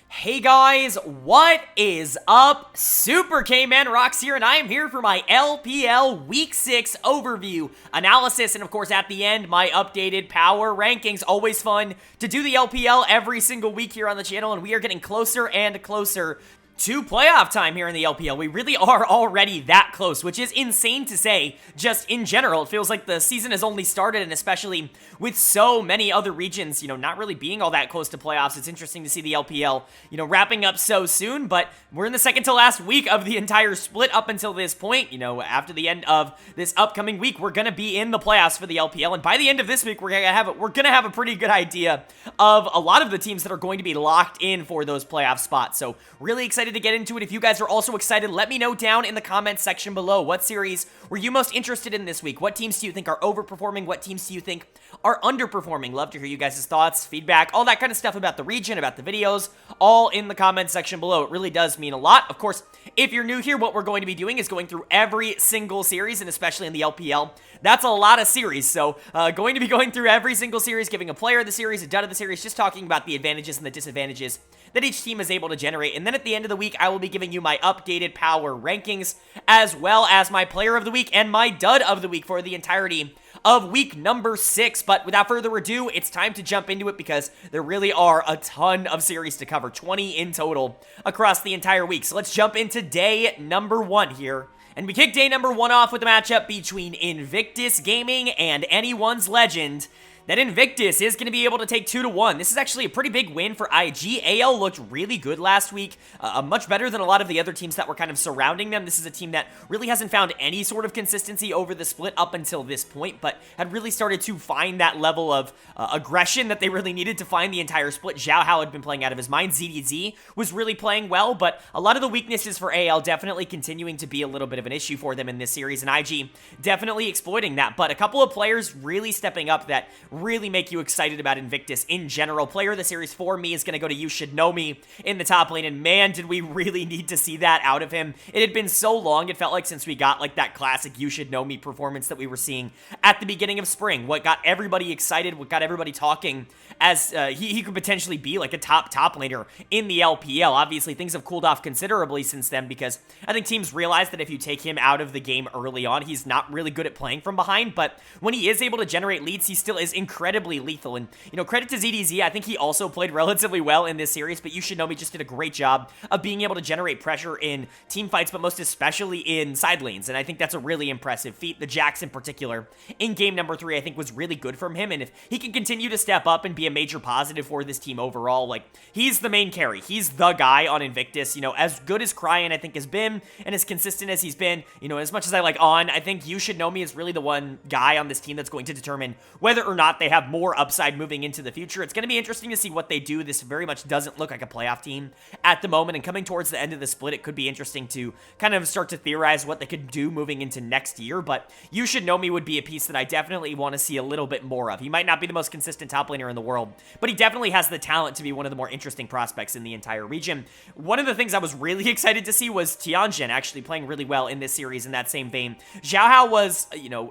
Hey guys, what is up? Super K-Man Rocks here, and I am here for my LPL Week 6 overview, analysis, and of course at the end, my updated power rankings. Always fun to do the LPL every single week here on the channel, and we are getting closer and closer to playoff time here in the LPL. We really are already that close, which is insane to say. Just in general, it feels like the season has only started, and especially with so many other regions, not really being all that close to playoffs, it's interesting to see the LPL, wrapping up so soon, but we're in the second to last week of the entire split up until this point. After the end of this upcoming week, we're gonna be in the playoffs for the LPL, and by the end of this week, we're gonna have a pretty good idea of a lot of the teams that are going to be locked in for those playoff spots. So really excited to get into it. If you guys are also excited, let me know down in the comments section below. What series were you most interested in this week? What teams do you think are overperforming? What teams do you think are underperforming? Love to hear you guys' thoughts, feedback, all that kind of stuff about the region, about the videos, all in the comments section below. It really does mean a lot. Of course, if you're new here, what we're going to be doing is going through every single series, and especially in the LPL, that's a lot of series. So going to be going through every single series, giving a player of the series, a dud of the series, just talking about the advantages and the disadvantages that each team is able to generate. And then at the end of the week, I will be giving you my updated power rankings, as well as my player of the week and my dud of the week for the entirety of week number 6. But without further ado, it's time to jump into it because there really are a ton of series to cover, 20 in total across the entire week. So let's jump into day number 1 here. And we kick day number 1 off with a matchup between Invictus Gaming and Anyone's Legend. That Invictus is going to be able to take 2-1. This is actually a pretty big win for IG. AL looked really good last week, much better than a lot of the other teams that were kind of surrounding them. This is a team that really hasn't found any sort of consistency over the split up until this point, but had really started to find that level of aggression that they really needed to find the entire split. Xiao Hao had been playing out of his mind. ZDZ was really playing well, but a lot of the weaknesses for AL definitely continuing to be a little bit of an issue for them in this series, and IG definitely exploiting that. But a couple of players really stepping up that really make you excited about Invictus in general. Player of the series for me is going to go to You Should Know Me in the top lane, and man, did we really need to see that out of him. It had been so long, it felt like, since we got like that classic You Should Know Me performance that we were seeing at the beginning of spring. What got everybody excited, what got everybody talking, as he could potentially be like a top laner in the LPL. Obviously, things have cooled off considerably since then because I think teams realize that if you take him out of the game early on, he's not really good at playing from behind, but when he is able to generate leads, he still is incredibly lethal. And, credit to ZDZ, I think he also played relatively well in this series, but You Should Know Me just did a great job of being able to generate pressure in team fights, but most especially in side lanes, and I think that's a really impressive feat. The Jax in particular, in game number 3, I think was really good from him, and if he can continue to step up and be a major positive for this team overall, like, he's the main carry. He's the guy on Invictus. As good as Cryan, I think, has been, and as consistent as he's been, as much as I like On, I think You Should Know Me is really the one guy on this team that's going to determine whether or not they have more upside moving into the future. It's going to be interesting to see what they do. This very much doesn't look like a playoff team at the moment, and coming towards the end of the split, it could be interesting to kind of start to theorize what they could do moving into next year, but You Should Know Me would be a piece that I definitely want to see a little bit more of. He might not be the most consistent top laner in the world, but he definitely has the talent to be one of the more interesting prospects in the entire region. One of the things I was really excited to see was Tianjin actually playing really well in this series in that same vein. Xiao Hao was,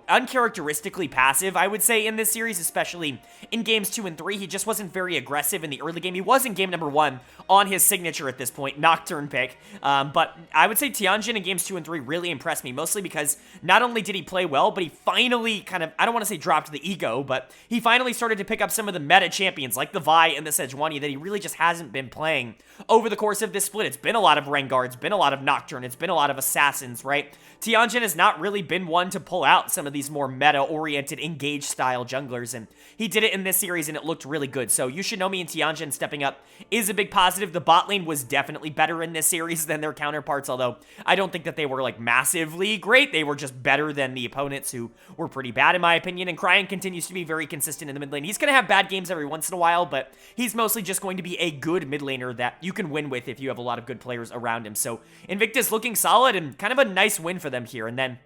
uncharacteristically passive, I would say, in this series, especially in games 2 and 3. He just wasn't very aggressive in the early game. He was in game number 1 on his signature at this point, Nocturne pick. But I would say Tianjin in games 2 and 3 really impressed me, mostly because not only did he play well, but he finally kind of, I don't want to say dropped the ego, but he finally started to pick up some of the meta champions like the Vi and the Sejuani that he really just hasn't been playing over the course of this split. It's been a lot of Rengar, it's been a lot of Nocturne, it's been a lot of Assassins, right? Tianjin has not really been one to pull out some of these more meta-oriented, engage-style junglers, and he did it in this series, and it looked really good. So You Should Know Me and Tianjin stepping up is a big positive. The bot lane was definitely better in this series than their counterparts, although I don't think that they were, like, massively great. They were just better than the opponents, who were pretty bad, in my opinion, and Cryan continues to be very consistent in the mid lane. He's going to have bad games every once in a while, but he's mostly just going to be a good mid laner that you can win with if you have a lot of good players around him. So Invictus looking solid, and kind of a nice win for them here. And then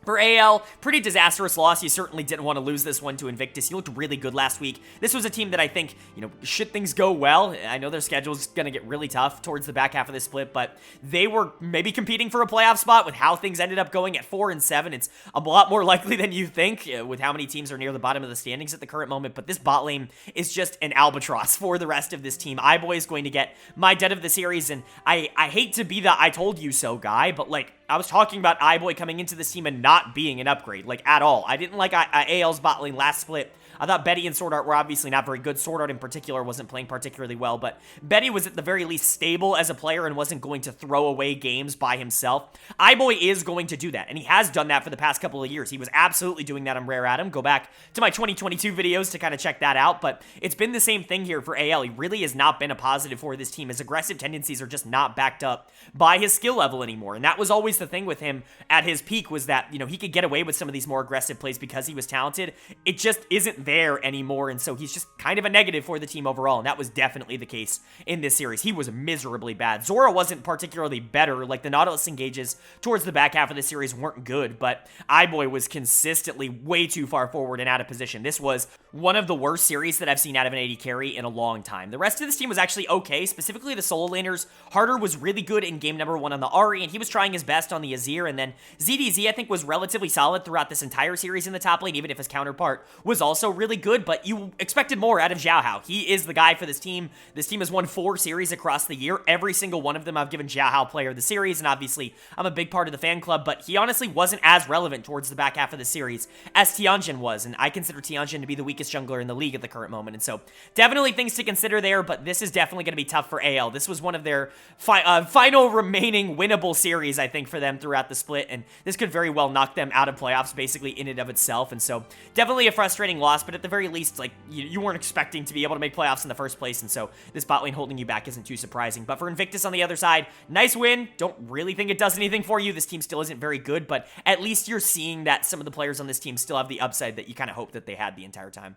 For AL, pretty disastrous loss. You certainly didn't want to lose this one to Invictus. You looked really good last week. This was a team that I think, should things go well, I know their schedule's going to get really tough towards the back half of this split, but they were maybe competing for a playoff spot with how things ended up going at 4-7. It's a lot more likely than you think with how many teams are near the bottom of the standings at the current moment, but this bot lane is just an albatross for the rest of this team. iBoy is going to get my dead of the series, and I hate to be the I told you so guy, but I was talking about iBoy coming into this team and not being an upgrade, at all. I didn't like AL's bot lane last split. I thought Betty and Sword Art were obviously not very good. Sword Art in particular wasn't playing particularly well, but Betty was at the very least stable as a player and wasn't going to throw away games by himself. iBoy is going to do that, and he has done that for the past couple of years. He was absolutely doing that on Rare Atom. Go back to my 2022 videos to kind of check that out, but it's been the same thing here for AL. He really has not been a positive for this team. His aggressive tendencies are just not backed up by his skill level anymore, and that was always the thing with him at his peak was that, he could get away with some of these more aggressive plays because he was talented. It just isn't there anymore, and so he's just kind of a negative for the team overall, and that was definitely the case in this series. He was miserably bad. Zora wasn't particularly better. The Nautilus engages towards the back half of the series weren't good, but iBoy was consistently way too far forward and out of position. This was one of the worst series that I've seen out of an AD carry in a long time. The rest of this team was actually okay, specifically the solo laners. Harder was really good in game number 1 on the Ahri, and he was trying his best on the Azir, and then ZDZ I think was relatively solid throughout this entire series in the top lane, even if his counterpart was also really good, but you expected more out of Xiao Hao. He is the guy for this team. This team has won 4 series across the year. Every single one of them I've given Xiao Hao player of the series, and obviously I'm a big part of the fan club, but he honestly wasn't as relevant towards the back half of the series as Tianjin was, and I consider Tianjin to be the weakest jungler in the league at the current moment, and so definitely things to consider there, but this is definitely going to be tough for AL. This was one of their final remaining winnable series, I think, for them throughout the split, and this could very well knock them out of playoffs basically in and of itself, and so definitely a frustrating loss, but at the very least, you weren't expecting to be able to make playoffs in the first place, and so this bot lane holding you back isn't too surprising. But for Invictus on the other side, nice win. Don't really think it does anything for you. This team still isn't very good, but at least you're seeing that some of the players on this team still have the upside that you kind of hope that they had the entire time.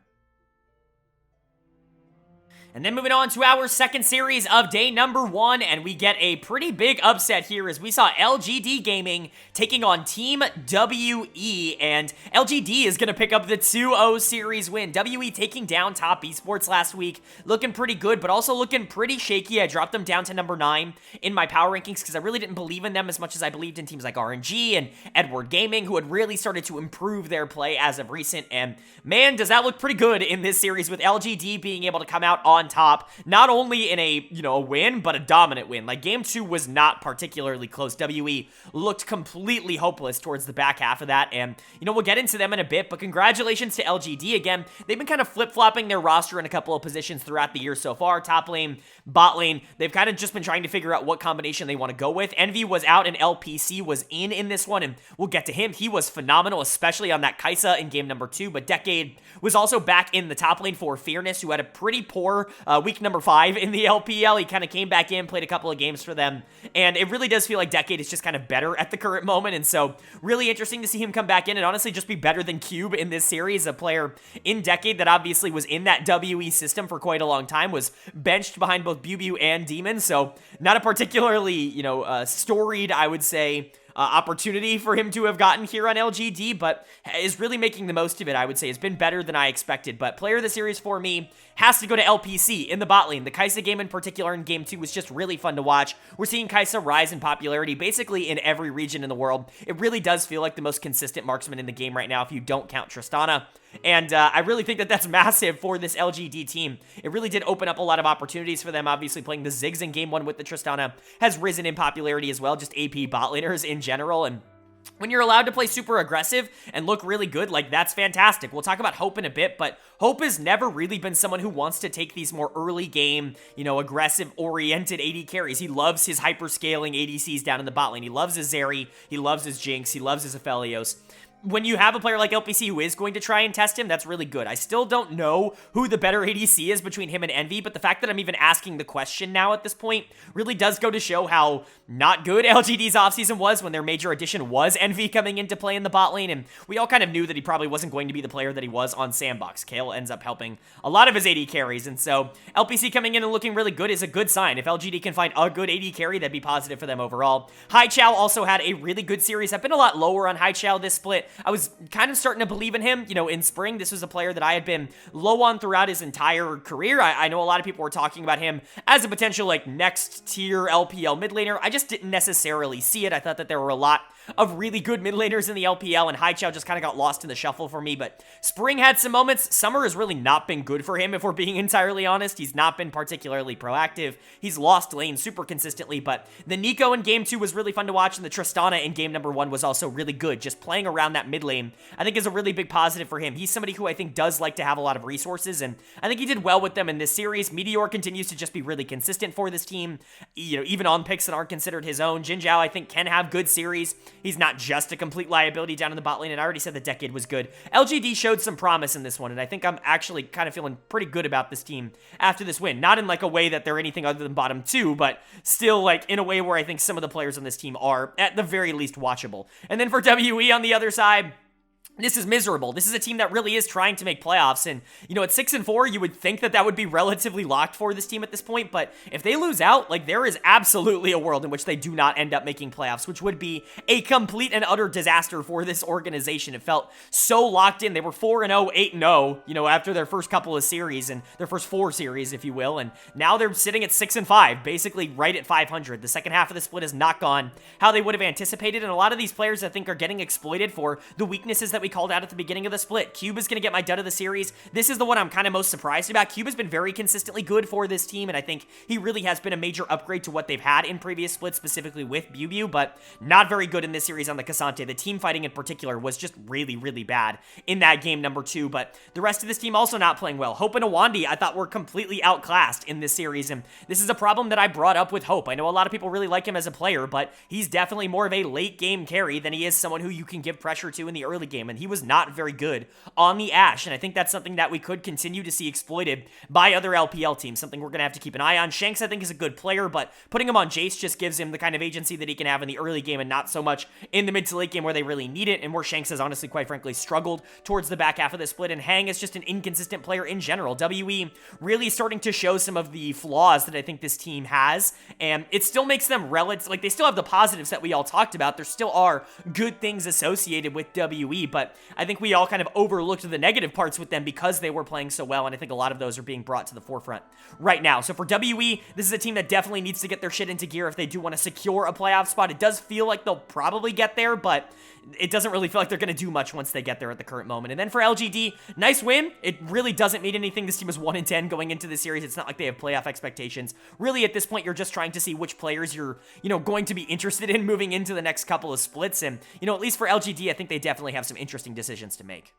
And then moving on to our second series of day number 1, and we get a pretty big upset here as we saw LGD Gaming taking on Team WE, and LGD is going to pick up the 2-0 series win. WE taking down Top Esports last week, looking pretty good, but also looking pretty shaky. I dropped them down to number 9 in my power rankings because I really didn't believe in them as much as I believed in teams like RNG and Edward Gaming, who had really started to improve their play as of recent, and man, does that look pretty good in this series with LGD being able to come out on top, not only in a win, but a dominant win. Game 2 was not particularly close. WE looked completely hopeless towards the back half of that, and we'll get into them in a bit, but congratulations to LGD again. They've been kind of flip-flopping their roster in a couple of positions throughout the year so far. Top lane, bot lane, they've kind of just been trying to figure out what combination they want to go with. Envy was out and LPC was in this one, and we'll get to him. He was phenomenal, especially on that Kai'Sa in game number 2, but Decade was also back in the top lane for Fearness, who had a pretty poor week number 5 in the LPL. He kind of came back in, played a couple of games for them, and it really does feel like Decade is just kind of better at the current moment, and so really interesting to see him come back in and honestly just be better than Cube in this series, a player in Decade that obviously was in that WE system for quite a long time, was benched behind both Bubu and Demon, so not a particularly, storied, I would say, opportunity for him to have gotten here on LGD, but is really making the most of it, I would say. Has been better than I expected, but player of the series for me has to go to LPC in the bot lane. The Kai'Sa game in particular in game 2 was just really fun to watch. We're seeing Kai'Sa rise in popularity basically in every region in the world. It really does feel like the most consistent marksman in the game right now if you don't count Tristana. And I really think that that's massive for this LGD team. It really did open up a lot of opportunities for them. Obviously, playing the Ziggs in game 1 with the Tristana has risen in popularity as well, just AP bot laners in general, and when you're allowed to play super aggressive and look really good, that's fantastic. We'll talk about Hope in a bit, but Hope has never really been someone who wants to take these more early game, aggressive-oriented AD carries. He loves his hyper-scaling ADCs down in the bot lane. He loves his Zeri, he loves his Jinx, he loves his Aphelios. when you have a player like LPC who is going to try and test him, that's really good. I still don't know who the better ADC is between him and Envy, but the fact that I'm even asking the question now at this point really does go to show how not good LGD's offseason was when their major addition was Envy coming into play in the bot lane, and we all kind of knew that he probably wasn't going to be the player that he was on Sandbox. Kale ends up helping a lot of his AD carries, and so LPC coming in and looking really good is a good sign. If LGD can find a good AD carry, that'd be positive for them overall. Haichao also had a really good series. I've been a lot lower on Haichao this split. I was kind of starting to believe in him, you know, in spring. This was a player that I had been low on throughout his entire career. I know a lot of people were talking about him as a potential, like, next tier LPL mid laner. I just didn't necessarily see it. I thought that there were a lot of really good mid laners in the LPL, and Haichao just kind of got lost in the shuffle for me, but spring had some moments. Summer has really not been good for him, if we're being entirely honest. He's not been particularly proactive. He's lost lane super consistently, but the Nico in game 2 was really fun to watch, and the Tristana in game number 1 was also really good. Just playing around that mid lane, I think, is a really big positive for him. He's somebody who I think does like to have a lot of resources, and I think he did well with them in this series. Meteor continues to just be really consistent for this team, you know, even on picks that aren't considered his own. Jin Zhao, I think, can have good series. He's not just a complete liability down in the bot lane, and I already said the Decade was good. LGD showed some promise in this one, and I think I'm actually kind of feeling pretty good about this team after this win. Not in, like, a way that they're anything other than bottom 2, but still, like, in a way where I think some of the players on this team are, at the very least, watchable. And then for WE on the other side, this is miserable. This is a team that really is trying to make playoffs, and, you know, at 6-4, you would think that that would be relatively locked for this team at this point, but if they lose out, like, there is absolutely a world in which they do not end up making playoffs, which would be a complete and utter disaster for this organization. It felt so locked in. They were 4-0, 8-0, you know, after their first couple of series, and their first 4 series, if you will, and now they're sitting at 6-5, basically right at 500. The second half of the split has not gone how they would have anticipated, and a lot of these players, I think, are getting exploited for the weaknesses that we called out at the beginning of the split. Cube is going to get my dud of the series. This is the one I'm kind of most surprised about. Cube has been very consistently good for this team, and I think he really has been a major upgrade to what they've had in previous splits, specifically with Bubu, but not very good in this series on the Cassante. The team fighting in particular was just really, really bad in that game number 2, but the rest of this team also not playing well. Hope and Awandi, I thought, were completely outclassed in this series, and this is a problem that I brought up with Hope. I know a lot of people really like him as a player, but he's definitely more of a late game carry than he is someone who you can give pressure to in the early game, and he was not very good on the Ashe, and I think that's something that we could continue to see exploited by other LPL teams, something we're going to have to keep an eye on. Shanks, I think, is a good player, but putting him on Jace just gives him the kind of agency that he can have in the early game and not so much in the mid to late game where they really need it, and where Shanks has honestly, quite frankly, struggled towards the back half of the split, and Hang is just an inconsistent player in general. WE really starting to show some of the flaws that I think this team has, and it still makes them relative, like, they still have the positives that we all talked about. There still are good things associated with WE, but I think we all kind of overlooked the negative parts with them because they were playing so well, and I think a lot of those are being brought to the forefront right now. So for WE, this is a team that definitely needs to get their shit into gear if they do want to secure a playoff spot. It does feel like they'll probably get there, but it doesn't really feel like they're going to do much once they get there at the current moment. And then for LGD, nice win. It really doesn't mean anything. This team is 1-10 going into the series. It's not like they have playoff expectations. Really, at this point, you're just trying to see which players you're, you know, going to be interested in moving into the next couple of splits. And, you know, at least for LGD, I think they definitely have some interesting decisions to make.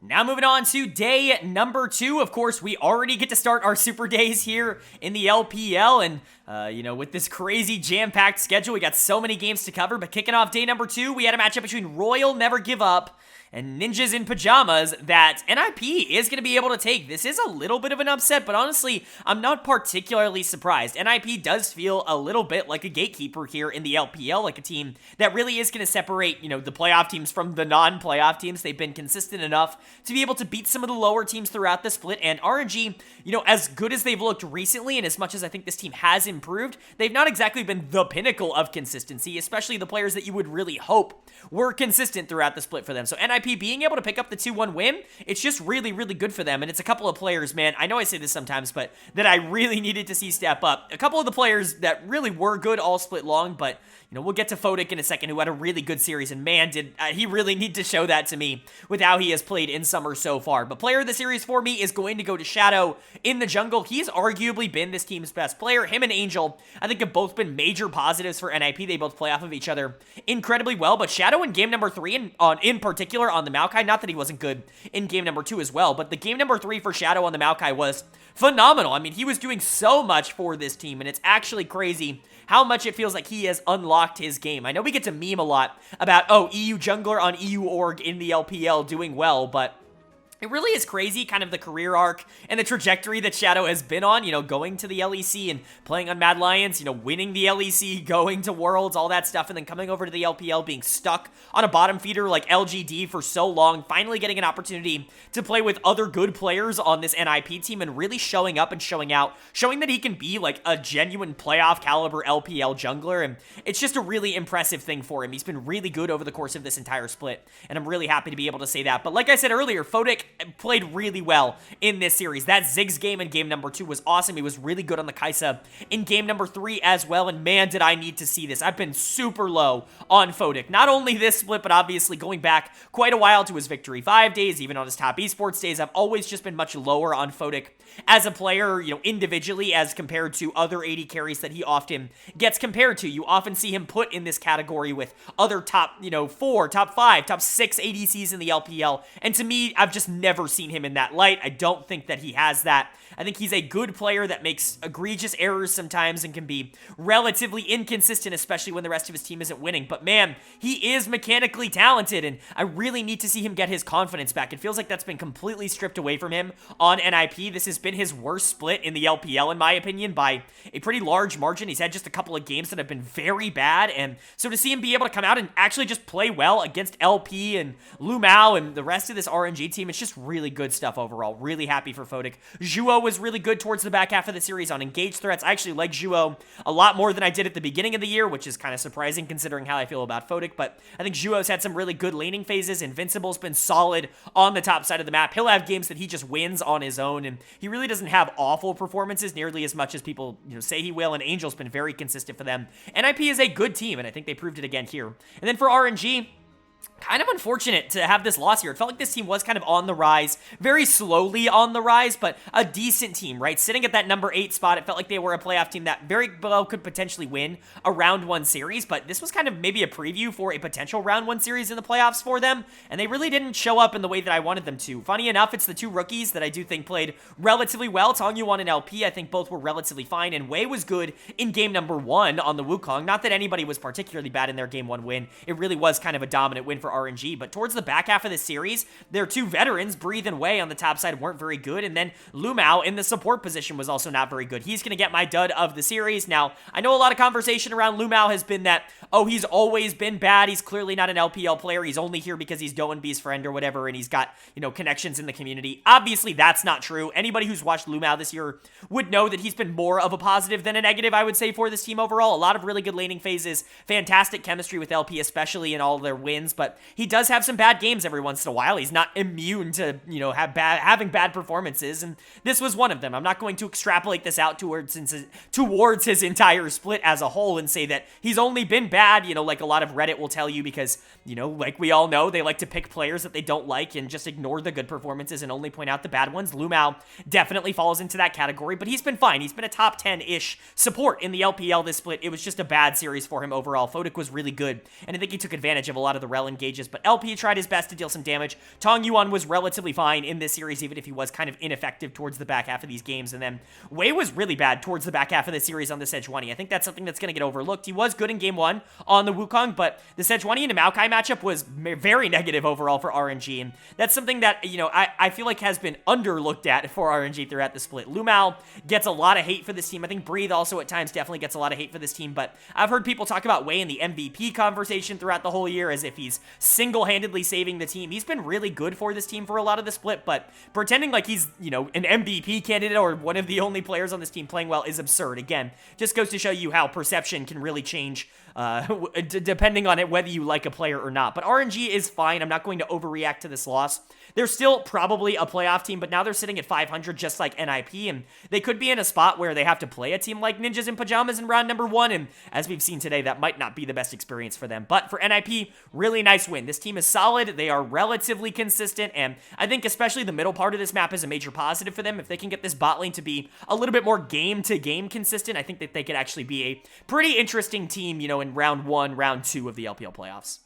Now moving on to day number 2. Of course, we already get to start our super days here in the LPL, and you know, with this crazy jam-packed schedule, we got so many games to cover. But kicking off day number 2, we had a matchup between Royal Never Give Up and Ninjas in Pyjamas that NIP is going to be able to take. This is a little bit of an upset, but honestly, I'm not particularly surprised. NIP does feel a little bit like a gatekeeper here in the LPL, like a team that really is going to separate, you know, the playoff teams from the non-playoff teams. They've been consistent enough to be able to beat some of the lower teams throughout the split, and RNG, you know, as good as they've looked recently, and as much as I think this team has improved, they've not exactly been the pinnacle of consistency, especially the players that you would really hope were consistent throughout the split for them. So NIP being able to pick up the 2-1 win, it's just really, really good for them, and it's a couple of players, man, I know I say this sometimes, but that I really needed to see step up. A couple of the players that really were good all split long, but, you know, we'll get to Fodic in a second, who had a really good series, and man, did he really need to show that to me with how he has played in summer so far. But player of the series for me is going to go to Shadow in the jungle. He's arguably been this team's best player. Him and Angel, I think, have both been major positives for NIP. They both play off of each other incredibly well, but Shadow in game number 3, in particular on the Maokai, not that he wasn't good in game number 2 as well, but the game number 3 for Shadow on the Maokai was phenomenal. I mean, he was doing so much for this team, and it's actually crazy how much it feels like he has unlocked his game. I know we get to meme a lot about, oh, EU jungler on EU org in the LPL doing well, but it really is crazy, kind of the career arc and the trajectory that Shadow has been on, you know, going to the LEC and playing on Mad Lions, you know, winning the LEC, going to Worlds, all that stuff, and then coming over to the LPL, being stuck on a bottom feeder like LGD for so long, finally getting an opportunity to play with other good players on this NIP team and really showing up and showing out, showing that he can be like a genuine playoff caliber LPL jungler, and it's just a really impressive thing for him. He's been really good over the course of this entire split, and I'm really happy to be able to say that. But like I said earlier, Fodic played really well in this series. That Ziggs game in game number 2 was awesome. He was really good on the Kai'Sa in game number 3 as well, and man, did I need to see this. I've been super low on Fodic. Not only this split, but obviously going back quite a while to his Victory 5 days, even on his top esports days, I've always just been much lower on Fodic as a player, you know, individually as compared to other AD carries that he often gets compared to. You often see him put in this category with other top, you know, 4, top 5, top 6 ADCs in the LPL, and to me, I've just never seen him in that light. I don't think that he has that. I think he's a good player that makes egregious errors sometimes and can be relatively inconsistent, especially when the rest of his team isn't winning. But man, he is mechanically talented, and I really need to see him get his confidence back. It feels like that's been completely stripped away from him on NIP. This has been his worst split in the LPL, in my opinion, by a pretty large margin. He's had just a couple of games that have been very bad, and so to see him be able to come out and actually just play well against LP and Lumao and the rest of this RNG team, it's just really good stuff overall. Really happy for Fodic. Zhuo was really good towards the back half of the series on engaged threats. I actually like Zhuo a lot more than I did at the beginning of the year, which is kind of surprising considering how I feel about Fodic, but I think Zhuo's had some really good laning phases. Invincible's been solid on the top side of the map. He'll have games that he just wins on his own, and he really doesn't have awful performances nearly as much as people, you know, say he will, and Angel's been very consistent for them. NIP is a good team, and I think they proved it again here. And then for RNG, kind of unfortunate to have this loss here. It felt like this team was kind of on the rise, very slowly on the rise, but a decent team, right? Sitting at that number 8 spot, it felt like they were a playoff team that very well could potentially win a round 1 series, but this was kind of maybe a preview for a potential round 1 series in the playoffs for them, and they really didn't show up in the way that I wanted them to. Funny enough, it's the 2 rookies that I do think played relatively well. Tongyuan and LP, I think both were relatively fine, and Wei was good in game number 1 on the Wukong. Not that anybody was particularly bad in their game 1 win. It really was kind of a dominant win for RNG, but towards the back half of the series, their 2 veterans, Breathe and Wei on the top side, weren't very good, and then Lumao in the support position was also not very good. He's going to get my dud of the series. Now, I know a lot of conversation around Lumao has been that, oh, he's always been bad, he's clearly not an LPL player, he's only here because he's Doanbee's friend or whatever, and he's got, you know, connections in the community. Obviously, that's not true. Anybody who's watched Lumao this year would know that he's been more of a positive than a negative, I would say, for this team overall. A lot of really good laning phases, fantastic chemistry with LP, especially in all their wins, but he does have some bad games every once in a while. He's not immune to, you know, having bad performances, and this was one of them. I'm not going to extrapolate this out towards his entire split as a whole and say that he's only been bad, you know, like a lot of Reddit will tell you, because, you know, like we all know, they like to pick players that they don't like and just ignore the good performances and only point out the bad ones. Lumao definitely falls into that category, but he's been fine. He's been a top 10-ish support in the LPL this split. It was just a bad series for him overall. Fodic was really good, and I think he took advantage of a lot of the rel engages, but LP tried his best to deal some damage. Tongyuan was relatively fine in this series, even if he was kind of ineffective towards the back half of these games, and then Wei was really bad towards the back half of the series on the Sejuani. I think that's something that's going to get overlooked. He was good in game 1 on the Wukong, but the Sejuani and Maokai matchup was very negative overall for RNG, and that's something that, you know, I feel like has been underlooked at for RNG throughout the split. Lumao gets a lot of hate for this team. I think Breathe also at times definitely gets a lot of hate for this team, but I've heard people talk about Wei in the MVP conversation throughout the whole year as if he's single-handedly saving the team. He's been really good for this team for a lot of the split, but pretending like he's, you know, an MVP candidate or one of the only players on this team playing well is absurd. Again, just goes to show you how perception can really change depending on it, whether you like a player or not. But RNG is fine. I'm not going to overreact to this loss. They're still probably a playoff team, but now they're sitting at 500 just like NIP, and they could be in a spot where they have to play a team like Ninjas in Pyjamas in round number 1, and as we've seen today, that might not be the best experience for them. But for NIP, really nice win. This team is solid. They are relatively consistent, and I think especially the middle part of this map is a major positive for them. If they can get this bot lane to be a little bit more game-to-game consistent, I think that they could actually be a pretty interesting team, you know, in round 1, round 2 of the LPL playoffs.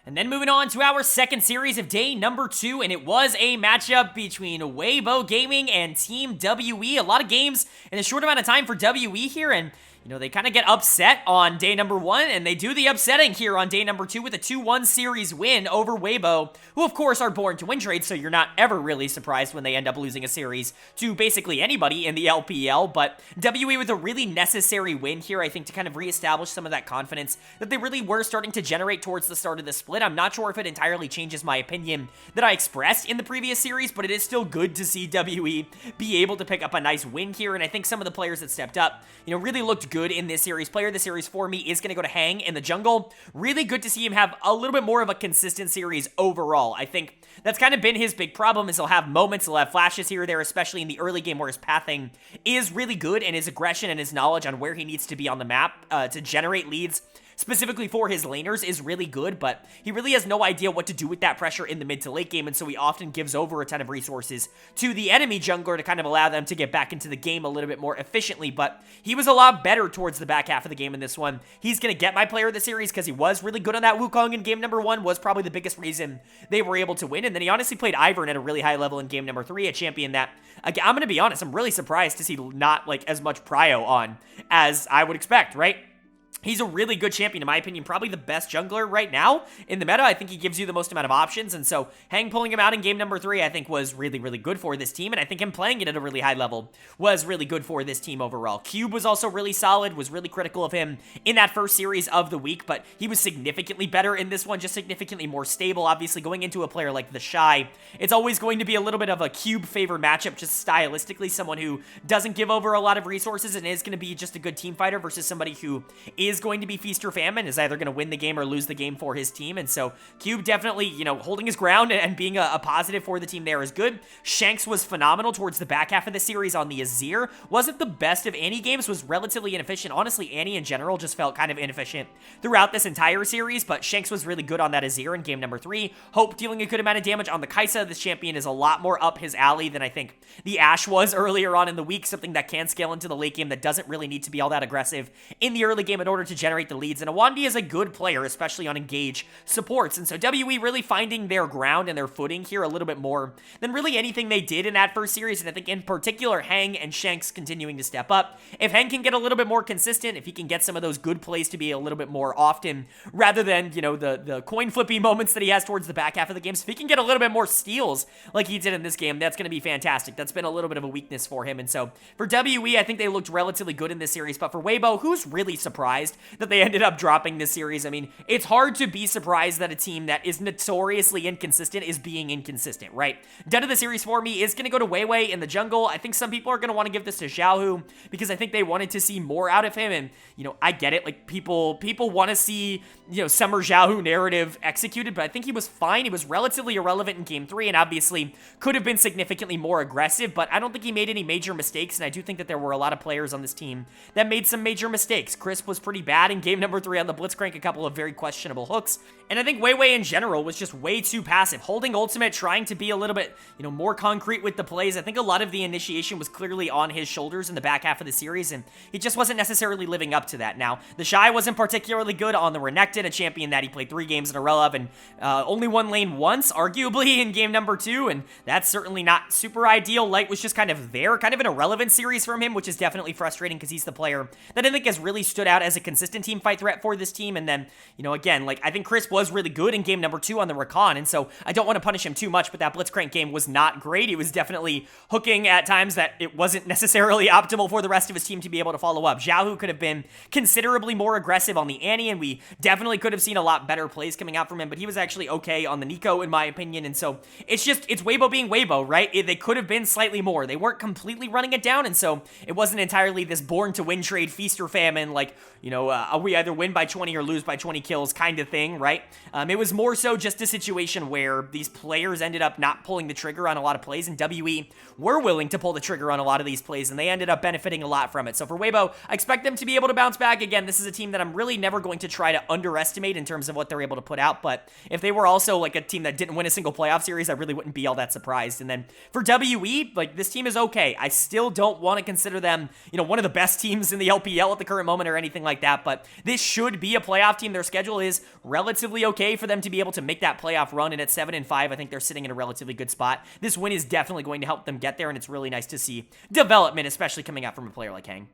And then moving on to our second series of day number 2, and it was a matchup between Weibo Gaming and Team WE. A lot of games in a short amount of time for WE here, and you know, they kind of get upset on day number 1, and they do the upsetting here on day number 2 with a 2-1 series win over Weibo, who of course are born to win trades, so you're not ever really surprised when they end up losing a series to basically anybody in the LPL, but WE with a really necessary win here, I think, to kind of reestablish some of that confidence that they really were starting to generate towards the start of the split. I'm not sure if it entirely changes my opinion that I expressed in the previous series, but it is still good to see WE be able to pick up a nice win here, and I think some of the players that stepped up, you know, really looked good in this series. Player of the series for me is going to go to Hang in the jungle. Really good to see him have a little bit more of a consistent series overall. I think that's kind of been his big problem, is he'll have moments, he'll have flashes here or there, especially in the early game where his pathing is really good and his aggression and his knowledge on where he needs to be on the map to generate leads specifically for his laners is really good, but he really has no idea what to do with that pressure in the mid to late game, and so he often gives over a ton of resources to the enemy jungler to kind of allow them to get back into the game a little bit more efficiently, but he was a lot better towards the back half of the game in this one. He's going to get my player of the series because he was really good on that Wukong in game number 1, was probably the biggest reason they were able to win, and then he honestly played Ivern at a really high level in game number 3, a champion that, again, I'm going to be honest, I'm really surprised to see not like as much prio on as I would expect, right? He's a really good champion, in my opinion, probably the best jungler right now in the meta. I think he gives you the most amount of options, and so Hang pulling him out in game number 3, I think, was really, really good for this team, and I think him playing it at a really high level was really good for this team overall. Cube was also really solid, was really critical of him in that first series of the week, but he was significantly better in this one, just significantly more stable. Obviously, going into a player like the Shy, it's always going to be a little bit of a Cube-favored matchup, just stylistically, someone who doesn't give over a lot of resources and is going to be just a good team fighter versus somebody who is going to be feast or famine, is either going to win the game or lose the game for his team, and so Cube definitely, you know, holding his ground and being a positive for the team there is good. Shanks was phenomenal towards the back half of the series on the Azir. Wasn't the best of Annie games, was relatively inefficient. Honestly, Annie in general just felt kind of inefficient throughout this entire series, but Shanks was really good on that Azir in game number 3. Hope dealing a good amount of damage on the Kai'Sa. This champion is a lot more up his alley than I think the Ashe was earlier on in the week, something that can scale into the late game that doesn't really need to be all that aggressive in the early game in order to generate the leads, and Awandi is a good player, especially on engage supports, and so WE really finding their ground and their footing here a little bit more than really anything they did in that first series, and I think in particular Hang and Shanks continuing to step up. If Hang can get a little bit more consistent, if he can get some of those good plays to be a little bit more often, rather than, you know, the coin flippy moments that he has towards the back half of the game, so if he can get a little bit more steals like he did in this game, that's going to be fantastic. That's been a little bit of a weakness for him, and so for WE, I think they looked relatively good in this series, but for Weibo, who's really surprised that they ended up dropping this series? I mean, it's hard to be surprised that a team that is notoriously inconsistent is being inconsistent, right? Dead of the series for me is going to go to Weiwei in the jungle. I think some people are going to want to give this to Xiaohu because I think they wanted to see more out of him, and, you know, I get it. Like, people want to see, you know, Summer Xiaohu narrative executed, but I think he was fine. He was relatively irrelevant in game 3, and obviously could have been significantly more aggressive, but I don't think he made any major mistakes, and I do think that there were a lot of players on this team that made some major mistakes. Crisp was pretty bad in game number 3 on the Blitzcrank, a couple of very questionable hooks, and I think Weiwei in general was just way too passive, holding ultimate, trying to be a little bit, you know, more concrete with the plays. I think a lot of the initiation was clearly on his shoulders in the back half of the series, and he just wasn't necessarily living up to that. Now, the Shy wasn't particularly good on the Renekton, a champion that he played 3 games in a row of, and only won lane once, arguably, in game number 2, and that's certainly not super ideal. Light was just kind of there, kind of an irrelevant series from him, which is definitely frustrating because he's the player that I think has really stood out as a consistent team fight threat for this team, and then, you know, again, like, I think Crisp was really good in game number 2 on the Rakan, and so I don't want to punish him too much, but that Blitzcrank game was not great. He was definitely hooking at times that it wasn't necessarily optimal for the rest of his team to be able to follow up. Xiaohu could have been considerably more aggressive on the Annie, and we definitely could have seen a lot better plays coming out from him, but he was actually okay on the Nico, in my opinion, and so it's Weibo being Weibo, right? They could have been slightly more. They weren't completely running it down, and so it wasn't entirely this born to win trade, feast or famine, like, you know, we either win by 20 or lose by 20 kills kind of thing, right? It was more so just a situation where these players ended up not pulling the trigger on a lot of plays, and WE were willing to pull the trigger on a lot of these plays, and they ended up benefiting a lot from it. So for Weibo, I expect them to be able to bounce back. Again, this is a team that I'm really never going to try to underestimate in terms of what they're able to put out, but if they were also like a team that didn't win a single playoff series, I really wouldn't be all that surprised. And then for WE, like, this team is okay. I still don't want to consider them, you know, one of the best teams in the LPL at the current moment or anything like that, but this should be a playoff team. Their schedule is relatively okay for them to be able to make that playoff run, and at 7-5, I think they're sitting in a relatively good spot. This win is definitely going to help them get there, and it's really nice to see development, especially coming out from a player like Hang.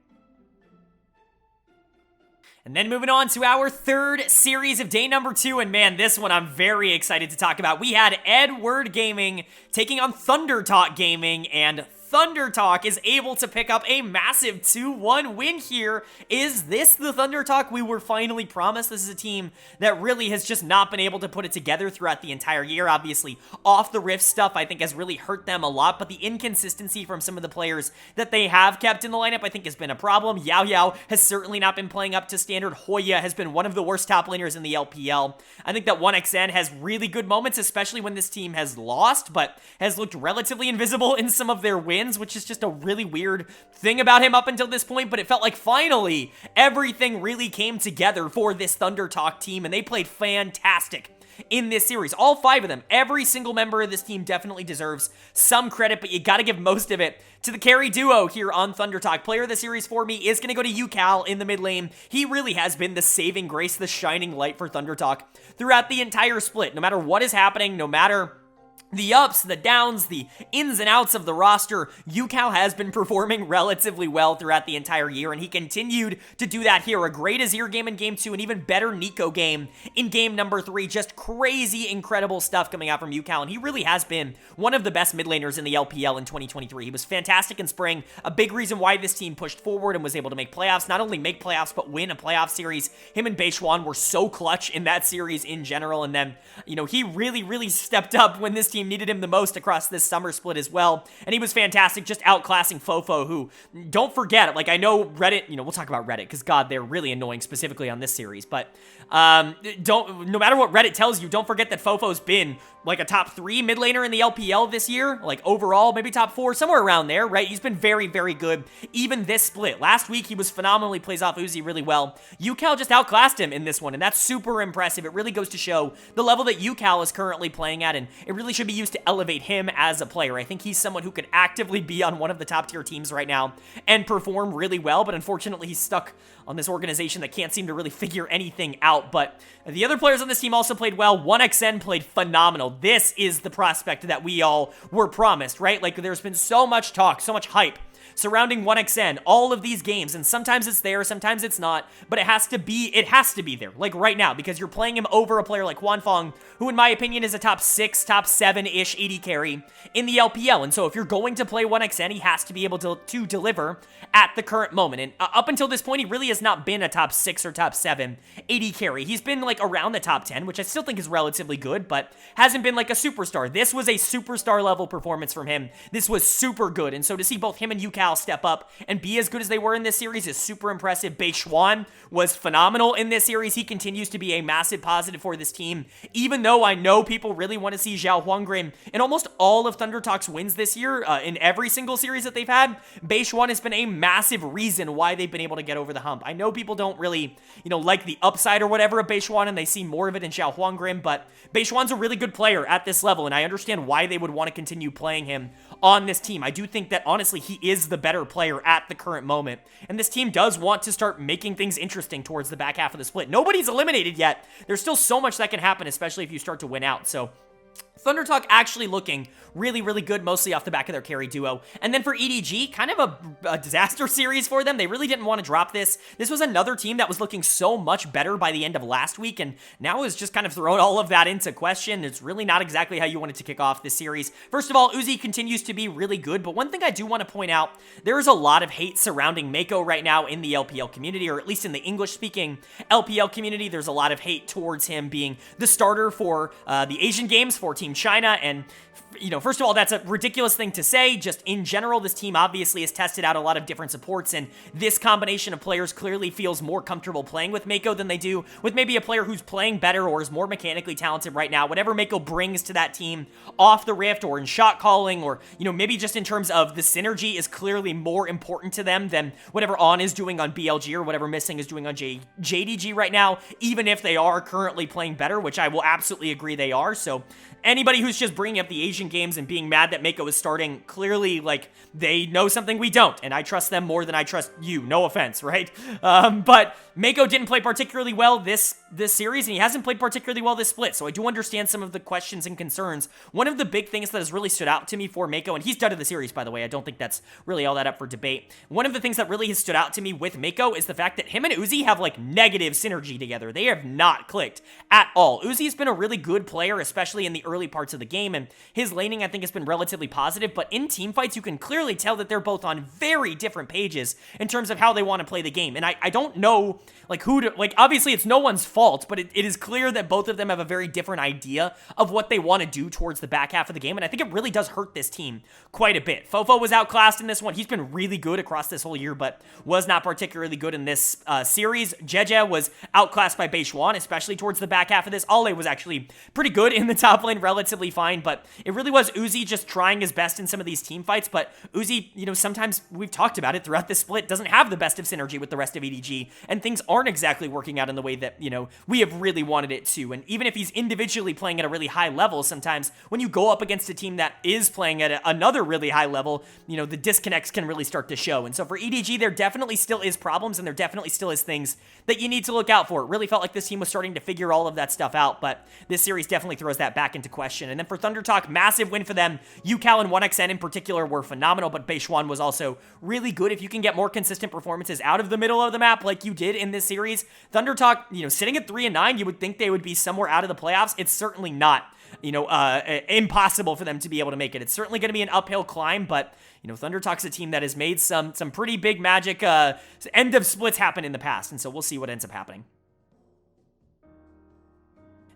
And then moving on to our third series of day number 2, and man, this one I'm very excited to talk about. We had Edward Gaming taking on ThunderTalk Gaming, and ThunderTalk is able to pick up a massive 2-1 win here. Is this the ThunderTalk we were finally promised? This is a team that really has just not been able to put it together throughout the entire year. Obviously, off the Rift stuff, I think, has really hurt them a lot, but the inconsistency from some of the players that they have kept in the lineup, I think, has been a problem. Yao Yao has certainly not been playing up to standard. Hoya has been one of the worst top laners in the LPL. I think that 1xN has really good moments, especially when this team has lost, but has looked relatively invisible in some of their wins, which is just a really weird thing about him up until this point, but it felt like finally everything really came together for this ThunderTalk team, and they played fantastic in this series. All 5 of them, every single member of this team definitely deserves some credit, but you gotta give most of it to the carry duo here on ThunderTalk. Player of the series for me is gonna go to Yucal in the mid lane. He really has been the saving grace, the shining light for ThunderTalk throughout the entire split. No matter what is happening, no matter the ups, the downs, the ins and outs of the roster, Yucal has been performing relatively well throughout the entire year, and he continued to do that here. A great Azir game in Game 2, an even better Nico game in Game number 3. Just crazy, incredible stuff coming out from Yucal, and he really has been one of the best mid laners in the LPL in 2023. He was fantastic in spring, a big reason why this team pushed forward and was able to make playoffs. Not only make playoffs, but win a playoff series. Him and Beishuan were so clutch in that series in general, and then, you know, he really stepped up when this team needed him the most across this summer split as well, and he was fantastic, just outclassing Fofo, who, don't forget, like, I know Reddit, you know, we'll talk about Reddit, because God, they're really annoying specifically on this series, but no matter what Reddit tells you, don't forget that Fofo's been like a top 3 mid laner in the LPL this year, like overall, maybe top 4, somewhere around there, right? He's been very good, even this split. Last week, he was phenomenally, plays off Uzi really well. Yucal just outclassed him in this one, and that's super impressive. It really goes to show the level that Yucal is currently playing at, and it really should be used to elevate him as a player. I think he's someone who could actively be on one of the top tier teams right now and perform really well, but unfortunately, he's stuck on this organization that can't seem to really figure anything out. But the other players on this team also played well. 1xN played phenomenal. This is the prospect that we all were promised, right? Like, there's been so much talk, so much hype surrounding 1xN all of these games, and sometimes it's there, sometimes it's not, but it has to be there, like right now, because you're playing him over a player like Huanfeng, who in my opinion is a top 6, top 7-ish AD carry in the LPL, and so if you're going to play 1xN, he has to be able to deliver at the current moment, and up until this point, he really has not been a top 6 or top 7 AD carry. He's been like around the top 10, which I still think is relatively good, but hasn't been like a superstar. This was a superstar level performance from him. This was super good, and so to see both him and Yucal step up and be as good as they were in this series is super impressive. Beishuan was phenomenal in this series. He continues to be a massive positive for this team, even though I know people really want to see Zhao Huanggren in almost all of ThunderTalk's wins this year, in every single series that they've had. Beishuan has been a massive reason why they've been able to get over the hump. I know people don't really, you know, like the upside or whatever of Beishuan, and they see more of it in Zhao Huanggren, but Beishuan's a really good player at this level, and I understand why they would want to continue playing him on this team. I do think that, honestly, he is the better player at the current moment, and this team does want to start making things interesting towards the back half of the split. Nobody's eliminated yet. There's still so much that can happen, especially if you start to win out, so ThunderTalk actually looking really good, mostly off the back of their carry duo. And then for EDG, kind of a disaster series for them. They really didn't want to drop this. This was another team that was looking so much better by the end of last week, and now is just kind of thrown all of that into question. It's really not exactly how you wanted to kick off this series. First of all, Uzi continues to be really good, but one thing I do want to point out, there is a lot of hate surrounding Mako right now in the LPL community, or at least in the English-speaking LPL community. There's a lot of hate towards him being the starter for the Asian Games for Team China, and you know, first of all, that's a ridiculous thing to say. Just in general, this team obviously has tested out a lot of different supports, and this combination of players clearly feels more comfortable playing with Mako than they do with maybe a player who's playing better or is more mechanically talented right now. Whatever Mako brings to that team off the Rift or in shot calling, or, you know, maybe just in terms of the synergy, is clearly more important to them than whatever On is doing on BLG or whatever Missing is doing on JDG right now, even if they are currently playing better, which I will absolutely agree they are. So anybody who's just bringing up the Asian games and being mad that Mako is starting, clearly, like, they know something we don't, and I trust them more than I trust you. No offense, right? But Mako didn't play particularly well this series, and he hasn't played particularly well this split, so I do understand some of the questions and concerns. One of the big things that has really stood out to me for Mako, and he's done in the series, by the way, I don't think that's really all that up for debate. One of the things that really has stood out to me with Mako is the fact that him and Uzi have, like, negative synergy together. They have not clicked at all. Uzi's been a really good player, especially in the early parts of the game, and his laning, I think, has been relatively positive, but in team fights, you can clearly tell that they're both on very different pages in terms of how they want to play the game, and I don't know, like, who to, like, obviously it's no one's fault, but it is clear that both of them have a very different idea of what they want to do towards the back half of the game, and I think it really does hurt this team quite a bit. Fofo was outclassed in this one. He's been really good across this whole year, but was not particularly good in this series. Jeje was outclassed by Beishuan, especially towards the back half of this. Ale was actually pretty good in the top lane, relatively fine, but it really was Uzi just trying his best in some of these team fights, but Uzi, you know, sometimes we've talked about it throughout this split, doesn't have the best of synergy with the rest of EDG, and things aren't exactly working out in the way that, you know, we have really wanted it to, and even if he's individually playing at a really high level, sometimes when you go up against a team that is playing at another really high level, you know, the disconnects can really start to show, and so for EDG, there definitely still is problems, and there definitely still is things that you need to look out for. It really felt like this team was starting to figure all of that stuff out, but this series definitely throws that back into question. And then for ThunderTalk, massive win for them. UCal and 1xN in particular were phenomenal, but Beishuan was also really good. If you can get more consistent performances out of the middle of the map like you did in this series, ThunderTalk, you know, sitting at 3-9, you would think they would be somewhere out of the playoffs. It's certainly not, you know, impossible for them to be able to make it. It's certainly going to be an uphill climb, but you know, ThunderTalk's a team that has made some pretty big magic end of splits happen in the past, and so we'll see what ends up happening.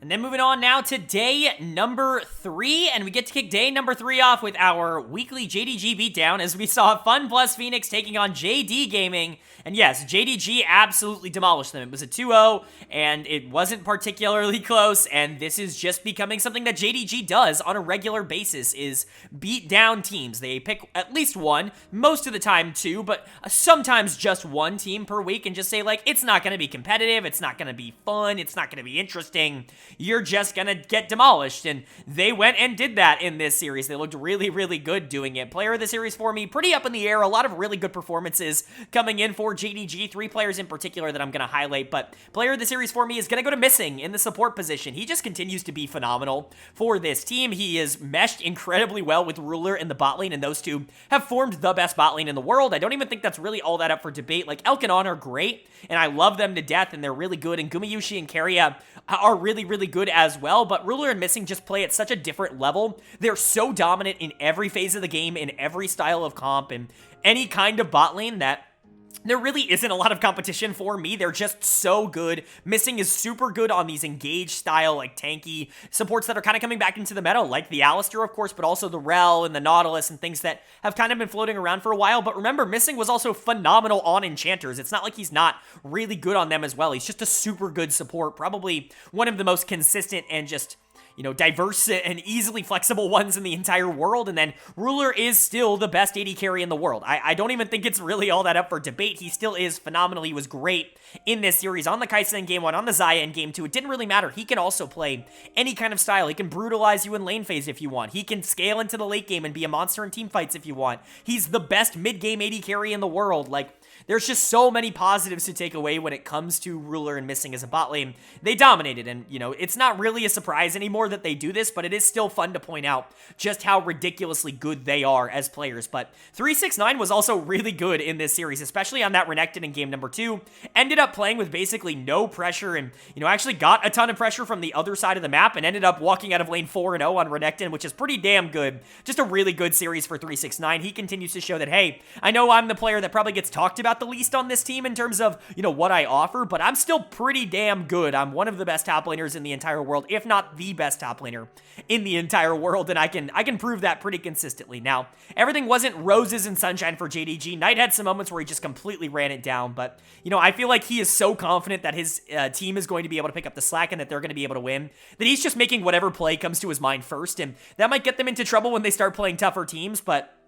And then moving on now to day number 3, and we get to kick day number 3 off with our weekly JDG beatdown as we saw FunPlus Phoenix taking on LGD Gaming. And yes, JDG absolutely demolished them. It was a 2-0, and it wasn't particularly close, and this is just becoming something that JDG does on a regular basis, is beat down teams. They pick at least one, most of the time two, but sometimes just one team per week, and just say, like, it's not going to be competitive, it's not going to be fun, it's not going to be interesting. You're just gonna get demolished, and they went and did that in this series. They looked really, really good doing it. Player of the series for me, pretty up in the air. A lot of really good performances coming in for JDG. 3 players in particular that I'm gonna highlight, but player of the series for me is gonna go to Missing in the support position. He just continues to be phenomenal for this team. He is meshed incredibly well with Ruler in the bot lane, and those two have formed the best bot lane in the world. I don't even think that's really all that up for debate. Like, Elk and On are great, and I love them to death, and they're really good, and Gumayushi and Keria are really, really good as well, but Ruler and Missing just play at such a different level. They're so dominant in every phase of the game, in every style of comp, and any kind of bot lane that there really isn't a lot of competition for me. They're just so good. Missing is super good on these engaged style, like tanky supports that are kind of coming back into the meta, like the Alistair, of course, but also the Rel and the Nautilus and things that have kind of been floating around for a while. But remember, Missing was also phenomenal on Enchanters. It's not like he's not really good on them as well. He's just a super good support, probably one of the most consistent and just, you know, diverse and easily flexible ones in the entire world. And then Ruler is still the best AD carry in the world. I don't even think it's really all that up for debate. He still is phenomenal. He was great in this series on the Kai'Sa in Game 1, on the Xayah in Game 2. It didn't really matter. He can also play any kind of style. He can brutalize you in lane phase if you want. He can scale into the late game and be a monster in team fights if you want. He's the best mid-game AD carry in the world. Like, there's just so many positives to take away when it comes to Ruler and Missing as a bot lane. They dominated, and, you know, it's not really a surprise anymore that they do this, but it is still fun to point out just how ridiculously good they are as players. But 369 was also really good in this series, especially on that Renekton in Game number 2. Ended up playing with basically no pressure and, you know, actually got a ton of pressure from the other side of the map and ended up walking out of lane 4-0 on Renekton, which is pretty damn good. Just a really good series for 369. He continues to show that, hey, I know I'm the player that probably gets talked about the least on this team in terms of, you know, what I offer, but I'm still pretty damn good. I'm one of the best top laners in the entire world, if not the best top laner in the entire world, and I can prove that pretty consistently. Now, everything wasn't roses and sunshine for JDG. Knight had some moments where he just completely ran it down, but, you know, I feel like he is so confident that his team is going to be able to pick up the slack and that they're going to be able to win, that he's just making whatever play comes to his mind first, and that might get them into trouble when they start playing tougher teams, but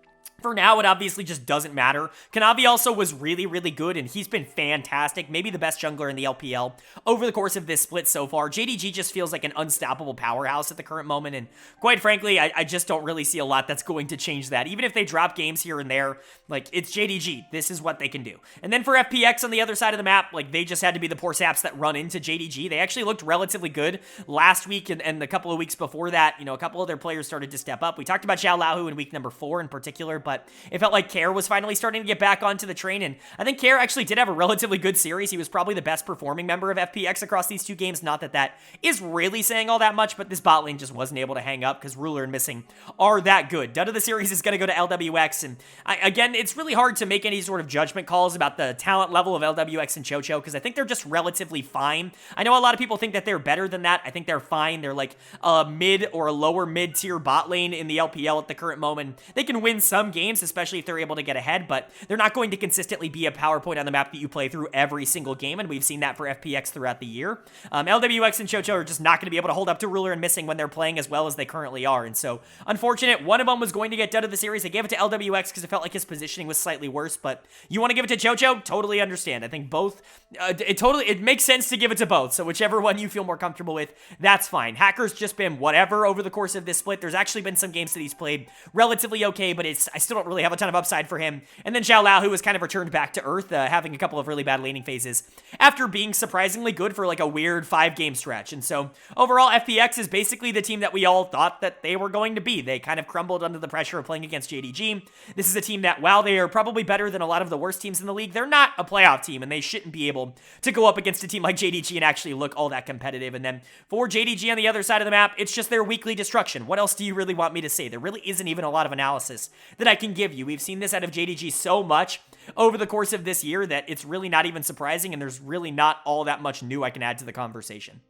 For now, it obviously just doesn't matter. Kanavi also was really, really good, and he's been fantastic. Maybe the best jungler in the LPL over the course of this split so far. JDG just feels like an unstoppable powerhouse at the current moment, and quite frankly, I just don't really see a lot that's going to change that. Even if they drop games here and there, like, it's JDG. This is what they can do. And then for FPX on the other side of the map, like, they just had to be the poor saps that run into JDG. They actually looked relatively good last week and the couple of weeks before that. You know, a couple of their players started to step up. We talked about Xiao Lahu in week number 4 in particular, but it felt like Care was finally starting to get back onto the train, and I think Care actually did have a relatively good series. He was probably the best performing member of FPX across these 2 games. Not that that is really saying all that much, but this bot lane just wasn't able to hang up because Ruler and Missing are that good. Dud of the series is going to go to LWX, and again, it's really hard to make any sort of judgment calls about the talent level of LWX and Chocho because I think they're just relatively fine. I know a lot of people think that they're better than that. I think they're fine. They're like a mid or a lower mid-tier bot lane in the LPL at the current moment. They can win some games, especially if they're able to get ahead, but they're not going to consistently be a power point on the map that you play through every single game, and we've seen that for FPX throughout the year. LWX and Chocho are just not going to be able to hold up to Ruler and Missing when they're playing as well as they currently are, and so unfortunate. One of them was going to get done of the series. I gave it to LWX because it felt like his positioning was slightly worse, but you want to give it to Chocho? Totally understand. I think both, it makes sense to give it to both, so whichever one you feel more comfortable with, that's fine. Hacker's just been whatever over the course of this split. There's actually been some games that he's played relatively okay, but I still don't really have a ton of upside for him. And then Xiao Lao, who has kind of returned back to earth, having a couple of really bad laning phases after being surprisingly good for like a weird 5-game stretch. And so overall, FPX is basically the team that we all thought that they were going to be. They kind of crumbled under the pressure of playing against JDG. This is a team that, while they are probably better than a lot of the worst teams in the league, they're not a playoff team, and they shouldn't be able to go up against a team like JDG and actually look all that competitive. And then for JDG on the other side of the map, it's just their weekly destruction. What else do you really want me to say? There really isn't even a lot of analysis that I can give you. We've seen this out of JDG so much over the course of this year that it's really not even surprising, and there's really not all that much new I can add to the conversation.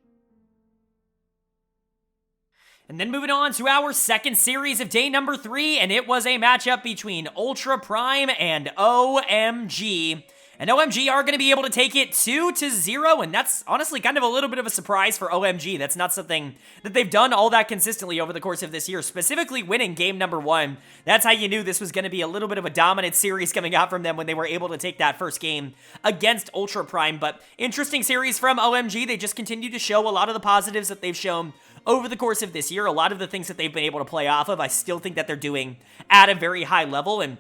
And then moving on to our second series of day number 3, and it was a matchup between Ultra Prime and OMG. And OMG are going to be able to take it 2-0, and that's honestly kind of a little bit of a surprise for OMG. That's not something that they've done all that consistently over the course of this year, specifically winning game number 1. That's how you knew this was going to be a little bit of a dominant series coming out from them when they were able to take that first game against Ultra Prime. But interesting series from OMG. They just continue to show a lot of the positives that they've shown over the course of this year. A lot of the things that they've been able to play off of, I still think that they're doing at a very high level, and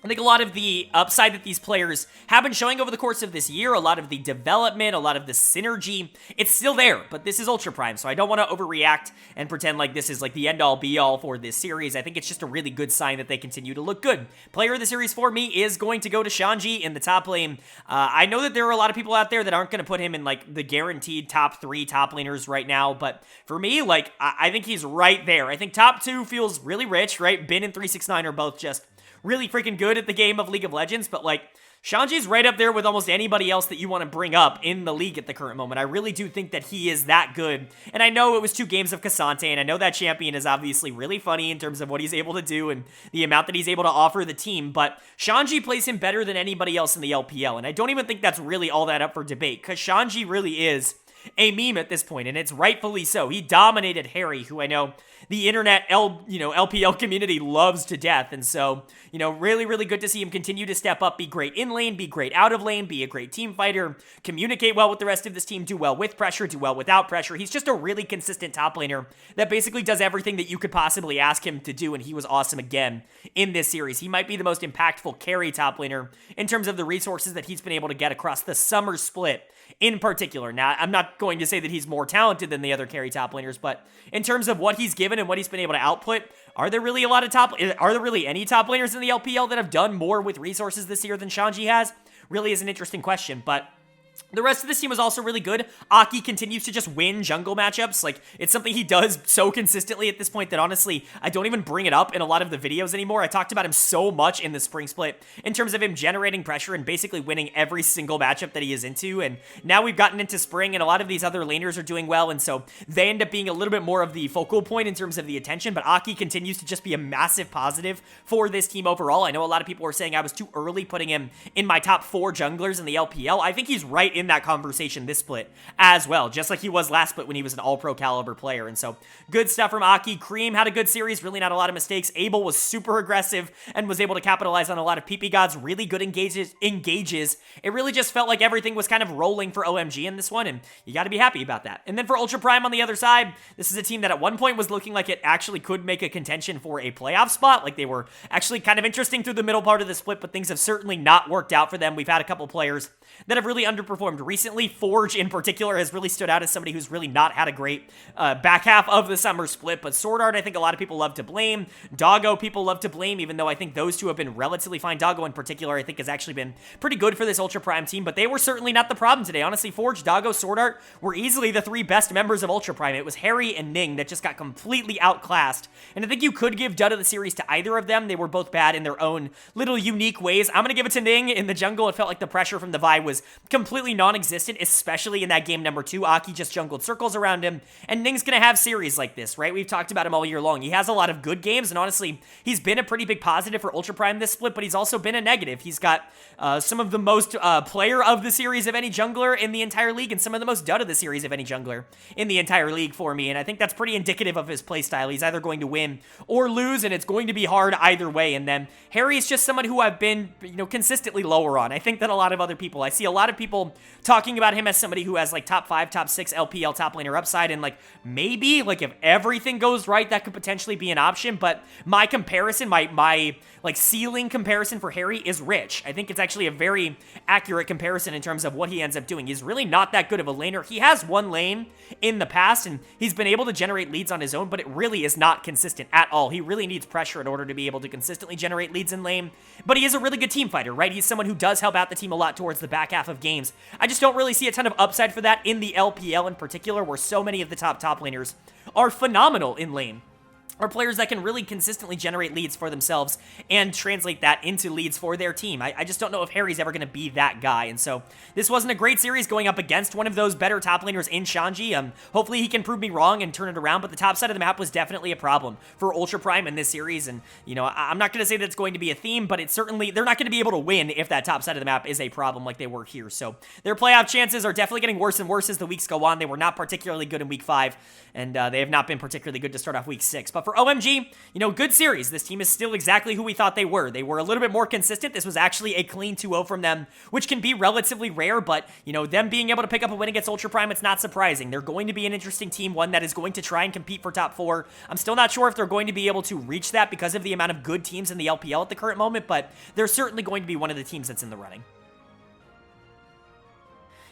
I think a lot of the upside that these players have been showing over the course of this year, a lot of the development, a lot of the synergy, it's still there, but this is Ultra Prime, so I don't want to overreact and pretend like this is like the end-all be-all for this series. I think it's just a really good sign that they continue to look good. Player of the series for me is going to go to Shanji in the top lane. I know that there are a lot of people out there that aren't going to put him in like the guaranteed top 3 top laners right now, but for me, like, I think he's right there. I think top 2 feels really rich, right? Bin and 369 are both just really freaking good at the game of League of Legends, but like, Shanji's right up there with almost anybody else that you want to bring up in the league at the current moment. I really do think that he is that good. And I know it was 2 games of Cassante, and I know that champion is obviously really funny in terms of what he's able to do and the amount that he's able to offer the team, but Shanji plays him better than anybody else in the LPL, and I don't even think that's really all that up for debate, because Shanji really is a meme at this point, and it's rightfully so. He dominated Harry, who I know the internet LPL community loves to death, and so, really, really good to see him continue to step up, be great in lane, be great out of lane, be a great team fighter, communicate well with the rest of this team, do well with pressure, do well without pressure. He's just a really consistent top laner that basically does everything that you could possibly ask him to do, and he was awesome again in this series. He might be the most impactful carry top laner in terms of the resources that he's been able to get across the summer split in particular. Now, I'm not going to say that he's more talented than the other carry top laners, but in terms of what he's given and what he's been able to output, are there really any top laners in the LPL that have done more with resources this year than Shanji has? Really is an interesting question, but the rest of this team was also really good. Aki continues to just win jungle matchups. Like, it's something he does so consistently at this point that honestly, I don't even bring it up in a lot of the videos anymore. I talked about him so much in the spring split in terms of him generating pressure and basically winning every single matchup that he is into. And now we've gotten into spring and a lot of these other laners are doing well. And so they end up being a little bit more of the focal point in terms of the attention. But Aki continues to just be a massive positive for this team overall. I know a lot of people were saying I was too early putting him in my top 4 junglers in the LPL. I think he's right right in that conversation this split as well, just like he was last split when he was an all-pro caliber player. And so good stuff from Aki. Cream had a good series, really not a lot of mistakes. Abel was super aggressive and was able to capitalize on a lot of PP gods, really good engages. It really just felt like everything was kind of rolling for OMG in this one, and you got to be happy about that. And then for Ultra Prime on the other side, this is a team that at one point was looking like it actually could make a contention for a playoff spot. Like they were actually kind of interesting through the middle part of the split, but things have certainly not worked out for them. We've had a couple players that have really underperformed recently. Forge in particular has really stood out as somebody who's really not had a great back half of the summer split, but Sword Art I think a lot of people love to blame. Doggo people love to blame, even though I think those two have been relatively fine. Doggo in particular I think has actually been pretty good for this Ultra Prime team, but they were certainly not the problem today. Honestly, Forge, Doggo, Sword Art were easily the three best members of Ultra Prime. It was Harry and Ning that just got completely outclassed, and I think you could give dud of the series to either of them. They were both bad in their own little unique ways. I'm going to give it to Ning. In the jungle, it felt like the pressure from the Vi was completely non-existent, especially in that game number 2. Aki just jungled circles around him, and Ning's going to have series like this, right? We've talked about him all year long. He has a lot of good games, and honestly, he's been a pretty big positive for Ultra Prime this split, but he's also been a negative. He's got some of the most player of the series of any jungler in the entire league, and some of the most dud of the series of any jungler in the entire league for me, and I think that's pretty indicative of his playstyle. He's either going to win or lose, and it's going to be hard either way. And then Harry is just someone who I've been, consistently lower on. I think that a lot of other people, I see a lot of people talking about him as somebody who has like top 5, top 6 LPL top laner upside, and like maybe like if everything goes right, that could potentially be an option. But my comparison, my like ceiling comparison for Harry is Rich. I think it's actually a very accurate comparison in terms of what he ends up doing. He's really not that good of a laner. He has one lane in the past, and he's been able to generate leads on his own, but it really is not consistent at all. He really needs pressure in order to be able to consistently generate leads in lane, but he is a really good team fighter, right? He's someone who does help out the team a lot towards the back half of games. I just don't really see a ton of upside for that in the LPL in particular, where so many of the top laners are phenomenal in lane, are players that can really consistently generate leads for themselves and translate that into leads for their team. I just don't know if Harry's ever going to be that guy, and so this wasn't a great series going up against one of those better top laners in Shanji. Hopefully he can prove me wrong and turn it around, but the top side of the map was definitely a problem for Ultra Prime in this series, and, I'm not going to say that it's going to be a theme, but it's certainly, they're not going to be able to win if that top side of the map is a problem like they were here, so their playoff chances are definitely getting worse and worse as the weeks go on. They were not particularly good in week 5, and they have not been particularly good to start off week 6, but for OMG, good series. This team is still exactly who we thought they were. They were a little bit more consistent. This was actually a clean 2-0 from them, which can be relatively rare, but, them being able to pick up a win against Ultra Prime, it's not surprising. They're going to be an interesting team, one that is going to try and compete for top 4. I'm still not sure if they're going to be able to reach that because of the amount of good teams in the LPL at the current moment, but they're certainly going to be one of the teams that's in the running.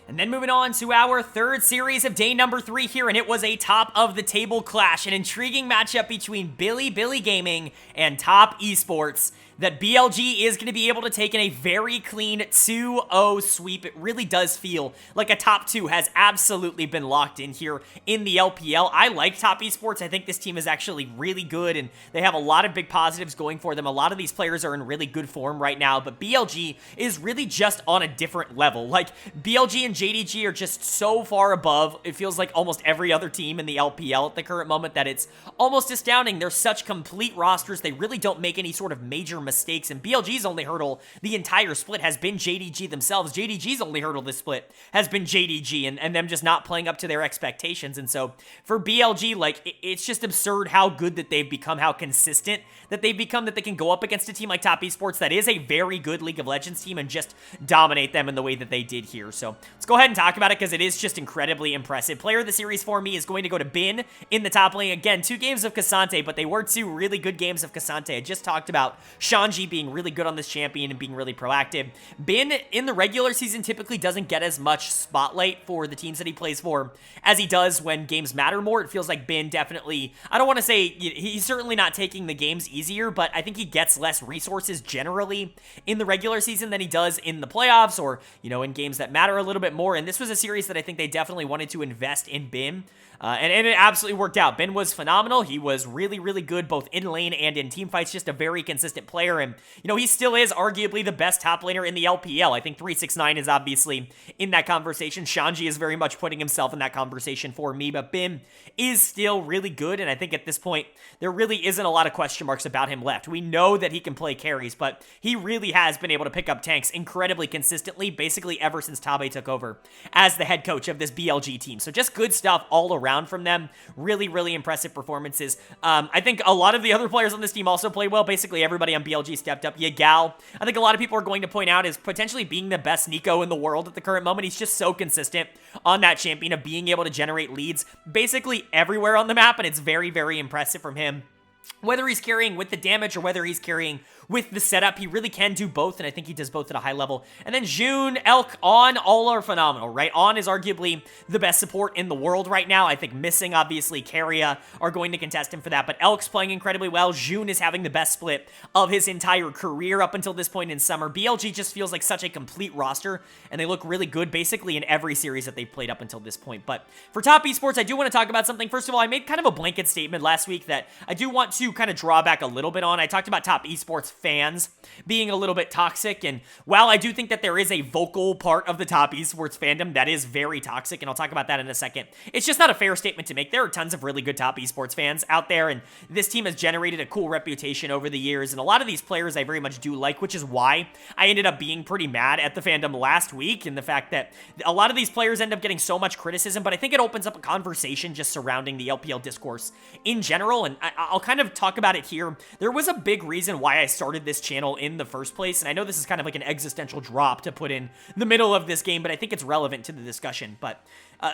And then moving on to our third series of day number 3 here, and it was a top-of-the-table clash, an intriguing matchup between Bilibili Gaming and Top Esports that BLG is going to be able to take in a very clean 2-0 sweep. It really does feel like a top 2 has absolutely been locked in here in the LPL. I like Top Esports. I think this team is actually really good, and they have a lot of big positives going for them. A lot of these players are in really good form right now, but BLG is really just on a different level. Like, BLG and JDG are just so far above, it feels like almost every other team in the LPL at the current moment, that it's almost astounding. They're such complete rosters. They really don't make any sort of major mistakes, and BLG's only hurdle the entire split has been JDG themselves. JDG's only hurdle this split has been JDG and them just not playing up to their expectations. And so for BLG, like, it's just absurd how good that they've become, how consistent that they've become, that they can go up against a team like Top Esports that is a very good League of Legends team and just dominate them in the way that they did here. So let's go ahead and talk about it, because it is just incredibly impressive. Player of the series for me is going to go to Bin in the top lane. Again, 2 games of Cassante, but they were 2 really good games of Cassante. I just talked about Shanji being really good on this champion and being really proactive. Bin in the regular season typically doesn't get as much spotlight for the teams that he plays for as he does when games matter more. It feels like Bin definitely, I don't want to say, he's certainly not taking the games easier, but I think he gets less resources generally in the regular season than he does in the playoffs or, in games that matter a little bit more. And this was a series that I think they definitely wanted to invest in Bin. And it absolutely worked out. Bin was phenomenal. He was really, really good both in lane and in team fights. Just a very consistent player. player, and, he still is arguably the best top laner in the LPL. I think 369 is obviously in that conversation. Shanji is very much putting himself in that conversation for me, but Bim is still really good, and I think at this point, there really isn't a lot of question marks about him left. We know that he can play carries, but he really has been able to pick up tanks incredibly consistently, basically ever since Tabe took over as the head coach of this BLG team. So just good stuff all around from them. Really, really impressive performances. I think a lot of the other players on this team also played well. Basically, everybody on BLG stepped up. Yagal, I think a lot of people are going to point out, is potentially being the best Nico in the world at the current moment. He's just so consistent on that champion of being able to generate leads basically everywhere on the map, and it's very, very impressive from him. Whether he's carrying with the damage or whether he's carrying with the setup, he really can do both, and I think he does both at a high level. And then June, Elk, On, all are phenomenal, right? On is arguably the best support in the world right now. I think Missing, obviously, Carria are going to contest him for that, but Elk's playing incredibly well. June is having the best split of his entire career up until this point in summer. BLG just feels like such a complete roster, and they look really good basically in every series that they've played up until this point. But for top esports, I do want to talk about something. First of all, I made kind of a blanket statement last week that I do want to kind of draw back a little bit on. I talked about top esports fans being a little bit toxic, and while I do think that there is a vocal part of the top esports fandom that is very toxic, and I'll talk about that in a second, it's just not a fair statement to make. There are tons of really good top esports fans out there, and this team has generated a cool reputation over the years, and a lot of these players I very much do like, which is why I ended up being pretty mad at the fandom last week, and the fact that a lot of these players end up getting so much criticism, but I think it opens up a conversation just surrounding the LPL discourse in general, and I'll kind of talk about it here. There was a big reason why I started this channel in the first place, and I know this is kind of like an existential drop to put in the middle of this game, but I think it's relevant to the discussion. But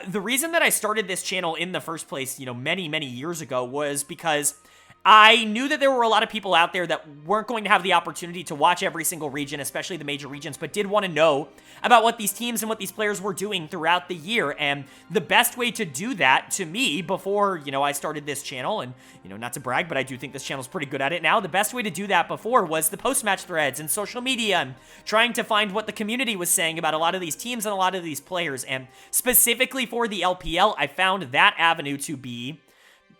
the reason that I started this channel in the first place, many, many years ago, was because I knew that there were a lot of people out there that weren't going to have the opportunity to watch every single region, especially the major regions, but did want to know about what these teams and what these players were doing throughout the year. And the best way to do that, to me, before, I started this channel, and, not to brag, but I do think this channel's pretty good at it now, the best way to do that before was the post-match threads and social media, and trying to find what the community was saying about a lot of these teams and a lot of these players. And specifically for the LPL, I found that avenue to be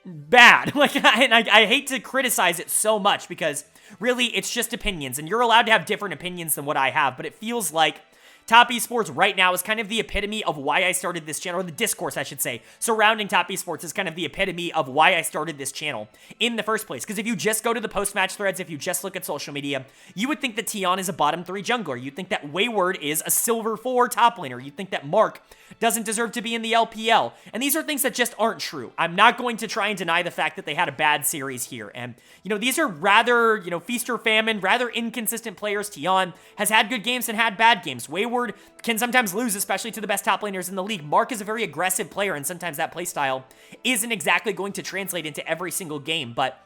bad. And I hate to criticize it so much, because really it's just opinions, and you're allowed to have different opinions than what I have, but it feels like top esports right now is kind of the epitome of why I started this channel, or the discourse, I should say, surrounding top esports is kind of the epitome of why I started this channel in the first place. Because if you just go to the post-match threads, if you just look at social media, you would think that Tion is a bottom 3 jungler. You'd think that Wayward is a silver 4 top laner. You'd think that Mark doesn't deserve to be in the LPL. And these are things that just aren't true. I'm not going to try and deny the fact that they had a bad series here. And, these are rather, feast or famine, rather inconsistent players. Tion has had good games and had bad games. Wayward can sometimes lose, especially to the best top laners in the league. Mark is a very aggressive player, and sometimes that playstyle isn't exactly going to translate into every single game, but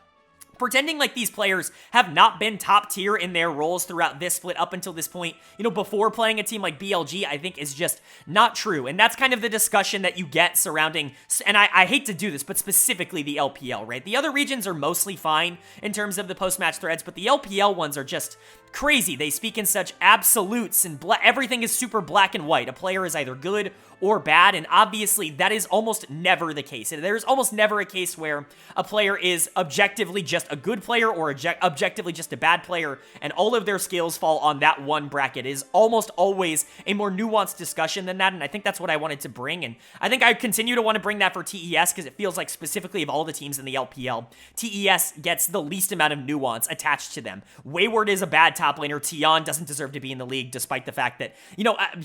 pretending like these players have not been top tier in their roles throughout this split up until this point, before playing a team like BLG, I think is just not true. And that's kind of the discussion that you get surrounding, and I hate to do this, but specifically the LPL, right? The other regions are mostly fine in terms of the post-match threads, but the LPL ones are just crazy. They speak in such absolutes, and everything is super black and white. A player is either good or bad, and obviously that is almost never the case. There's almost never a case where a player is objectively just a good player or objectively just a bad player, and all of their skills fall on that one bracket. It is almost always a more nuanced discussion than that, and I think that's what I wanted to bring, and I think I continue to want to bring that for TES, because it feels like specifically of all the teams in the LPL, TES gets the least amount of nuance attached to them. Wayward is a bad top laner. Tion doesn't deserve to be in the league, despite the fact that,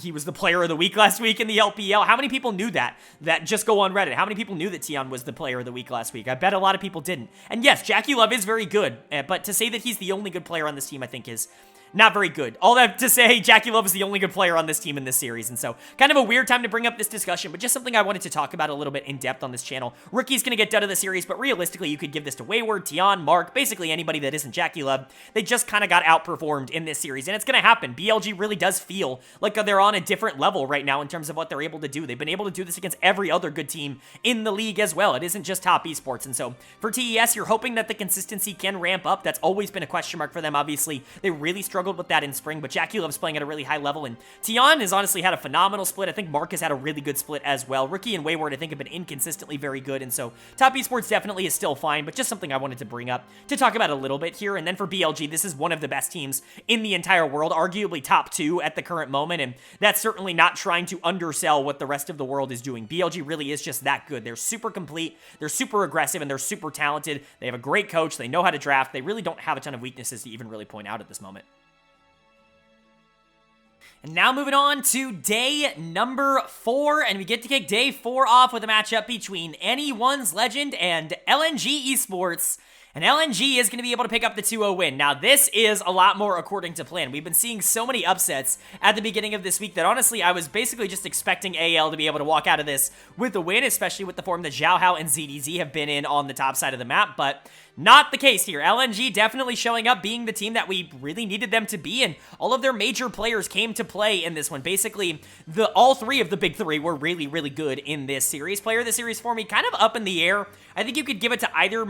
he was the player of the week last week in the LPL. How many people knew that? That just go on Reddit. How many people knew that Tion was the player of the week last week? I bet a lot of people didn't. And yes, Jackie Love is very good, but to say that he's the only good player on this team, I think is not very good. All that to say, Jackie Love is the only good player on this team in this series, and so kind of a weird time to bring up this discussion, but just something I wanted to talk about a little bit in depth on this channel. Rookie's gonna get done of the series, but realistically, you could give this to Wayward, Tion, Mark, basically anybody that isn't Jackie Love. They just kind of got outperformed in this series, and it's gonna happen. BLG really does feel like they're on a different level right now in terms of what they're able to do. They've been able to do this against every other good team in the league as well. It isn't just top esports, and so for TES, you're hoping that the consistency can ramp up. That's always been a question mark for them, obviously. They really struggle struggled with that in spring, but Jackie loves playing at a really high level, and Tion has honestly had a phenomenal split. I think Mark has had a really good split as well. Rookie and Wayward, I think, have been inconsistently very good, and so top esports definitely is still fine, but just something I wanted to bring up to talk about a little bit here. And then for BLG, this is one of the best teams in the entire world, arguably top 2 at the current moment, and that's certainly not trying to undersell what the rest of the world is doing. BLG really is just that good. They're super complete, they're super aggressive, and they're super talented. They have a great coach, they know how to draft, they really don't have a ton of weaknesses to even really point out at this moment. And now moving on to day number 4, and we get to kick day 4 off with a matchup between NE1's Legend and LNG Esports. And LNG is going to be able to pick up the 2-0 win. Now, this is a lot more according to plan. We've been seeing so many upsets at the beginning of this week that, honestly, I was basically just expecting AL to be able to walk out of this with a win, especially with the form that Xiaohao and ZDZ have been in on the top side of the map, but not the case here. LNG definitely showing up, being the team that we really needed them to be, and all of their major players came to play in this one. Basically, all 3 of the big 3 were really, really good in this series. Player of the series for me, kind of up in the air. I think you could give it to either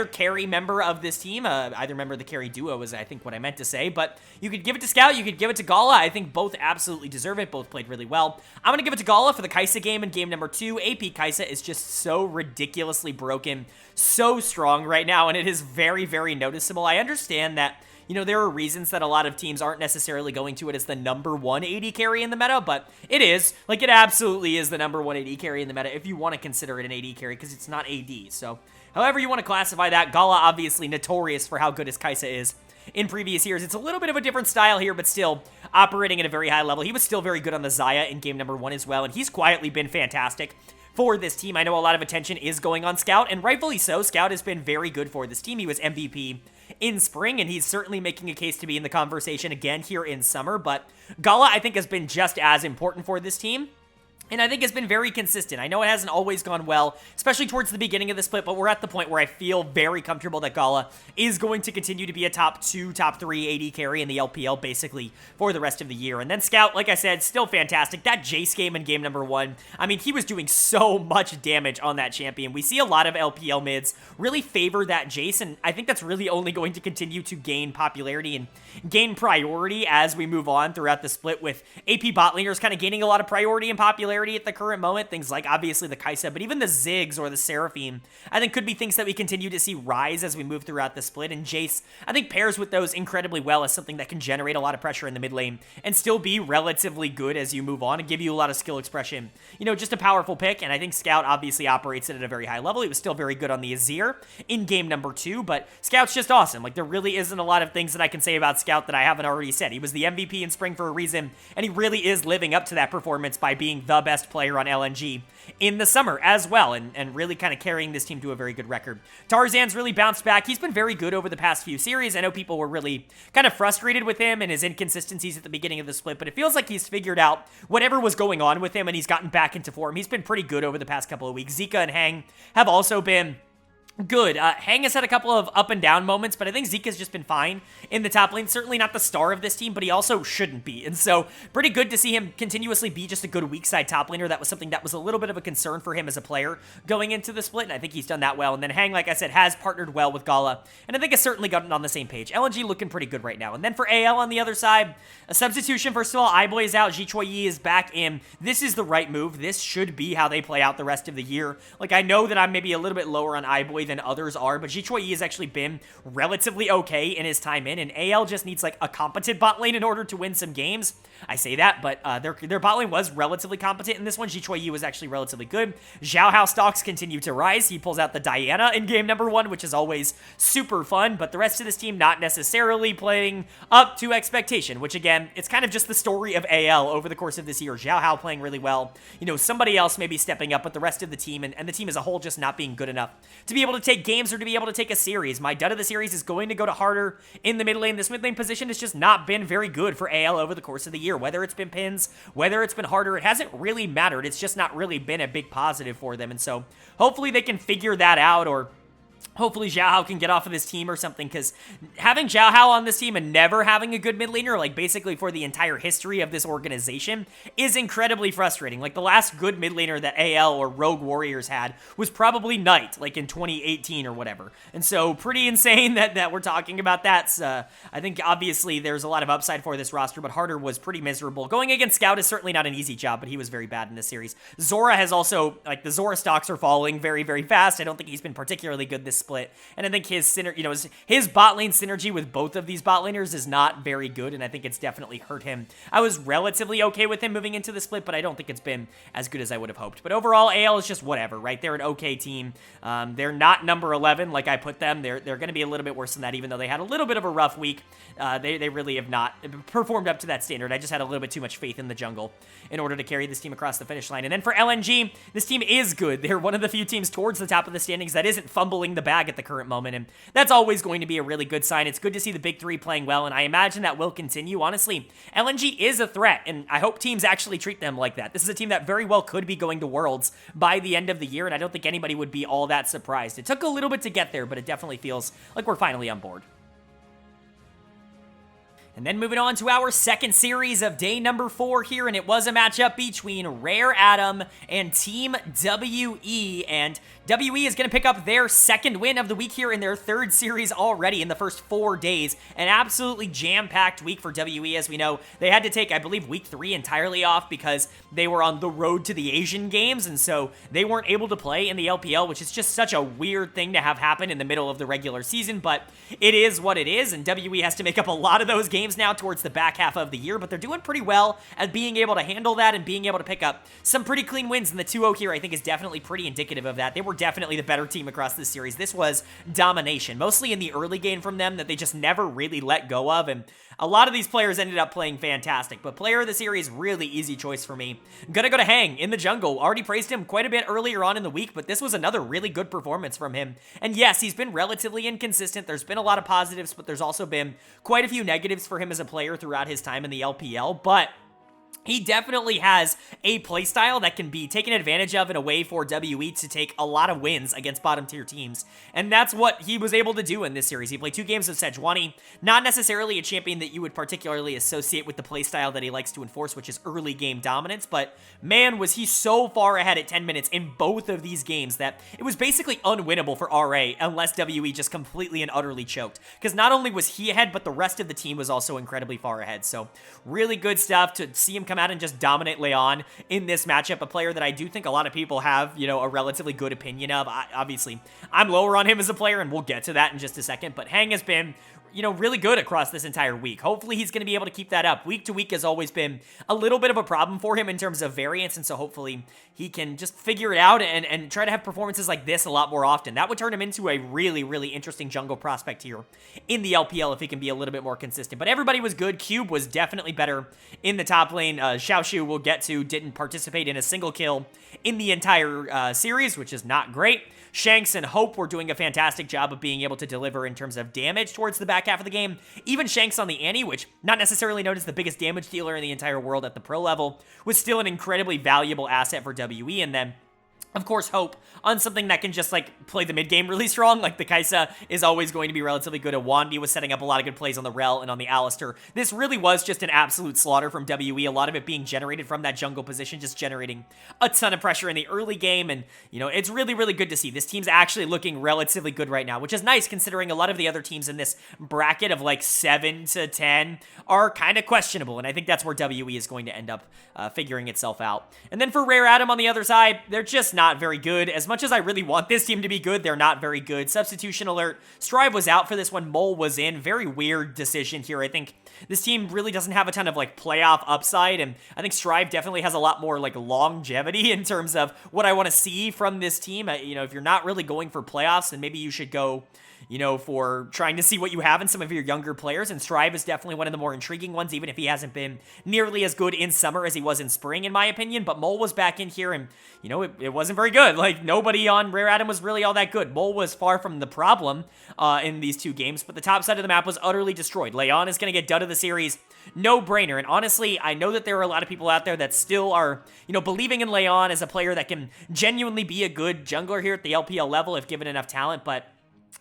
carry member of this team. Either member of the carry duo is, I think, what I meant to say, but you could give it to Scout, you could give it to Gala. I think both absolutely deserve it. Both played really well. I'm going to give it to Gala for the Kai'Sa game in game number 2. AP Kai'Sa is just so ridiculously broken, so strong right now, and it is very, very noticeable. I understand that, you know, there are reasons that a lot of teams aren't necessarily going to it as the number 1 AD carry in the meta, but it is. Like, it absolutely is the number 1 AD carry in the meta if you want to consider it an AD carry, because it's not AD. So, however you want to classify that, Gala obviously notorious for how good his Kai'Sa is in previous years. It's a little bit of a different style here, but still operating at a very high level. He was still very good on the Xayah in game number 1 as well, and he's quietly been fantastic for this team. I know a lot of attention is going on Scout, and rightfully so. Scout has been very good for this team. He was MVP in spring, and he's certainly making a case to be in the conversation again here in summer, but Gala, I think, has been just as important for this team, and I think has been very consistent. I know it hasn't always gone well, especially towards the beginning of the split, but we're at the point where I feel very comfortable that Gala is going to continue to be a top 2, top 3 AD carry in the LPL, basically, for the rest of the year. And then Scout, like I said, still fantastic. That Jace game in game number 1, I mean, he was doing so much damage on that champion. We see a lot of LPL mids really favor that Jace, and I think that's really only going to continue to gain popularity and gain priority as we move on throughout the split, with AP bot laners kind of gaining a lot of priority and popularity at the current moment. Things like, obviously, the Kai'Sa, but even the Ziggs or the Seraphine, I think could be things that we continue to see rise as we move throughout the split, and Jace, I think, pairs with those incredibly well as something that can generate a lot of pressure in the mid lane and still be relatively good as you move on and give you a lot of skill expression. You know, just a powerful pick, and I think Scout obviously operates it at a very high level. He was still very good on the Azir in game number 2, but Scout's just awesome. Like, there really isn't a lot of things that I can say about Scout that I haven't already said. He was the MVP in spring for a reason, and he really is living up to that performance by being the best player on LNG in the summer as well, and really kind of carrying this team to a very good record. Tarzan's really bounced back. He's been very good over the past few series. I know people were really kind of frustrated with him and his inconsistencies at the beginning of the split, but it feels like he's figured out whatever was going on with him, and he's gotten back into form. He's been pretty good over the past couple of weeks. Zika and Hang have also been good. Hang has had a couple of up and down moments, but I think Zeke has just been fine in the top lane. Certainly not the star of this team, but he also shouldn't be. And so pretty good to see him continuously be just a good weak side top laner. That was something that was a little bit of a concern for him as a player going into the split, and I think he's done that well. And then Hang, like I said, has partnered well with Gala, and I think has certainly gotten on the same page. LNG looking pretty good right now. And then for AL on the other side, a substitution. First of all, iBoy is out. Ji Choi Yi is back in. This is the right move. This should be how they play out the rest of the year. Like, I know that I'm maybe a little bit lower on iBoy than others are, but Ji Choi Yi has actually been relatively okay in his time in, and AL just needs like a competent bot lane in order to win some games. I say that, but their bot lane was relatively competent in this one. Ji Choi Yi was actually relatively good. Xiaohao stocks continue to rise. He pulls out the Diana in game number 1, which is always super fun, but the rest of this team not necessarily playing up to expectation, which again, it's kind of just the story of AL over the course of this year. Xiaohao playing really well, you know, somebody else maybe stepping up, but the rest of the team and the team as a whole just not being good enough to be able to take games or to be able to take a series. My dud of the series is going to go to Harder in the mid lane. This mid lane position has just not been very good for AL over the course of the year. Whether it's been pins, whether it's been Harder, it hasn't really mattered. It's just not really been a big positive for them, and so hopefully they can figure that out, or Hopefully Xiao can get off of this team or something, because having Xiao on this team and never having a good mid laner, like basically for the entire history of this organization, is incredibly frustrating. Like the last good mid laner that AL or Rogue Warriors had was probably Knight, like in 2018 or whatever. And so pretty insane that we're talking about that. I think obviously there's a lot of upside for this roster, but Harder was pretty miserable. Going against Scout is certainly not an easy job, but he was very bad in this series. Zora has also, like the Zora stocks are falling very, very fast. I don't think he's been particularly good this split, and I think his his bot lane synergy with both of these bot laners is not very good, and I think it's definitely hurt him. I was relatively okay with him moving into the split, but I don't think it's been as good as I would have hoped. But overall, AL is just whatever, right? They're an okay team. They're not number 11 like I put them. They're going to be a little bit worse than that, even though they had a little bit of a rough week. They really have not performed up to that standard. I just had a little bit too much faith in the jungle in order to carry this team across the finish line. And then for LNG, this team is good. They're one of the few teams towards the top of the standings that isn't fumbling the bag at the current moment, and that's always going to be a really good sign. It's good to see the big three playing well, and I imagine that will continue. Honestly, LNG is a threat, and I hope teams actually treat them like that. This is a team that very well could be going to Worlds by the end of the year, and I don't think anybody would be all that surprised. It took a little bit to get there, but it definitely feels like we're finally on board. And then moving on to our second series of day number 4 here, and it was a matchup between Rare Adam and Team WE, and WE is going to pick up their second win of the week here in their third series already in the first 4 days. An absolutely jam-packed week for WE, as we know. They had to take, I believe, week 3 entirely off because they were on the road to the Asian Games, and so they weren't able to play in the LPL, which is just such a weird thing to have happen in the middle of the regular season, but it is what it is, and WE has to make up a lot of those games now towards the back half of the year, but they're doing pretty well at being able to handle that and being able to pick up some pretty clean wins, and the 2-0 here I think is definitely pretty indicative of that. They were definitely the better team across this series. This was domination, mostly in the early game from them that they just never really let go of, and a lot of these players ended up playing fantastic, but player of the series, really easy choice for me. I'm gonna go to Hang in the jungle. Already praised him quite a bit earlier on in the week, but this was another really good performance from him. And yes, he's been relatively inconsistent. There's been a lot of positives, but there's also been quite a few negatives for him as a player throughout his time in the LPL, but he definitely has a playstyle that can be taken advantage of in a way for WE to take a lot of wins against bottom-tier teams, and that's what he was able to do in this series. He played 2 games of Sejuani, not necessarily a champion that you would particularly associate with the playstyle that he likes to enforce, which is early game dominance, but man, was he so far ahead at 10 minutes in both of these games that it was basically unwinnable for RA unless WE just completely and utterly choked, because not only was he ahead, but the rest of the team was also incredibly far ahead. So really good stuff to see him come out and just dominate Leon in this matchup, a player that I do think a lot of people have, a relatively good opinion of. Obviously, I'm lower on him as a player, and we'll get to that in just a second, but Hang has been really good across this entire week. Hopefully he's going to be able to keep that up. Week to week has always been a little bit of a problem for him in terms of variance, and so hopefully he can just figure it out and try to have performances like this a lot more often. That would turn him into a really, really interesting jungle prospect here in the LPL if he can be a little bit more consistent. But everybody was good. Cube was definitely better in the top lane. Xiaoshu, we'll get to, didn't participate in a single kill in the entire series, which is not great. Shanks and Hope were doing a fantastic job of being able to deliver in terms of damage towards the back half of the game. Even Shanks on the Annie, which not necessarily known as the biggest damage dealer in the entire world at the pro level, was still an incredibly valuable asset for WE. And then of course, Hope on something that can just, play the mid-game really strong, like the Kai'Sa is always going to be relatively good. Wandy was setting up a lot of good plays on the Rel and on the Alistar. This really was just an absolute slaughter from WE, a lot of it being generated from that jungle position, just generating a ton of pressure in the early game, and, it's really, really good to see. This team's actually looking relatively good right now, which is nice considering a lot of the other teams in this bracket of, 7 to 10 are kind of questionable, and I think that's where WE is going to end up figuring itself out. And then for Rare Adam on the other side, they're just not very good. As much as I really want this team to be good, they're not very good. Substitution alert. Strive was out for this one. Mole was in. Very weird decision here. I think this team really doesn't have a ton of playoff upside, and I think Strive definitely has a lot more longevity in terms of what I want to see from this team. If you're not really going for playoffs, then maybe you should go for trying to see what you have in some of your younger players, and Strive is definitely one of the more intriguing ones, even if he hasn't been nearly as good in summer as he was in spring, in my opinion. But Mole was back in here, and, it wasn't very good. Nobody on Rare Adam was really all that good. Mole was far from the problem in these 2 games, but the top side of the map was utterly destroyed. Leon is going to get dud of the series. No-brainer, and honestly, I know that there are a lot of people out there that still are, believing in Leon as a player that can genuinely be a good jungler here at the LPL level if given enough talent, but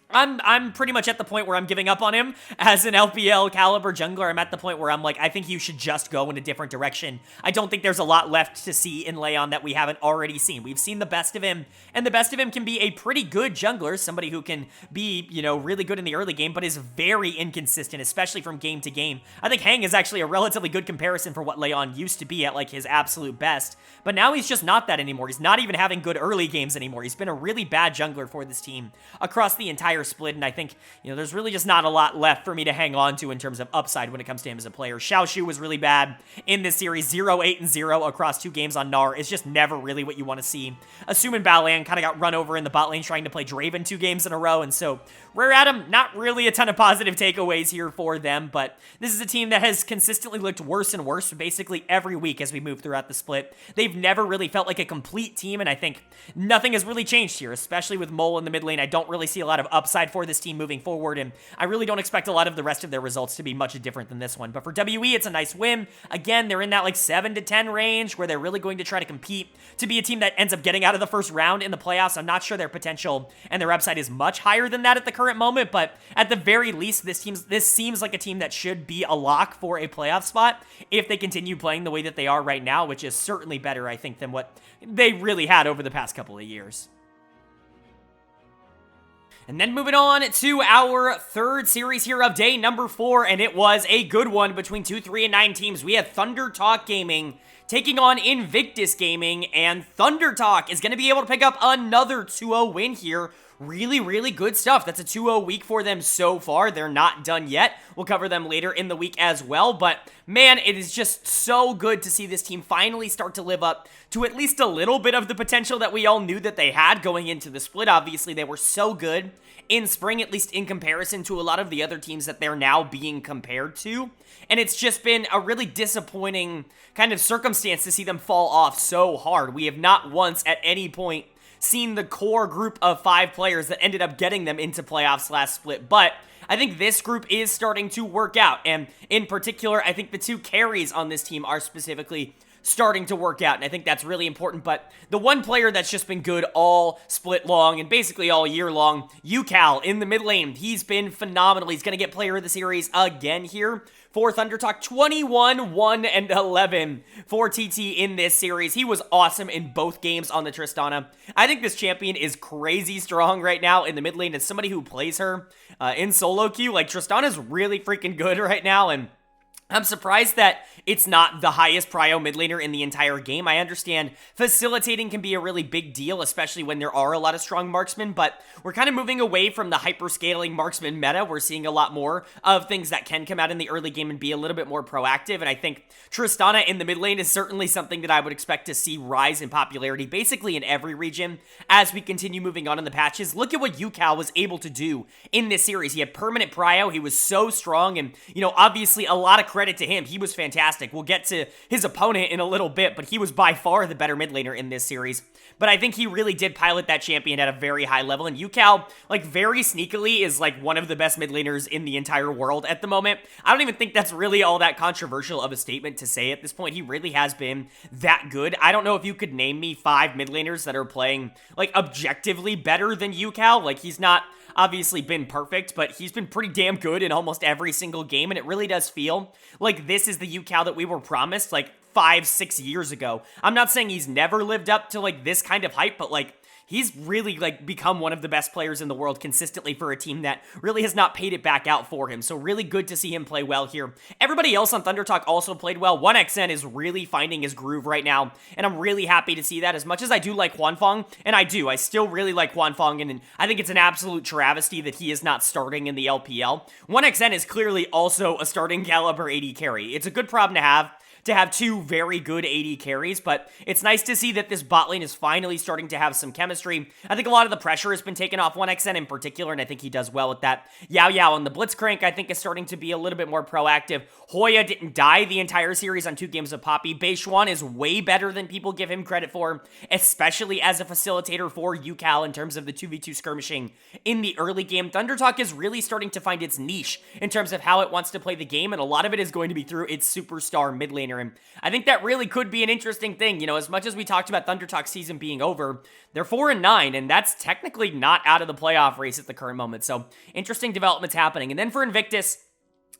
I'm pretty much at the point where I'm giving up on him as an LPL caliber jungler. I'm at the point where I'm like, I think you should just go in a different direction. I don't think there's a lot left to see in Leon that we haven't already seen. We've seen the best of him, and the best of him can be a pretty good jungler, somebody who can be, you know, really good in the early game, but is very inconsistent, especially from game to game. I think Hang is actually a relatively good comparison for what Leon used to be at, like, his absolute best, but now he's just not that anymore. He's not even having good early games anymore. He's been a really bad jungler for this team across the entire split, and I think, you know, there's really just not a lot left for me to hang on to in terms of upside when it comes to him as a player. Xiaoshu was really bad in this series, 0-8-0 across 2 games on Gnar. It's just never really what you want to see. Asuman Balan kind of got run over in the bot lane trying to play Draven 2 games in a row, and so Rare Atom, not really a ton of positive takeaways here for them, but this is a team that has consistently looked worse and worse basically every week as we move throughout the split. They've never really felt like a complete team, and I think nothing has really changed here, especially with Mole in the mid lane. I don't really see a lot of upside for this team moving forward, and I really don't expect a lot of the rest of their results to be much different than this one. But for WE, it's a nice win. Again, they're in that like 7 to 10 range where they're really going to try to compete to be a team that ends up getting out of the first round in the playoffs. I'm not sure their potential and their upside is much higher than that at the current moment, but at the very least, this seems like a team that should be a lock for a playoff spot if they continue playing the way that they are right now, which is certainly better, I think, than what they really had over the past couple of years. And then moving on to our third series here of day number 4, and it was a good one between 2, 3, and 9 teams. We had ThunderTalk Gaming taking on Invictus Gaming, and ThunderTalk is going to be able to pick up another 2-0 win here. Really, really good stuff. That's a 2-0 week for them so far. They're not done yet. We'll cover them later in the week as well, but man, it is just so good to see this team finally start to live up to at least a little bit of the potential that we all knew that they had going into the split. Obviously, they were so good in spring, at least in comparison to a lot of the other teams that they're now being compared to, and it's just been a really disappointing kind of circumstance to see them fall off so hard. We have not once at any point seen the core group of 5 players that ended up getting them into playoffs last split, but I think this group is starting to work out, and in particular, I think the 2 carries on this team are specifically starting to work out, and I think that's really important. But the one player that's just been good all split long and basically all year long, Ucal in the mid lane, he's been phenomenal. He's going to get player of the series again here for ThunderTalk. 21, 1, and 11 for TT in this series. He was awesome in both games on the Tristana. I think this champion is crazy strong right now in the mid lane. As somebody who plays her in solo queue, like, Tristana's really freaking good right now, and I'm surprised that it's not the highest prio mid laner in the entire game. I understand facilitating can be a really big deal, especially when there are a lot of strong marksmen, but we're kind of moving away from the hyper-scaling marksman meta. We're seeing a lot more of things that can come out in the early game and be a little bit more proactive, and I think Tristana in the mid lane is certainly something that I would expect to see rise in popularity basically in every region as we continue moving on in the patches. Look at what Ucal was able to do in this series. He had permanent prio. He was so strong, and, you know, obviously a lot of credit to him. He was fantastic. We'll get to his opponent in a little bit, but he was by far the better mid laner in this series. But I think he really did pilot that champion at a very high level, and Ucal, like, very sneakily is, like, one of the best mid laners in the entire world at the moment. I don't even think that's really all that controversial of a statement to say at this point. He really has been that good. I don't know if you could name me 5 mid laners that are playing, like, objectively better than Ucal. Like, he's not obviously been perfect, but he's been pretty damn good in almost every single game, and it really does feel like this is the Ucal that we were promised, like, 5-6 years ago. I'm not saying he's never lived up to, like, this kind of hype, but, like, he's really, like, become one of the best players in the world consistently for a team that really has not paid it back out for him. So really good to see him play well here. Everybody else on ThunderTalk also played well. 1xN is really finding his groove right now, and I'm really happy to see that. As much as I do like Huanfeng, and I still really like Huanfeng, and I think it's an absolute travesty that he is not starting in the LPL. 1xN is clearly also a starting caliber AD carry. It's a good problem to have 2 very good AD carries, but it's nice to see that this bot lane is finally starting to have some chemistry. I think a lot of the pressure has been taken off 1xN in particular, and I think he does well with that. Yao Yao on the Blitzcrank, I think, is starting to be a little bit more proactive. Hoya didn't die the entire series on 2 games of Poppy. Beishuan is way better than people give him credit for, especially as a facilitator for Ucal in terms of the 2v2 skirmishing in the early game. ThunderTalk is really starting to find its niche in terms of how it wants to play the game, and a lot of it is going to be through its superstar mid laner. And I think that really could be an interesting thing. You know, as much as we talked about ThunderTalk season being over, they're 4-0 4-9, and that's technically not out of the playoff race at the current moment. So interesting developments happening. And then for Invictus,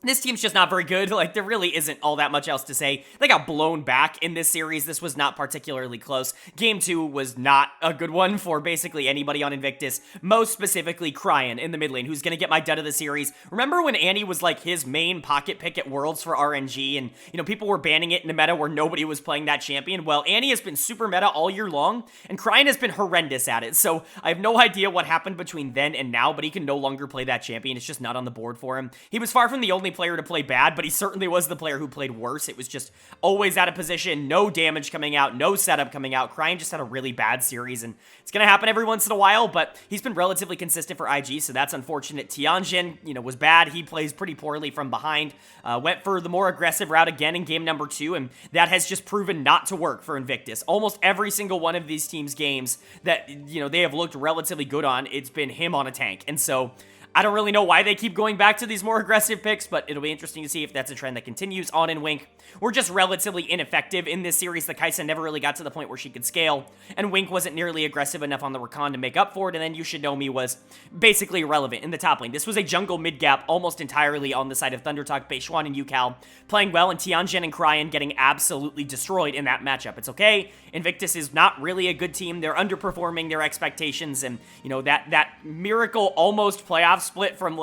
this team's just not very good. Like, there really isn't all that much else to say. They got blown back in this series. This was not particularly close. Game 2 was not a good one for basically anybody on Invictus, most specifically Cryan in the mid lane, who's going to get my dud of the series. Remember when Annie was like his main pocket pick at Worlds for RNG, and, you know, people were banning it in a meta where nobody was playing that champion? Well, Annie has been super meta all year long, and Cryan has been horrendous at it. So I have no idea what happened between then and now, but he can no longer play that champion. It's just not on the board for him. He was far from the only player to play bad, but he certainly was the player who played worse. It was just always out of position, no damage coming out, no setup coming out. Cryan just had a really bad series, and it's going to happen every once in a while, but he's been relatively consistent for IG, so that's unfortunate. Tianjin, you know, was bad. He plays pretty poorly from behind. Went for the more aggressive route again in game number 2, and that has just proven not to work for Invictus. Almost every single one of these teams' games that, you know, they have looked relatively good on, it's been him on a tank, and so I don't really know why they keep going back to these more aggressive picks, but it'll be interesting to see if that's a trend that continues. On and Wink were just relatively ineffective in this series. The Kaisa never really got to the point where she could scale, and Wink wasn't nearly aggressive enough on the Rakan to make up for it, and then You Should Know Me was basically irrelevant in the top lane. This was a jungle mid-gap almost entirely on the side of ThunderTalk, Beishwan, and Yukal playing well, and Tianjin and Cryan getting absolutely destroyed in that matchup. It's okay. Invictus is not really a good team. They're underperforming their expectations, and, you know, that miracle almost playoff split from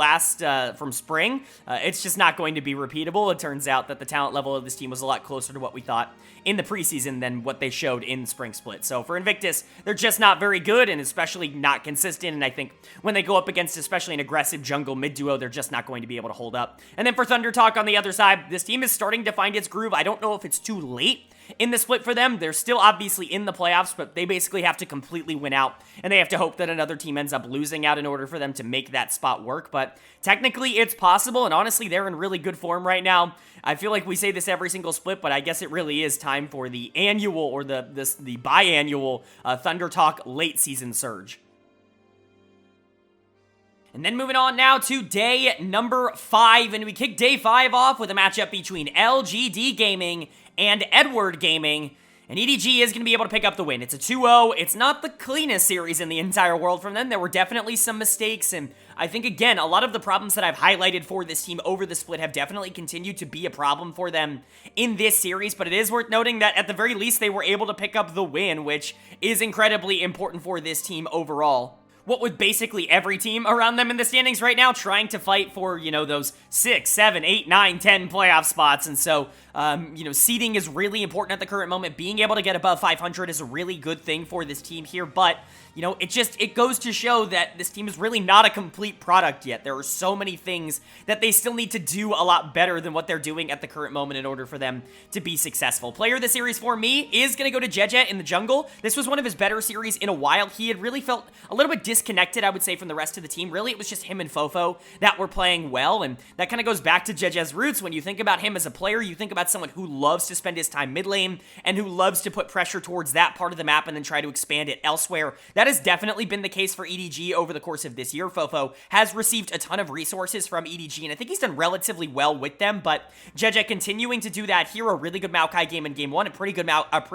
from spring, it's just not going to be repeatable. It turns out that the talent level of this team was a lot closer to what we thought in the preseason than what they showed in the spring split. So for Invictus, they're just not very good, and especially not consistent, and I think when they go up against especially an aggressive jungle mid duo, they're just not going to be able to hold up. And then for ThunderTalk on the other side, this team is starting to find its groove. I don't know if it's too late in the split for them. They're still obviously in the playoffs, but they basically have to completely win out, and they have to hope that another team ends up losing out in order for them to make that spot work. But technically it's possible, and honestly, they're in really good form right now. I feel like we say this every single split, but I guess it really is time for the annual or the biannual ThunderTalk late season surge. And then moving on now to day number 5, and we kick day 5 off with a matchup between LGD Gaming and Edward Gaming, and EDG is going to be able to pick up the win. It's a 2-0. It's not the cleanest series in the entire world from them. There were definitely some mistakes, and I think, again, a lot of the problems that I've highlighted for this team over the split have definitely continued to be a problem for them in this series, but it is worth noting that at the very least they were able to pick up the win, which is incredibly important for this team overall. What with basically every team around them in the standings right now trying to fight for, you know, those 6, 7, 8, 9, 10 playoff spots. And so, you know, seeding is really important at the current moment. Being able to get above 500 is a really good thing for this team here. But, you know, it goes to show that this team is really not a complete product yet. There are so many things that they still need to do a lot better than what they're doing at the current moment in order for them to be successful. Player of the series for me is going to go to Jejet in the jungle. This was one of his better series in a while. He had really felt a little bit disconnected, I would say, from the rest of the team. Really, it was just him and Fofo that were playing well, and that kind of goes back to Jejet's roots. When you think about him as a player, you think about someone who loves to spend his time mid lane and who loves to put pressure towards that part of the map and then try to expand it elsewhere. That has definitely been the case for EDG over the course of this year. Fofo has received a ton of resources from EDG, and I think he's done relatively well with them, but Jejet continuing to do that here. A really good Maokai game in game 1, a pretty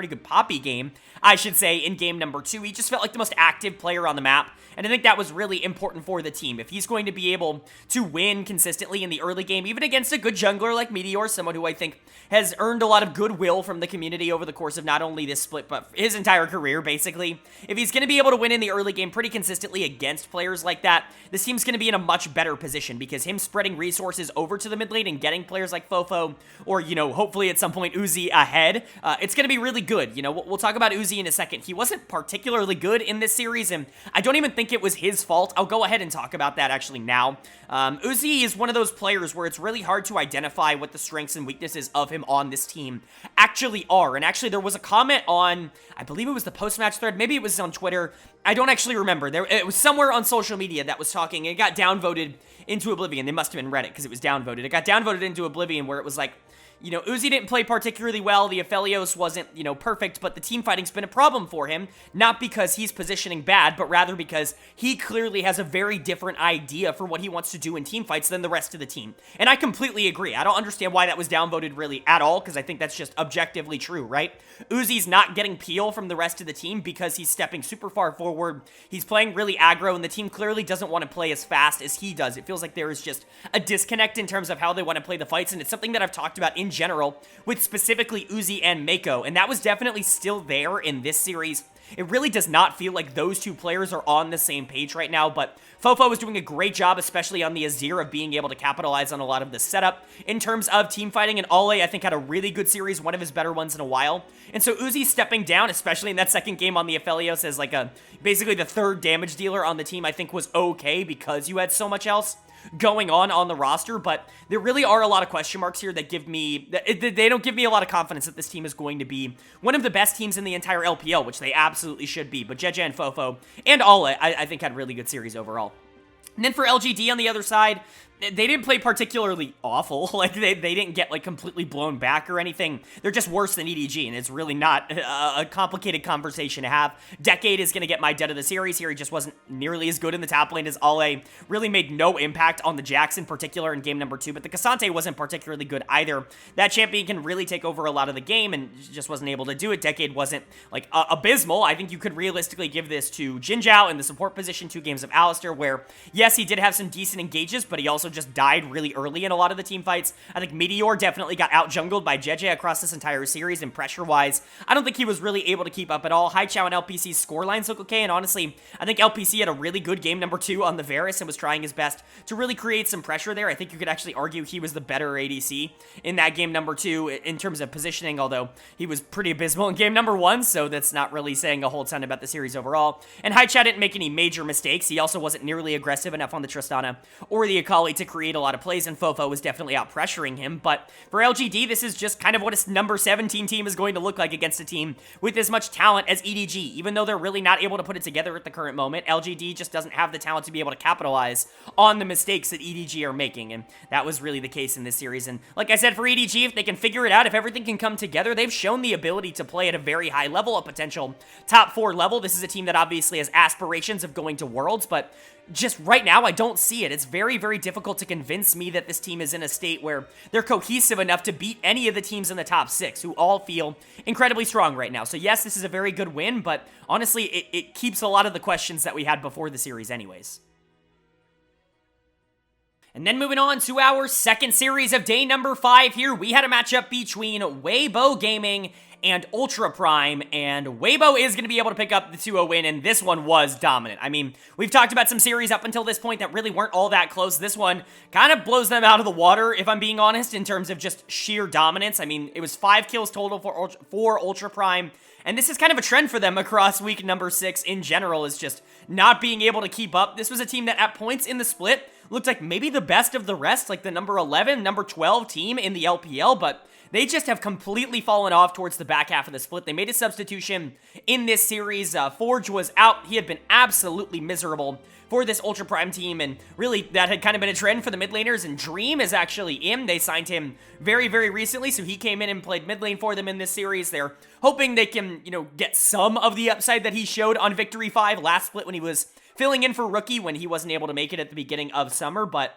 good Poppy game, I should say, in game number 2. He just felt like the most active player on the map, and I think that was really important for the team. If he's going to be able to win consistently in the early game, even against a good jungler like Meteor, someone who I think has earned a lot of goodwill from the community over the course of not only this split, but his entire career, basically. If he's going to be able to win in the early game pretty consistently against players like that, this team's going to be in a much better position, because him spreading resources over to the mid lane and getting players like Fofo, or, you know, hopefully at some point Uzi ahead, it's going to be really good. You know, we'll talk about Uzi in a second. He wasn't particularly good in this series, and I don't even think it was his fault. I'll go ahead and talk about that actually now. Uzi is one of those players where it's really hard to identify what the strengths and weaknesses of him on this team actually are. And actually, there was a comment on, I believe it was the post-match thread, maybe it was on Twitter, I don't actually remember. It was somewhere on social media that was talking, and it got downvoted into oblivion. They must have been Reddit, because it was downvoted. It got downvoted into oblivion, where it was like, you know, Uzi didn't play particularly well. The Aphelios wasn't, you know, perfect, but the team fighting's been a problem for him, not because he's positioning bad, but rather because he clearly has a very different idea for what he wants to do in team fights than the rest of the team. And I completely agree. I don't understand why that was downvoted really at all, because I think that's just objectively true, right? Uzi's not getting peel from the rest of the team because he's stepping super far forward. He's playing really aggro, and the team clearly doesn't want to play as fast as he does. It feels like there is just a disconnect in terms of how they want to play the fights, and it's something that I've talked about in general with specifically Uzi and Mako, and that was definitely still there in this series. It really does not feel like those two players are on the same page right now, but Fofo was doing a great job, especially on the Azir, of being able to capitalize on a lot of the setup. In terms of team fighting, and Ale, I think, had a really good series, one of his better ones in a while. And so Uzi stepping down, especially in that second game on the Aphelios as like basically the third damage dealer on the team, I think was okay because you had so much else going on the roster, but there really are a lot of question marks here that give me, they don't give me a lot of confidence that this team is going to be one of the best teams in the entire LPL, which they absolutely should be. But Jeje and Fofo and Ale, I think, had really good series overall. And then for LGD on the other side, they didn't play particularly awful. Like, they didn't get, like, completely blown back or anything. They're just worse than EDG, and it's really not a complicated conversation to have. Decade is going to get my dead of the series here. He just wasn't nearly as good in the top lane as Ale. Really made no impact on the Jax in particular in game number 2, but the Cassante wasn't particularly good either. That champion can really take over a lot of the game, and just wasn't able to do it. Decade wasn't, like, abysmal. I think you could realistically give this to Jinzhao in the support position, 2 games of Alistar, where, yes, he did have some decent engages, but he also just died really early in a lot of the team fights. I think Meteor definitely got out-jungled by Jeje across this entire series, and pressure-wise, I don't think he was really able to keep up at all. Haichao and LPC's scorelines look okay, and honestly, I think LPC had a really good game number 2 on the Varus and was trying his best to really create some pressure there. I think you could actually argue he was the better ADC in that game number 2 in terms of positioning, although he was pretty abysmal in game number 1, so that's not really saying a whole ton about the series overall. And Haichao didn't make any major mistakes. He also wasn't nearly aggressive enough on the Tristana or the Akali to create a lot of plays, and Fofo was definitely out pressuring him. But for LGD, this is just kind of what a number 17 team is going to look like against a team with as much talent as EDG. Even though they're really not able to put it together at the current moment, LGD just doesn't have the talent to be able to capitalize on the mistakes that EDG are making, and that was really the case in this series. And like I said, for EDG, if they can figure it out, if everything can come together, they've shown the ability to play at a very high level, a potential top 4 level. This is a team that obviously has aspirations of going to Worlds, but just right now, I don't see it. It's very, very difficult to convince me that this team is in a state where they're cohesive enough to beat any of the teams in the top 6, who all feel incredibly strong right now. So yes, this is a very good win, but honestly, it keeps a lot of the questions that we had before the series anyways. And then moving on to our second series of day number 5 here, we had a matchup between Weibo Gaming and Ultra Prime, and Weibo is going to be able to pick up the 2-0 win, and this one was dominant. I mean, we've talked about some series up until this point that really weren't all that close. This one kind of blows them out of the water, if I'm being honest, in terms of just sheer dominance. I mean, it was 5 kills total for Ultra Prime, and this is kind of a trend for them across week number 6 in general, is just not being able to keep up. This was a team that at points in the split looked like maybe the best of the rest, like the number 11, number 12 team in the LPL, but they just have completely fallen off towards the back half of the split. They made a substitution in this series. Forge was out. He had been absolutely miserable for this Ultra Prime team, and really that had kind of been a trend for the mid laners, and Dream is actually in. They signed him very, very recently, so he came in and played mid lane for them in this series. They're hoping they can, you know, get some of the upside that he showed on Victory 5 last split when he was filling in for Rookie when he wasn't able to make it at the beginning of summer, but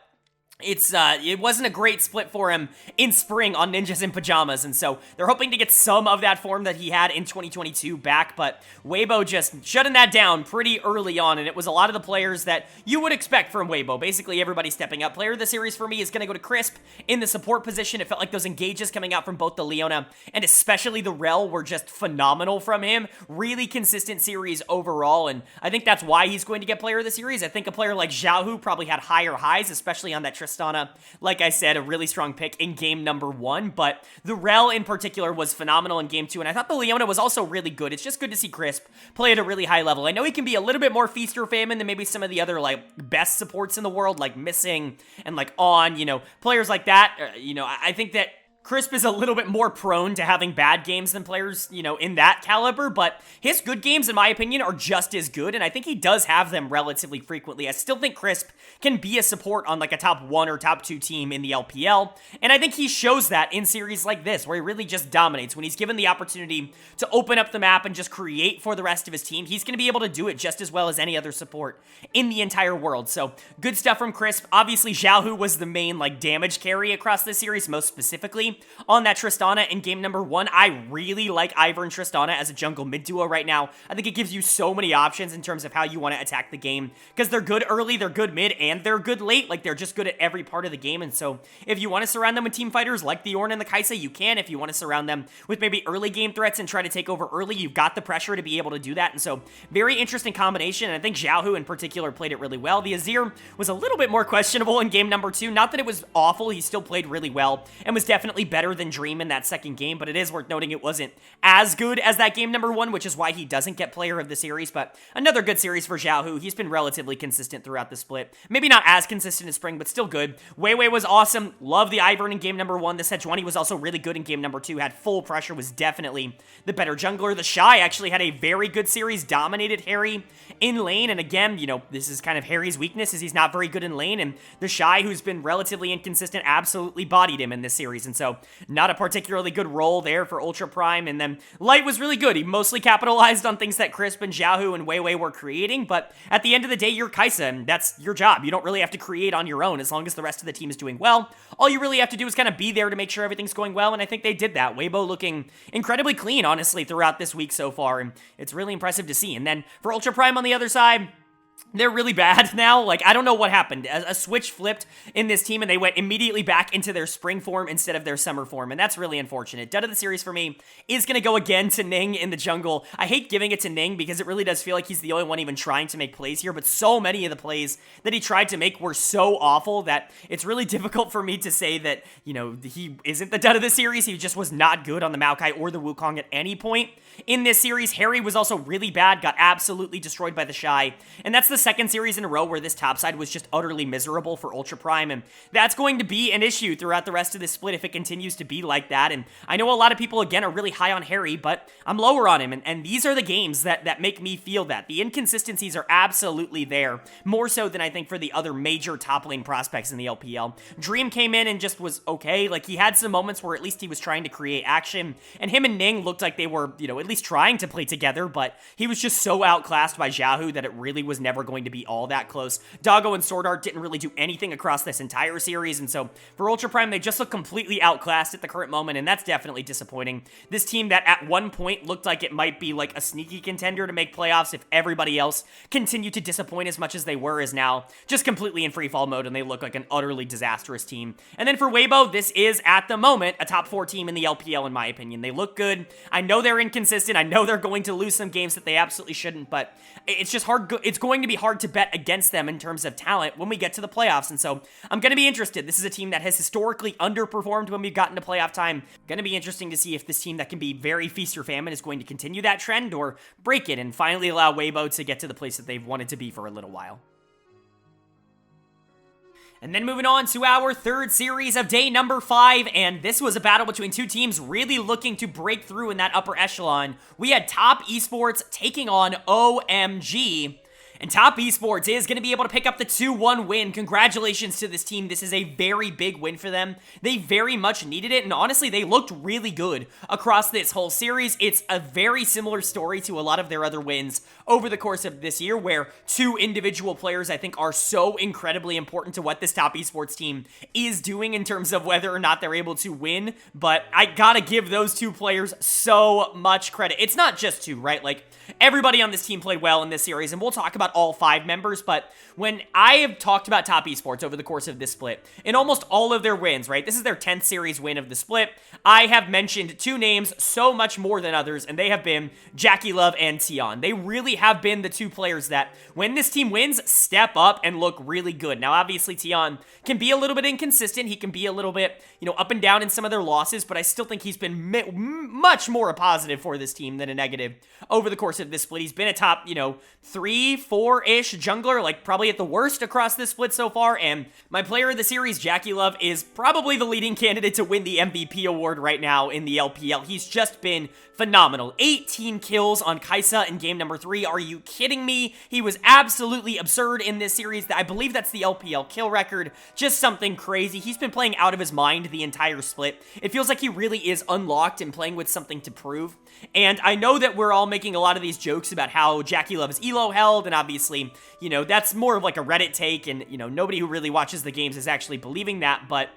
it wasn't a great split for him in spring on Ninjas in Pyjamas, and so they're hoping to get some of that form that he had in 2022 back, but Weibo just shutting that down pretty early on, and it was a lot of the players that you would expect from Weibo. Basically, everybody stepping up. Player of the series for me is going to go to Crisp in the support position. It felt like those engages coming out from both the Leona and especially the Rel were just phenomenal from him. Really consistent series overall, and I think that's why he's going to get player of the series. I think a player like Xiaohu probably had higher highs, especially on that Tristana. Like I said, a really strong pick in game number 1, but the Rel in particular was phenomenal in game 2, and I thought the Leona was also really good. It's just good to see Crisp play at a really high level. I know he can be a little bit more feast or famine than maybe some of the other, like, best supports in the world, like Missing and, like, On, you know, players like that. You know, I think that Crisp is a little bit more prone to having bad games than players, in that caliber, but his good games, in my opinion, are just as good, and I think he does have them relatively frequently. I still think Crisp can be a support on like a top 1 or top 2 team in the LPL, and I think he shows that in series like this, where he really just dominates. When he's given the opportunity to open up the map and just create for the rest of his team, he's going to be able to do it just as well as any other support in the entire world. So, good stuff from Crisp. Obviously, Xiaohu was the main damage carry across this series, most specifically on that Tristana in game number 1. I really like Ivern Tristana as a jungle mid duo right now. I think it gives you so many options in terms of how you want to attack the game, because they're good early, they're good mid, and they're good late. They're just good at every part of the game, and so if you want to surround them with team fighters like the Ornn and the Kai'Sa, you can. If you want to surround them with maybe early game threats and try to take over early, you've got the pressure to be able to do that, and so very interesting combination, and I think Xiaohu in particular played it really well. The Azir was a little bit more questionable in game number 2. Not that it was awful, he still played really well, and was definitely better than Dream in that second game, but it is worth noting it wasn't as good as that game number 1, which is why he doesn't get player of the series, but another good series for Xiaohu. He's been relatively consistent throughout the split. Maybe not as consistent as Spring, but still good. Weiwei was awesome. Love the Ivern in game number 1. The Sejuani was also really good in game number 2. Had full pressure, was definitely the better jungler. The Shy actually had a very good series, dominated Harry in lane, and again, this is kind of Harry's weakness, is he's not very good in lane, and the Shy, who's been relatively inconsistent, absolutely bodied him in this series, and so not a particularly good role there for Ultra Prime. And then Light was really good. He mostly capitalized on things that Crisp and Xiaohu and Weiwei were creating, but at the end of the day, you're Kai'Sa, and that's your job. You don't really have to create on your own as long as the rest of the team is doing well. All you really have to do is kind of be there to make sure everything's going well, and I think they did that. Weibo looking incredibly clean, honestly, throughout this week so far, and it's really impressive to see. And then for Ultra Prime on the other side, they're really bad now. I don't know what happened. A switch flipped in this team, and they went immediately back into their spring form instead of their summer form, and that's really unfortunate. Dud of the series for me is going to go again to Ning in the jungle. I hate giving it to Ning because it really does feel like he's the only one even trying to make plays here, but so many of the plays that he tried to make were so awful that it's really difficult for me to say that, he isn't the dud of the series. He just was not good on the Maokai or the Wukong at any point in this series. Harry was also really bad, got absolutely destroyed by the Shy, and that's the second series in a row where this topside was just utterly miserable for Ultra Prime, and that's going to be an issue throughout the rest of this split if it continues to be like that. And I know a lot of people, again, are really high on Harry, but I'm lower on him, and these are the games that make me feel that. The inconsistencies are absolutely there, more so than I think for the other major top lane prospects in the LPL. Dream came in and just was okay. He had some moments where at least he was trying to create action, and him and Ning looked like they were, at least trying to play together, but he was just so outclassed by Xiaohu that it really was never going to be all that close. Doggo and Sword Art didn't really do anything across this entire series, and so for Ultra Prime, they just look completely outclassed at the current moment, and that's definitely disappointing. This team that at one point looked like it might be a sneaky contender to make playoffs if everybody else continued to disappoint as much as they were, is now just completely in freefall mode, and they look like an utterly disastrous team. And then for Weibo, this is, at the moment, a top 4 team in the LPL, in my opinion. They look good. I know they're inconsistent. I know they're going to lose some games that they absolutely shouldn't, but it's just hard. It's going to be hard to bet against them in terms of talent when we get to the playoffs, and so I'm going to be interested. This is a team that has historically underperformed when we've gotten to playoff time. Going to be interesting to see if this team that can be very feast or famine is going to continue that trend or break it and finally allow Weibo to get to the place that they've wanted to be for a little while. And then moving on to our third series of day number 5, and this was a battle between two teams really looking to break through in that upper echelon. We had Top Esports taking on OMG, and Top Esports is going to be able to pick up the 2-1 win. Congratulations to this team. This is a very big win for them. They very much needed it, and honestly, they looked really good across this whole series. It's a very similar story to a lot of their other wins over the course of this year, where two individual players, I think, are so incredibly important to what this Top Esports team is doing in terms of whether or not they're able to win, but I gotta give those two players so much credit. It's not just two, right? Everybody on this team played well in this series, and we'll talk about all 5 members, but when I have talked about Top Esports over the course of this split, in almost all of their wins, right, this is their 10th series win of the split, I have mentioned 2 names so much more than others, and they have been Jackie Love and Tion. They really have been the 2 players that, when this team wins, step up and look really good. Now, obviously, Tion can be a little bit inconsistent. He can be a little bit, up and down in some of their losses, but I still think he's been much more a positive for this team than a negative over the course of this split. He's been a top, 3, 4 4-ish jungler, like probably at the worst across this split so far, and my player of the series, Jackie Love, is probably the leading candidate to win the MVP award right now in the LPL. He's just been phenomenal. 18 kills on Kai'Sa in game number 3. Are you kidding me? He was absolutely absurd in this series. I believe that's the LPL kill record. Just something crazy. He's been playing out of his mind the entire split. It feels like he really is unlocked and playing with something to prove. And I know that we're all making a lot of these jokes about how Jackie Love is elo held, and obviously, you know, that's more of like a Reddit take, and, you know, nobody who really watches the games is actually believing that, but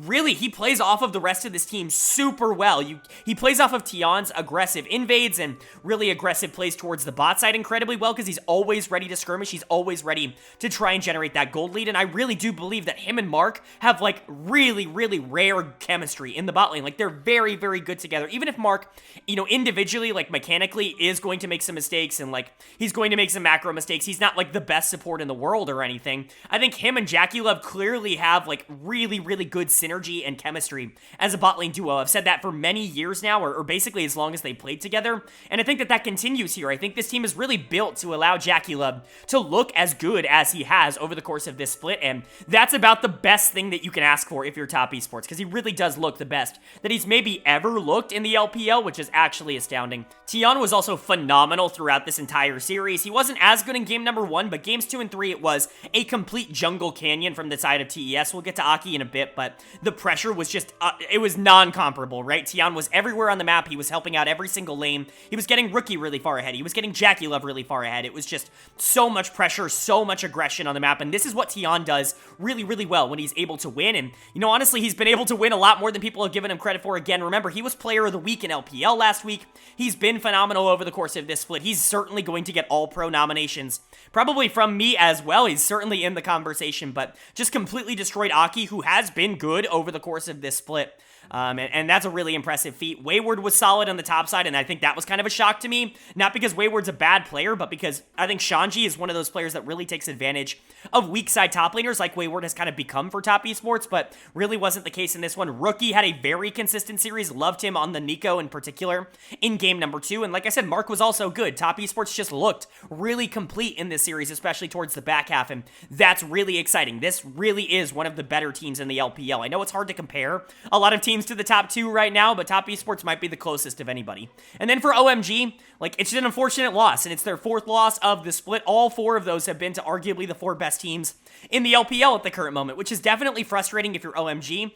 really, he plays off of the rest of this team super well. He plays off of Tion's aggressive invades and really aggressive plays towards the bot side incredibly well because he's always ready to skirmish. He's always ready to try and generate that gold lead, and I really do believe that him and Mark have, like, really, really rare chemistry in the bot lane. Like, they're very, very good together. Even if Mark, you know, individually, like, mechanically is going to make some mistakes and, like, he's going to make some macro mistakes. He's not, like, the best support in the world or anything. I think him and Jackie Love clearly have, like, really, really good synergy and chemistry as a bot lane duo. I've said that for many years now, or basically as long as they played together, and I think that continues here. I think this team is really built to allow Jackie Love to look as good as he has over the course of this split, and that's about the best thing that you can ask for if you're top esports, because he really does look the best that he's maybe ever looked in the LPL, which is actually astounding. Tion was also phenomenal throughout this entire series. He wasn't as good in game number 1, but games 2 and 3, it was a complete jungle canyon from the side of TES. We'll get to Aki in a bit, but the pressure was just, it was non-comparable, right? Tion was everywhere on the map. He was helping out every single lane. He was getting Rookie really far ahead. He was getting Jackie Love really far ahead. It was just so much pressure, so much aggression on the map, and this is what Tion does really, really well when he's able to win, and, you know, honestly, he's been able to win a lot more than people have given him credit for. Again, remember, he was player of the week in LPL last week. He's been phenomenal over the course of this split. He's certainly going to get All-Pro nominations, probably from me as well. He's certainly in the conversation, but just completely destroyed Aki, who has been good over the course of this split. And that's a really impressive feat. Wayward was solid on the top side, and I think that was kind of a shock to me. Not because Wayward's a bad player, but because I think Shanji is one of those players that really takes advantage of weak side top laners like Wayward has kind of become for top esports, but really wasn't the case in this one. Rookie had a very consistent series. Loved him on the Nico in particular in game number 2. And like I said, Mark was also good. Top esports just looked really complete in this series, especially towards the back half, and that's really exciting. This really is one of the better teams in the LPL. I know it's hard to compare a lot of teams to the top 2 right now, but top esports might be the closest of anybody. And then for OMG, like, it's an unfortunate loss, and it's their 4th loss of the split. All 4 of those have been to arguably the 4 best teams in the LPL at the current moment, which is definitely frustrating if you're OMG.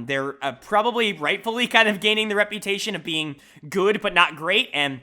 They're probably rightfully kind of gaining the reputation of being good but not great, and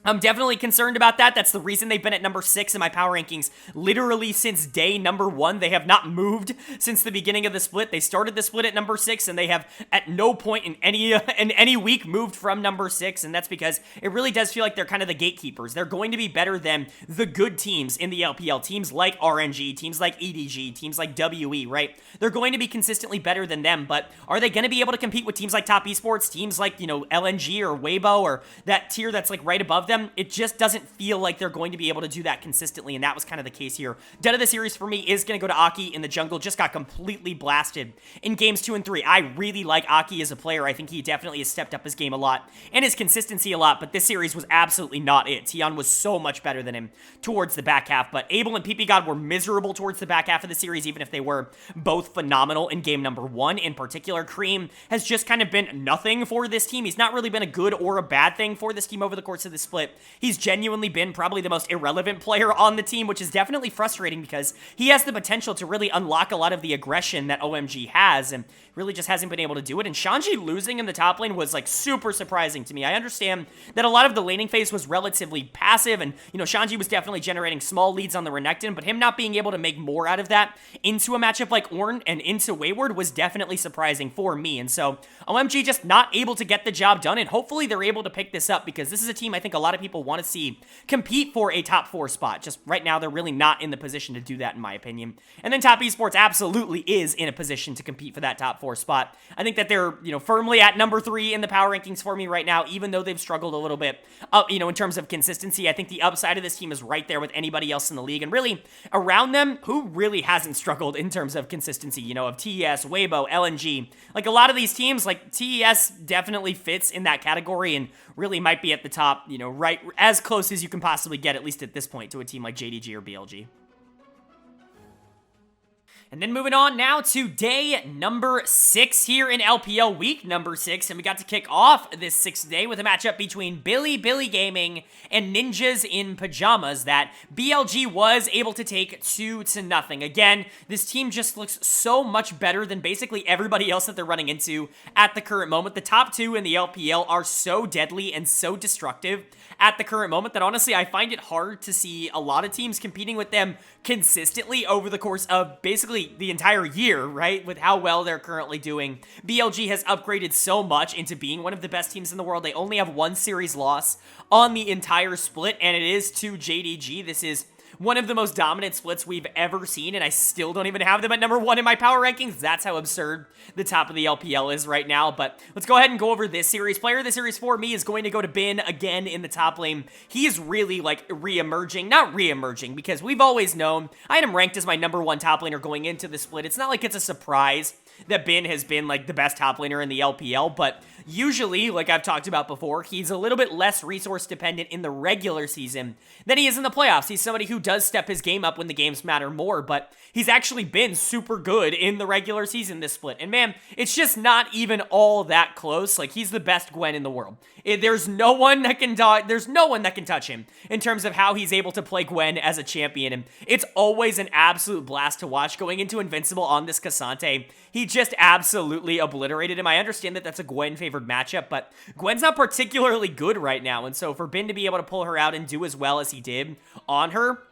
I'm definitely concerned about that. That's the reason they've been at number 6 in my power rankings literally since day number 1. They have not moved since the beginning of the split. They started the split at number 6, and they have at no point in any week moved from number 6, and that's because it really does feel like they're kind of the gatekeepers. They're going to be better than the good teams in the LPL. Teams like RNG, teams like EDG, teams like WE, right? They're going to be consistently better than them, but are they going to be able to compete with teams like Top Esports, teams like, you know, LNG or Weibo, or that tier that's like right above them? It just doesn't feel like they're going to be able to do that consistently, and that was kind of the case here. Dead of the series for me is going to go to Aki in the jungle. Just got completely blasted in games 2 and 3. I really like Aki as a player. I think he definitely has stepped up his game a lot and his consistency a lot, but this series was absolutely not it. Tion was so much better than him towards the back half, but Abel and PP God were miserable towards the back half of the series, even if they were both phenomenal in game number 1. In particular, Cream has just kind of been nothing for this team. He's not really been a good or a bad thing for this team over the course of the split. He's genuinely been probably the most irrelevant player on the team, which is definitely frustrating because he has the potential to really unlock a lot of the aggression that OMG has, and really just hasn't been able to do it. And Shanji losing in the top lane was, like, super surprising to me. I understand that a lot of the laning phase was relatively passive, and, you know, Shanji was definitely generating small leads on the Renekton, but him not being able to make more out of that into a matchup like Ornn and into Wayward was definitely surprising for me. And so OMG just not able to get the job done, and hopefully they're able to pick this up, because this is a team I think a lot of people want to see compete for a top 4 spot. Just right now, they're really not in the position to do that, in my opinion. And then Top Esports absolutely is in a position to compete for that top 4 spot. I think that they're, you know, firmly at number 3 in the power rankings for me right now, even though they've struggled a little bit, you know, in terms of consistency. I think the upside of this team is right there with anybody else in the league, and really around them, who really hasn't struggled in terms of consistency, you know, of TES, Weibo, LNG. Like, a lot of these teams, like TES definitely fits in that category and really might be at the top, you right as close as you can possibly get, at least at this point, to a team like JDG or BLG. And then moving on now to day number 6 here in LPL week number 6. And we got to kick off this 6th day with a matchup between Bilibili Gaming and Ninjas in Pyjamas that BLG was able to take 2-0. Again, this team just looks so much better than basically everybody else that they're running into at the current moment. The top 2 in the LPL are so deadly and so destructive at the current moment that honestly I find it hard to see a lot of teams competing with them consistently over the course of basically the entire year, right? With how well they're currently doing. BLG has upgraded so much into being one of the best teams in the world. They only have 1 series loss on the entire split, and it is to JDG. This is one of the most dominant splits we've ever seen, and I still don't even have them at number 1 in my power rankings. That's how absurd the top of the LPL is right now. But let's go ahead and go over this series. Player of the series for me is going to go to Bin again in the top lane. He's really like re-emerging. Not re-emerging, because we've always known I had him ranked as my number 1 top laner going into the split. It's not like it's a surprise that Bin has been like the best top laner in the LPL, but usually, like I've talked about before, he's a little bit less resource dependent in the regular season than he is in the playoffs. He's somebody who does step his game up when the games matter more, but he's actually been super good in the regular season this split. And man, it's just not even all that close. Like, he's the best Gwen in the world. There's no one that can touch him in terms of how he's able to play Gwen as a champion. And it's always an absolute blast to watch going into Invincible on this Cassante. He just absolutely obliterated him. I understand that that's a Gwen-favored matchup, but Gwen's not particularly good right now, and so for Bin to be able to pull her out and do as well as he did on her,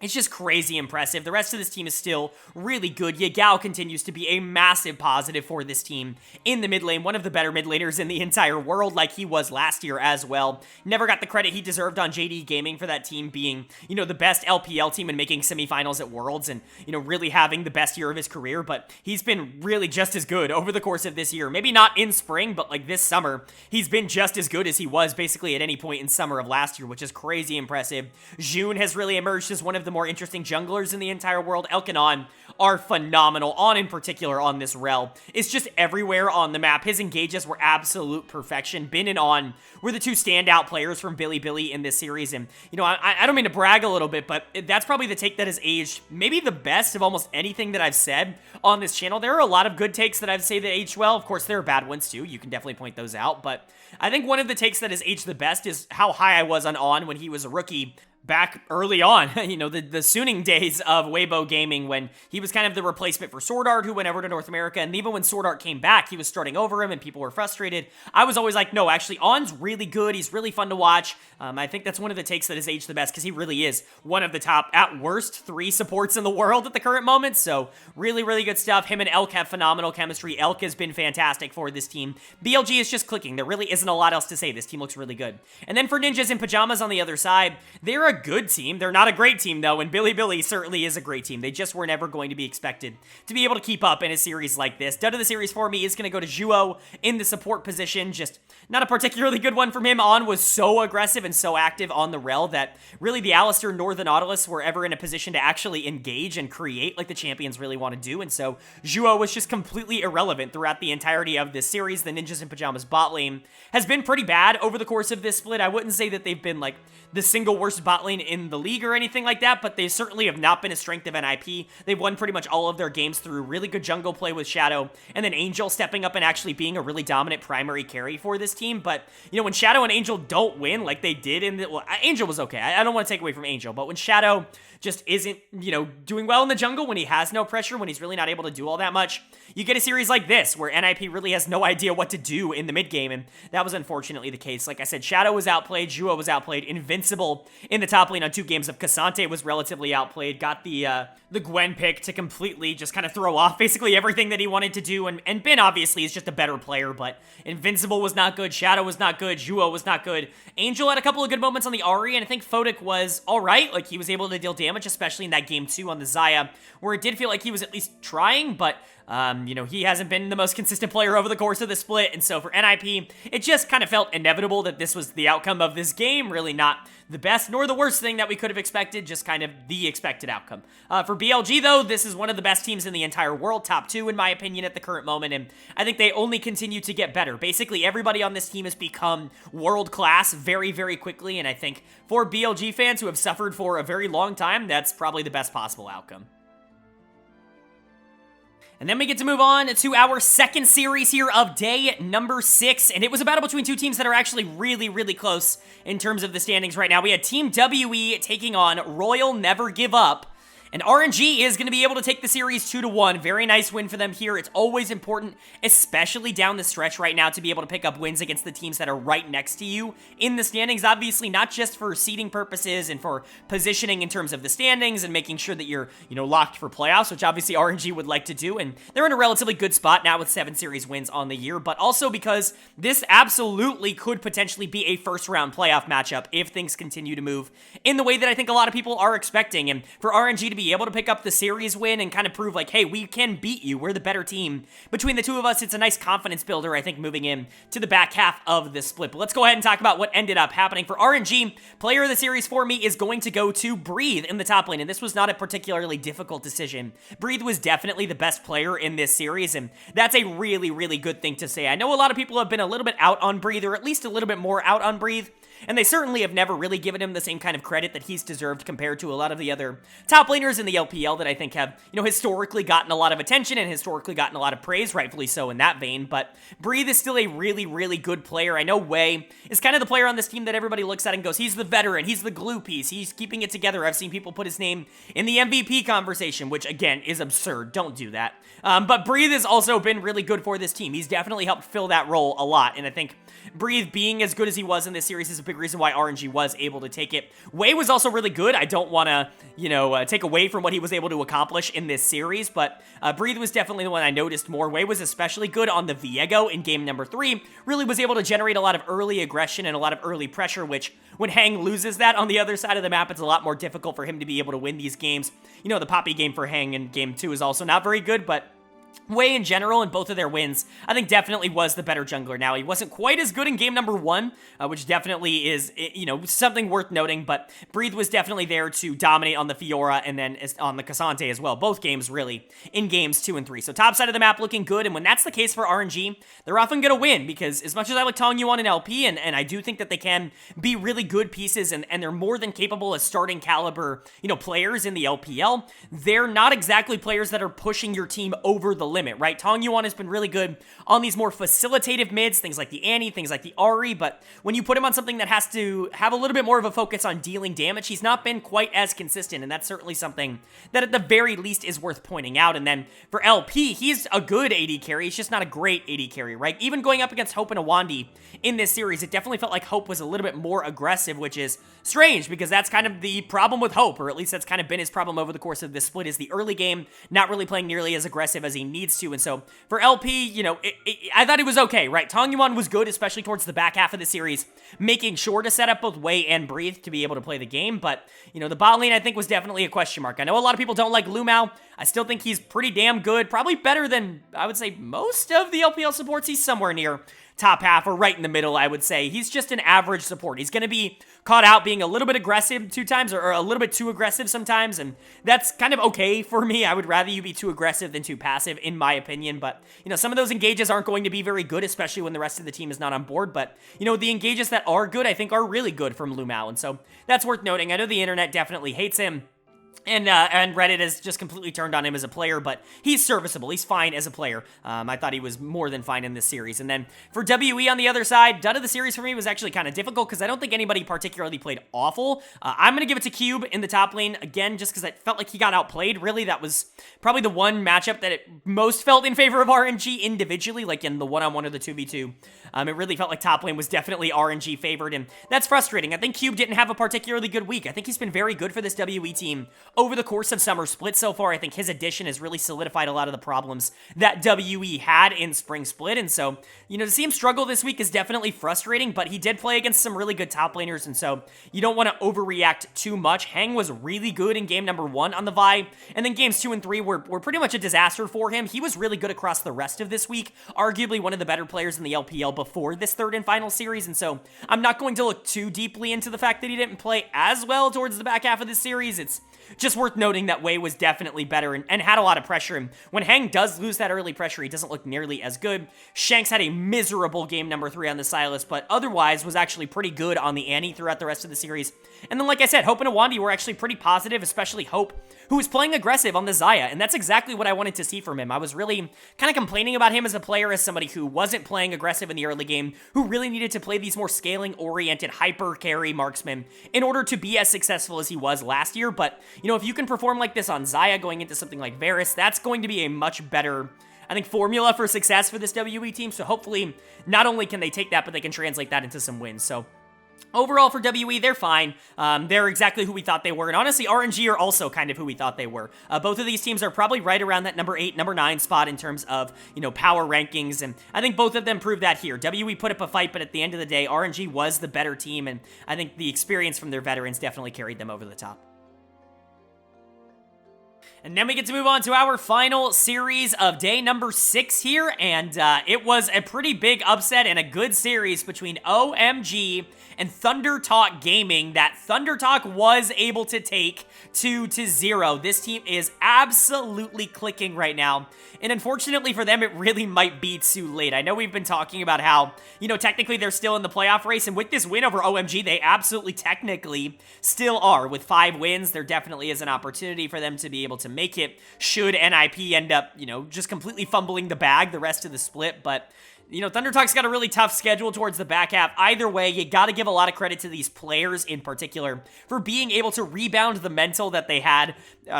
it's just crazy impressive. The rest of this team is still really good. Yagao continues to be a massive positive for this team in the mid lane. One of the better mid laners in the entire world, like he was last year as well. Never got the credit he deserved on JD Gaming for that team being, the best LPL team and making semifinals at Worlds and, really having the best year of his career. But he's been really just as good over the course of this year. Maybe not in spring, but like this summer, he's been just as good as he was basically at any point in summer of last year, which is crazy impressive. June has really emerged as one of the more interesting junglers in the entire world. Elk and On are phenomenal. On in particular on this rel is just everywhere on the map. His engages were absolute perfection. Bin and On were the 2 standout players from Bilibili in this series. And, I don't mean to brag a little bit, but that's probably the take that has aged maybe the best of almost anything that I've said on this channel. There are a lot of good takes that I've said that aged well. Of course, there are bad ones too. You can definitely point those out. But I think one of the takes that has aged the best is how high I was on when he was a rookie back early on, the Suning days of Weibo Gaming, when he was kind of the replacement for Sword Art, who went over to North America, and even when Sword Art came back, he was starting over him, and people were frustrated. I was always like, no, actually, On's really good. He's really fun to watch. I think that's one of the takes that has aged the best, because he really is one of the top, at worst, 3 supports in the world at the current moment, so really, really good stuff. Him and Elk have phenomenal chemistry. Elk has been fantastic for this team. BLG is just clicking. There really isn't a lot else to say. This team looks really good. And then for Ninjas in Pyjamas on the other side, they're a good team. They're not a great team, though, and Bilibili certainly is a great team. They just were never going to be expected to be able to keep up in a series like this. Dud of the series for me is going to go to Zhuo in the support position. Just not a particularly good one from him. On was so aggressive and so active on the rel that really the Alistair nor the Nautilus were ever in a position to actually engage and create like the champions really want to do, and so Zhuo was just completely irrelevant throughout the entirety of this series. The Ninjas in Pyjamas bot lane has been pretty bad over the course of this split. I wouldn't say that they've been like the single worst bot lane in the league or anything like that, but they certainly have not been a strength of NIP. They've won pretty much all of their games through really good jungle play with Shadow, and then Angel stepping up and actually being a really dominant primary carry for this team. But, when Shadow and Angel don't win like they did in the... Well, Angel was okay. I don't want to take away from Angel, but when Shadow just isn't, doing well in the jungle, when he has no pressure, when he's really not able to do all that much, you get a series like this, where NIP really has no idea what to do in the mid game, and that was unfortunately the case. Like I said, Shadow was outplayed, Zhuo was outplayed, Invincible in the top lane on 2 games of Cassante was relatively outplayed, got the Gwen pick to completely just kind of throw off basically everything that he wanted to do, and Bin obviously is just a better player, but Invincible was not good, Shadow was not good, Zhuo was not good, Angel had a couple of good moments on the Ahri, and I think Photic was alright, like he was able to deal damage, especially in that game 2 on the Xayah, where it did feel like he was at least trying, but He hasn't been the most consistent player over the course of the split, and so for NIP, it just kind of felt inevitable that this was the outcome of this game. Really not the best nor the worst thing that we could have expected, just kind of the expected outcome. For BLG, though, this is one of the best teams in the entire world, top 2 in my opinion at the current moment, and I think they only continue to get better. Basically, everybody on this team has become world-class very, very quickly, and I think for BLG fans who have suffered for a very long time, that's probably the best possible outcome. And then we get to move on to our second series here of day number 6, and it was a battle between two teams that are actually really, really close in terms of the standings right now. We had Team WE taking on Royal Never Give Up, and RNG is going to be able to take the series 2-1. Very nice win for them here. It's always important, especially down the stretch right now, to be able to pick up wins against the teams that are right next to you in the standings. Obviously, not just for seeding purposes and for positioning in terms of the standings and making sure that you're, locked for playoffs, which obviously RNG would like to do. And they're in a relatively good spot now with 7 series wins on the year, but also because this absolutely could potentially be a first-round playoff matchup if things continue to move in the way that I think a lot of people are expecting. And for RNG to be able to pick up the series win and kind of prove like, hey, we can beat you. We're the better team. Between the two of us, it's a nice confidence builder, I think, moving in to the back half of this split. But let's go ahead and talk about what ended up happening. For RNG, player of the series for me is going to go to Breathe in the top lane, and this was not a particularly difficult decision. Breathe was definitely the best player in this series, and that's a really, really good thing to say. I know a lot of people have been a little bit out on Breathe, or at least a little bit more out on Breathe, and they certainly have never really given him the same kind of credit that he's deserved compared to a lot of the other top laners in the LPL that I think have, historically gotten a lot of attention and historically gotten a lot of praise, rightfully so in that vein. But Breathe is still a really, really good player. I know Wei is kind of the player on this team that everybody looks at and goes, he's the veteran, he's the glue piece, he's keeping it together. I've seen people put his name in the MVP conversation, which again is absurd. Don't do that. But Breathe has also been really good for this team. He's definitely helped fill that role a lot, and I think Breathe being as good as he was in this series is a big reason why RNG was able to take it. Wei was also really good. I don't want to, take away from what he was able to accomplish in this series, but Breathe was definitely the one I noticed more. Wei was especially good on the Viego in game number 3. Really was able to generate a lot of early aggression and a lot of early pressure, which when Hang loses that on the other side of the map, it's a lot more difficult for him to be able to win these games. The Poppy game for Hang in game 2 is also not very good, but Wei in general, in both of their wins, I think definitely was the better jungler. Now, he wasn't quite as good in game number 1, which definitely is, something worth noting, but Breathe was definitely there to dominate on the Fiora and then on the Cassante as well. Both games, really, in games 2 and 3. So top side of the map looking good, and when that's the case for RNG, they're often going to win, because as much as I like Tongyuan and LP, and I do think that they can be really good pieces, and they're more than capable as starting caliber, players in the LPL, they're not exactly players that are pushing your team over the limit, right? Tongyuan has been really good on these more facilitative mids, things like the Annie, things like the Ahri, but when you put him on something that has to have a little bit more of a focus on dealing damage, he's not been quite as consistent, and that's certainly something that at the very least is worth pointing out. And then for LP, he's a good AD carry, he's just not a great AD carry, right? Even going up against Hope and Awandi in this series, it definitely felt like Hope was a little bit more aggressive, which is strange, because that's kind of the problem with Hope, or at least that's kind of been his problem over the course of this split, is the early game, not really playing nearly as aggressive as he needs to. And so for LP, I thought it was okay, right? Tongyuan was good, especially towards the back half of the series, making sure to set up both Wei and Breathe to be able to play the game. But, the bot lane, I think, was definitely a question mark. I know a lot of people don't like Lumao. I still think he's pretty damn good, probably better than, I would say, most of the LPL supports. He's somewhere near top half or right in the middle, I would say. He's just an average support. He's going to be caught out being a little bit aggressive two times, or a little bit too aggressive sometimes, and that's kind of okay for me. I would rather you be too aggressive than too passive, in my opinion, but, some of those engages aren't going to be very good, especially when the rest of the team is not on board, but, the engages that are good, I think, are really good from Lumao, and so that's worth noting. I know the internet definitely hates him, and Reddit has just completely turned on him as a player, but he's serviceable. He's fine as a player. I thought he was more than fine in this series. And then for WE on the other side, dud of the series for me was actually kind of difficult, because I don't think anybody particularly played awful. I'm going to give it to Cube in the top lane, again, just because I felt like he got outplayed, really. That was probably the one matchup that it most felt in favor of RNG individually, like in the one-on-one or the 2v2. It really felt like top lane was definitely RNG favored, and that's frustrating. I think Cube didn't have a particularly good week. I think he's been very good for this WE team over the course of Summer Split so far. I think his addition has really solidified a lot of the problems that WE had in Spring Split, and so, to see him struggle this week is definitely frustrating, but he did play against some really good top laners, and so you don't want to overreact too much. Hang was really good in game number 1 on the Vi, and then games 2 and 3 were pretty much a disaster for him. He was really good across the rest of this week, arguably one of the better players in the LPL before this third and final series, and so I'm not going to look too deeply into the fact that he didn't play as well towards the back half of this series. It's just worth noting that Wei was definitely better and had a lot of pressure, and when Hang does lose that early pressure, he doesn't look nearly as good. Shanks had a miserable game number 3 on the Sylas, but otherwise was actually pretty good on the Annie throughout the rest of the series. And then, like I said, Hope and Awandi were actually pretty positive, especially Hope, who was playing aggressive on the Xayah, and that's exactly what I wanted to see from him. I was really kind of complaining about him as a player, as somebody who wasn't playing aggressive in the early game, who really needed to play these more scaling-oriented hyper-carry marksmen in order to be as successful as he was last year. But, if you can perform like this on Xayah going into something like Varus, that's going to be a much better, I think, formula for success for this WE team. So hopefully, not only can they take that, but they can translate that into some wins. So overall for WE, they're fine. They're exactly who we thought they were. And honestly, RNG are also kind of who we thought they were. Both of these teams are probably right around that number 8, number 9 spot in terms of, power rankings. And I think both of them proved that here. WE put up a fight, but at the end of the day, RNG was the better team. And I think the experience from their veterans definitely carried them over the top. And then we get to move on to our final series of day number 6 here, and it was a pretty big upset and a good series between OMG and ThunderTalk Gaming that ThunderTalk was able to take 2-0. This team is absolutely clicking right now, and unfortunately for them, it really might be too late. I know we've been talking about how, technically they're still in the playoff race, and with this win over OMG, they absolutely technically still are. With 5 wins, there definitely is an opportunity for them to be able to make it should NIP end up, just completely fumbling the bag the rest of the split. But ThunderTalk's got a really tough schedule towards the back half. Either way, you got to give a lot of credit to these players in particular for being able to rebound the mental that they had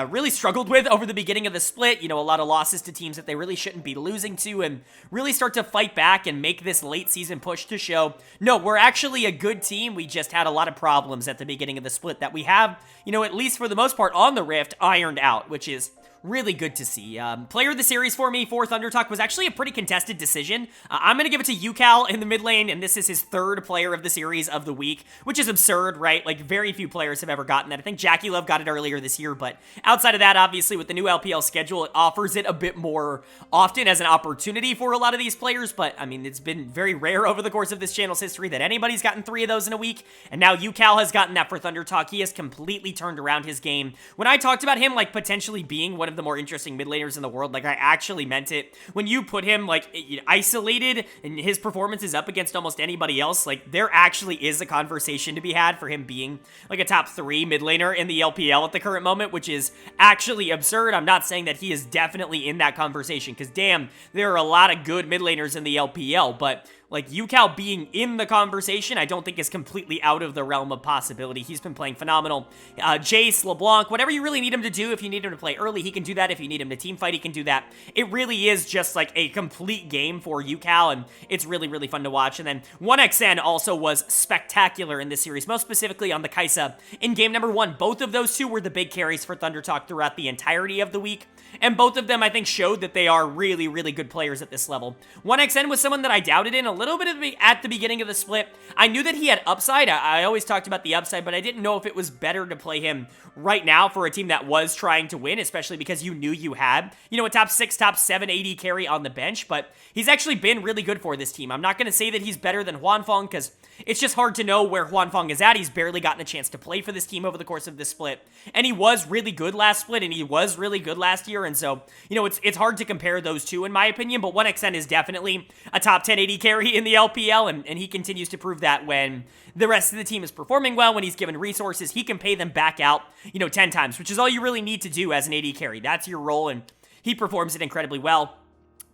really struggled with over the beginning of the split. A lot of losses to teams that they really shouldn't be losing to, and really start to fight back and make this late season push to show, no, we're actually a good team. We just had a lot of problems at the beginning of the split that we have, at least for the most part on the Rift, ironed out, which is really good to see. Player of the series for me for ThunderTalk was actually a pretty contested decision. I'm going to give it to UCal in the mid lane, and this is his 3rd player of the series of the week, which is absurd, right? Like, very few players have ever gotten that. I think Jackie Love got it earlier this year, but outside of that, obviously, with the new LPL schedule, it offers it a bit more often as an opportunity for a lot of these players, but, I mean, it's been very rare over the course of this channel's history that anybody's gotten 3 of those in a week, and now UCal has gotten that for ThunderTalk. He has completely turned around his game. When I talked about him, like, potentially being one of the more interesting mid laners in the world, like, I actually meant it. When you put him, like, isolated and his performance is up against almost anybody else, like, there actually is a conversation to be had for him being, like, a top 3 mid laner in the LPL at the current moment, which is actually absurd. I'm not saying that he is definitely in that conversation, because damn, there are a lot of good mid laners in the LPL, but like, UCal being in the conversation, I don't think is completely out of the realm of possibility. He's been playing phenomenal. Jace, LeBlanc, whatever you really need him to do, if you need him to play early, he can do that. If you need him to team fight, he can do that. It really is just, like, a complete game for UCal, and it's really, really fun to watch. And then 1xN also was spectacular in this series, most specifically on the Kai'Sa in game number 1. Both of those two were the big carries for ThunderTalk throughout the entirety of the week, and both of them, I think, showed that they are really, really good players at this level. 1xN was someone that I doubted in a little bit at the beginning of the split. I knew that he had upside. I always talked about the upside, but I didn't know if it was better to play him right now for a team that was trying to win, especially because you knew you had, a top 6, top 7 AD carry on the bench, but he's actually been really good for this team. I'm not going to say that he's better than Huanfeng, because it's just hard to know where Huanfeng is at. He's barely gotten a chance to play for this team over the course of this split, and he was really good last split, and he was really good last year, and so, it's hard to compare those two, in my opinion, but 1xN is definitely a top 10 AD carry in the LPL, and he continues to prove that when the rest of the team is performing well, when he's given resources, he can pay them back out, 10 times, which is all you really need to do as an AD carry. That's your role, and he performs it incredibly well.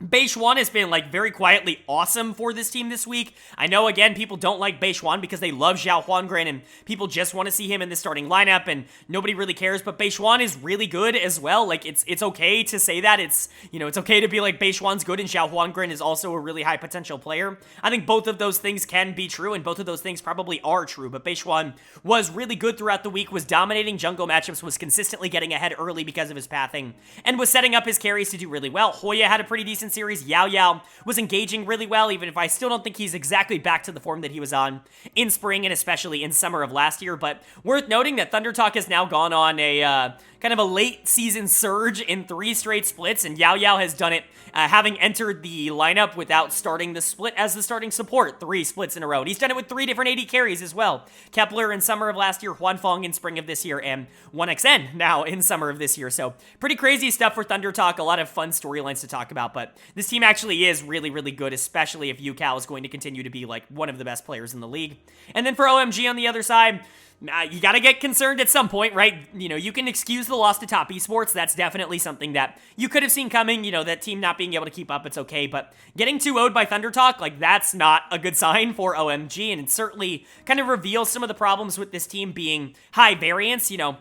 Beishuan has been, like, very quietly awesome for this team this week. I know, again, people don't like Beishuan because they love Zhao Huangren, and people just want to see him in the starting lineup, and nobody really cares, but Beishuan is really good as well. Like, it's okay to say that. It's, you know, it's okay to be like, Beishuan's good, and Zhao Huangren is also a really high potential player. I think both of those things can be true, and both of those things probably are true, but Beishuan was really good throughout the week, was dominating jungle matchups, was consistently getting ahead early because of his pathing, and was setting up his carries to do really well. Hoya had a pretty decent series. Yao Yao was engaging really well, even if I still don't think he's exactly back to the form that he was on in spring and especially in summer of last year. But worth noting that ThunderTalk has now gone on a kind of a late season surge in 3 straight splits, and Yao Yao has done it having entered the lineup without starting the split as the starting support 3 splits in a row. And he's done it with 3 different AD carries as well. Kepler in summer of last year, Huanfeng in spring of this year, and 1XN now in summer of this year. So pretty crazy stuff for ThunderTalk, a lot of fun storylines to talk about, but this team actually is really, really good, especially if UCal is going to continue to be like one of the best players in the league. And then for OMG on the other side, you gotta get concerned at some point, right? You know, you can excuse the loss to Top Esports. That's definitely something that you could have seen coming. You know, that team not being able to keep up, it's okay. But getting 2-0'd by ThunderTalk, like, that's not a good sign for OMG. And it certainly kind of reveals some of the problems with this team being high variance. You know,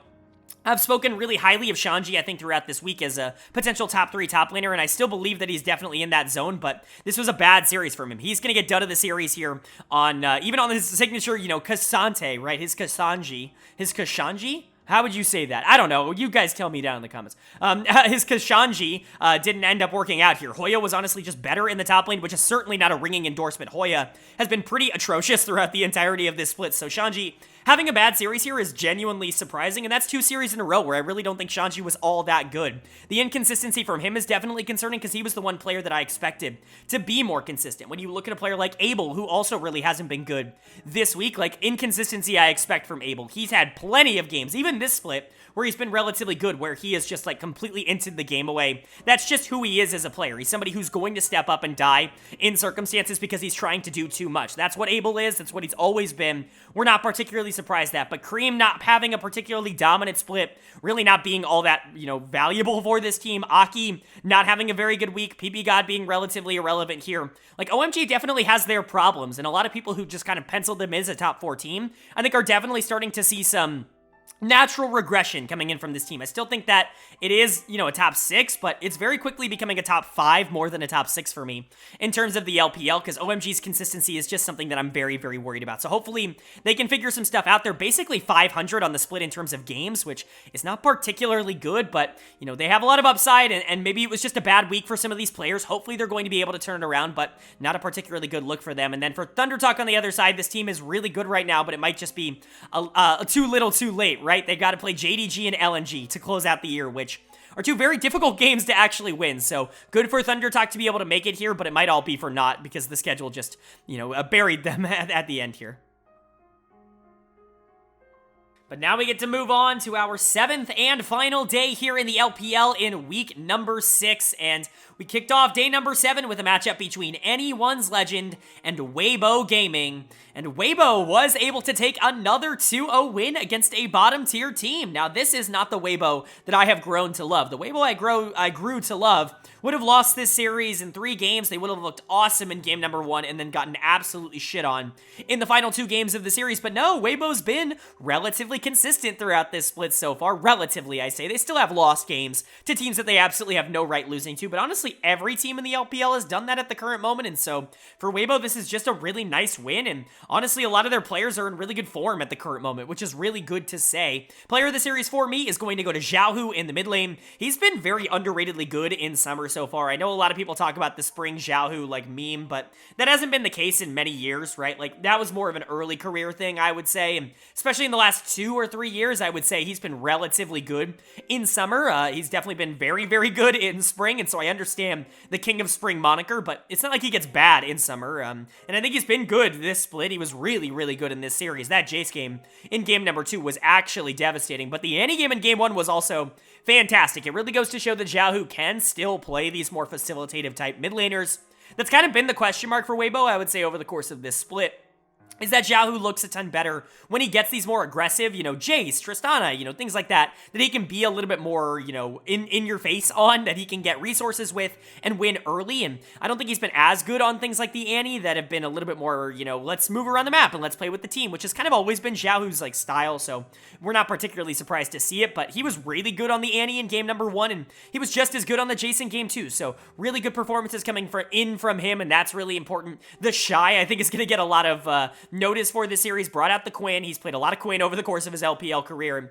I've spoken really highly of Shanji, I think, throughout this week as a potential top 3 top laner, and I still believe that he's definitely in that zone, but this was a bad series from him. He's going to get done of the series here on, even on his signature, you know, Kasante, right? His Kashanji? How would you say that? I don't know. You guys tell me down in the comments. His Kashanji didn't end up working out here. Hoya was honestly just better in the top lane, which is certainly not a ringing endorsement. Hoya has been pretty atrocious throughout the entirety of this split, so Shanji having a bad series here is genuinely surprising, and that's 2 series in a row where I really don't think Shanji was all that good. The inconsistency from him is definitely concerning because he was the one player that I expected to be more consistent. When you look at a player like Abel, who also really hasn't been good this week, like, inconsistency I expect from Abel. He's had plenty of games, even this split, where he's been relatively good, where he is just, like, completely inted the game away. That's just who he is as a player. He's somebody who's going to step up and die in circumstances because he's trying to do too much. That's what Abel is. That's what he's always been. We're not particularly surprised at, but Cream not having a particularly dominant split, really not being all that, you know, valuable for this team. Aki not having a very good week. PP God being relatively irrelevant here. Like, OMG definitely has their problems, and a lot of people who just kind of penciled them as a top 4 team, I think, are definitely starting to see some natural regression coming in from this team. I still think that it is, you know, a top 6, but it's very quickly becoming a top 5 more than a top 6 for me in terms of the LPL, because OMG's consistency is just something that I'm very, very worried about. So hopefully they can figure some stuff out. They're basically 500 on the split in terms of games, which is not particularly good, but, you know, they have a lot of upside, and maybe it was just a bad week for some of these players. Hopefully they're going to be able to turn it around, but not a particularly good look for them. And then for ThunderTalk on the other side, this team is really good right now, but it might just be too little too late, right? They've got to play JDG and LNG to close out the year, which are 2 very difficult games to actually win. So good for ThunderTalk to be able to make it here, but it might all be for naught because the schedule just, you know, buried them at the end here. But now we get to move on to our 7th and final day here in the LPL in week number 6, and we kicked off day number 7 with a matchup between Anyone's Legend and Weibo Gaming, and Weibo was able to take another 2-0 win against a bottom-tier team. Now, this is not the Weibo that I have grown to love. The Weibo I grew to love would have lost this series in 3 games. They would have looked awesome in game number 1 and then gotten absolutely shit on in the final 2 games of the series. But no, Weibo's been relatively consistent throughout this split so far. Relatively, I say. They still have lost games to teams that they absolutely have no right losing to, but honestly, every team in the LPL has done that at the current moment, and so for Weibo, this is just a really nice win, and honestly, a lot of their players are in really good form at the current moment, which is really good to say. Player of the series for me is going to go to Xiaohu in the mid lane. He's been very underratedly good in summer so far. I know a lot of people talk about the spring Xiaohu, like, meme, but that hasn't been the case in many years, right? Like, that was more of an early career thing, I would say, and especially in the last 2 or 3 years, I would say he's been relatively good in summer. He's definitely been very, very good in spring, and so I understand the King of Spring moniker, but it's not like he gets bad in summer, and I think he's been good this split. He was really, really good in this series. That Jace game in game number 2 was actually devastating, but the Annie game in game 1 was also fantastic. It really goes to show that Xiaohu can still play these more facilitative type mid laners. That's kind of been the question mark for Weibo, I would say, over the course of this split. is that Xiaohu looks a ton better when he gets these more aggressive, Jace, Tristana, things like that he can be a little bit more, in your face on, that he can get resources with and win early. And I don't think he's been as good on things like the Annie that have been a little bit more, let's move around the map and let's play with the team, which has kind of always been Xiaohu's like style. So we're not particularly surprised to see it, but he was really good on the Annie in game number 1, and he was just as good on the Jace in game 2. So really good performances coming from him, and that's really important. The Shy, I think, is going to get a lot of notice for this series. Brought out the Quinn. He's played a lot of Quinn over the course of his LPL career. And,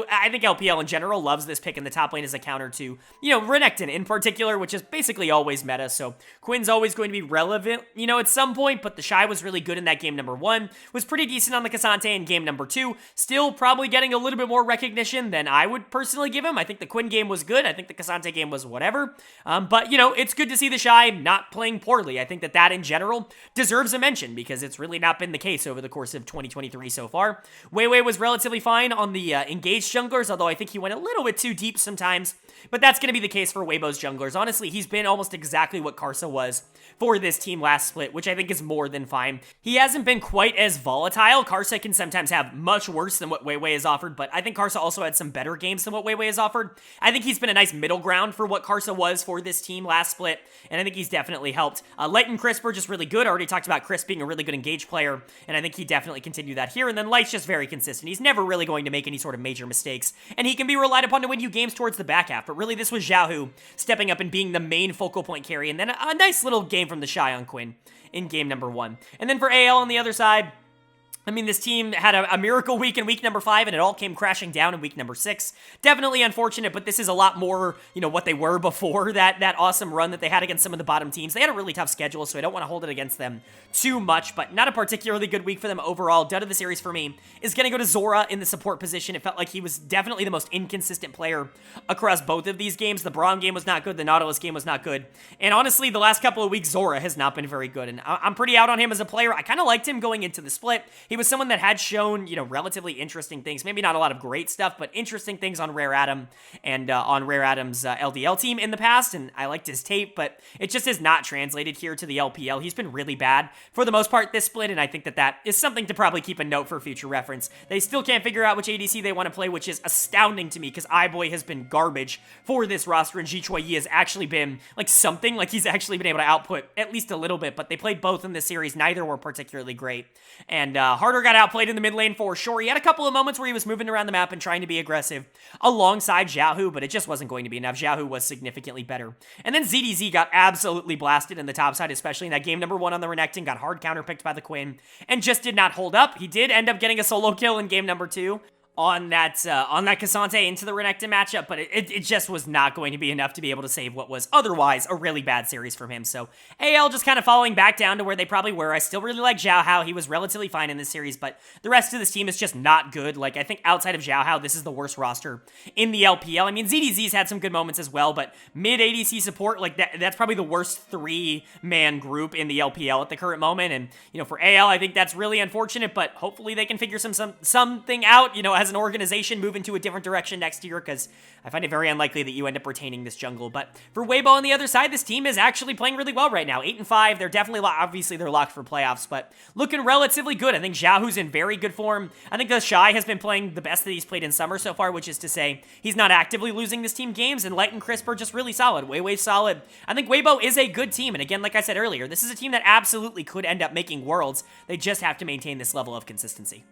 I think LPL in general loves this pick in the top lane as a counter to, Renekton in particular, which is basically always meta. So Quinn's always going to be relevant, at some point, but the Shy was really good in that game number 1. Was pretty decent on the Cassante in game number 2. Still probably getting a little bit more recognition than I would personally give him. I think the Quinn game was good. I think the Cassante game was whatever. But, it's good to see the Shy not playing poorly. I think that in general deserves a mention because it's really not been the case over the course of 2023 so far. Weiwei was relatively fine on the engaged junglers, although I think he went a little bit too deep sometimes. But that's going to be the case for Weibo's junglers. Honestly, he's been almost exactly what Karsa was for this team last split, which I think is more than fine. He hasn't been quite as volatile. Karsa can sometimes have much worse than what Weiwei has offered, but I think Karsa also had some better games than what Weiwei has offered. I think he's been a nice middle ground for what Karsa was for this team last split, and I think he's definitely helped. Light and Crisp are just really good. I already talked about Crisp being a really good engaged player, and I think he definitely continue that here. And then Light's just very consistent. He's never really going to make any sort of major mistakes, and he can be relied upon to win you games towards the back half. But really, this was Xiaohu stepping up and being the main focal point carry, and then a nice little game from the Shy on Quinn in game number 1. And then for AL on the other side, I mean, this team had a miracle week in week number 5, and it all came crashing down in week number 6. Definitely unfortunate, but this is a lot more, what they were before that awesome run that they had against some of the bottom teams. They had a really tough schedule, so I don't want to hold it against them too much, but not a particularly good week for them overall. Dud of the series for me is going to go to Zora in the support position. It felt like he was definitely the most inconsistent player across both of these games. The Braum game was not good. The Nautilus game was not good. And honestly, the last couple of weeks, Zora has not been very good, and I'm pretty out on him as a player. I kind of liked him going into the split. He was someone that had shown, relatively interesting things. Maybe not a lot of great stuff, but interesting things on Rare Adam and on Rare Adam's LDL team in the past, and I liked his tape, but it just is not translated here to the LPL. He's been really bad for the most part this split, and I think that is something to probably keep a note for future reference. They still can't figure out which ADC they want to play, which is astounding to me, because iBoy has been garbage for this roster, and Ji Choi Yi has actually been, something, he's actually been able to output at least a little bit, but they played both in this series. Neither were particularly great, and Harder got outplayed in the mid lane for sure. He had a couple of moments where he was moving around the map and trying to be aggressive alongside Xiaohu, but it just wasn't going to be enough. Xiaohu was significantly better. And then ZDZ got absolutely blasted in the top side, especially in that game number 1 on the Renekton, got hard counterpicked by the Quinn, and just did not hold up. He did end up getting a solo kill in game number 2. On that Cassante into the Renekton matchup, but it just was not going to be enough to be able to save what was otherwise a really bad series from him. So AL just kind of falling back down to where they probably were. I still really like Xiao Hao. He was relatively fine in this series, but the rest of this team is just not good. I think outside of Xiao Hao, this is the worst roster in the LPL. I mean, ZDZ's had some good moments as well, but mid ADC support, that's probably the worst 3-man group in the LPL at the current moment. And, for AL, I think that's really unfortunate, but hopefully they can figure something out, as an organization move into a different direction next year, because I find it very unlikely that you end up retaining this jungle. But for Weibo on the other side, this team is actually playing really well right now. 8-5, they're definitely, obviously they're locked for playoffs, but looking relatively good. I think Xiaohu's in very good form. I think the Shy has been playing the best that he's played in summer so far, which is to say he's not actively losing this team games, and Light and Crisp are just really solid. Weiwei's solid. I think Weibo is a good team, and again, like I said earlier, this is a team that absolutely could end up making Worlds. They just have to maintain this level of consistency.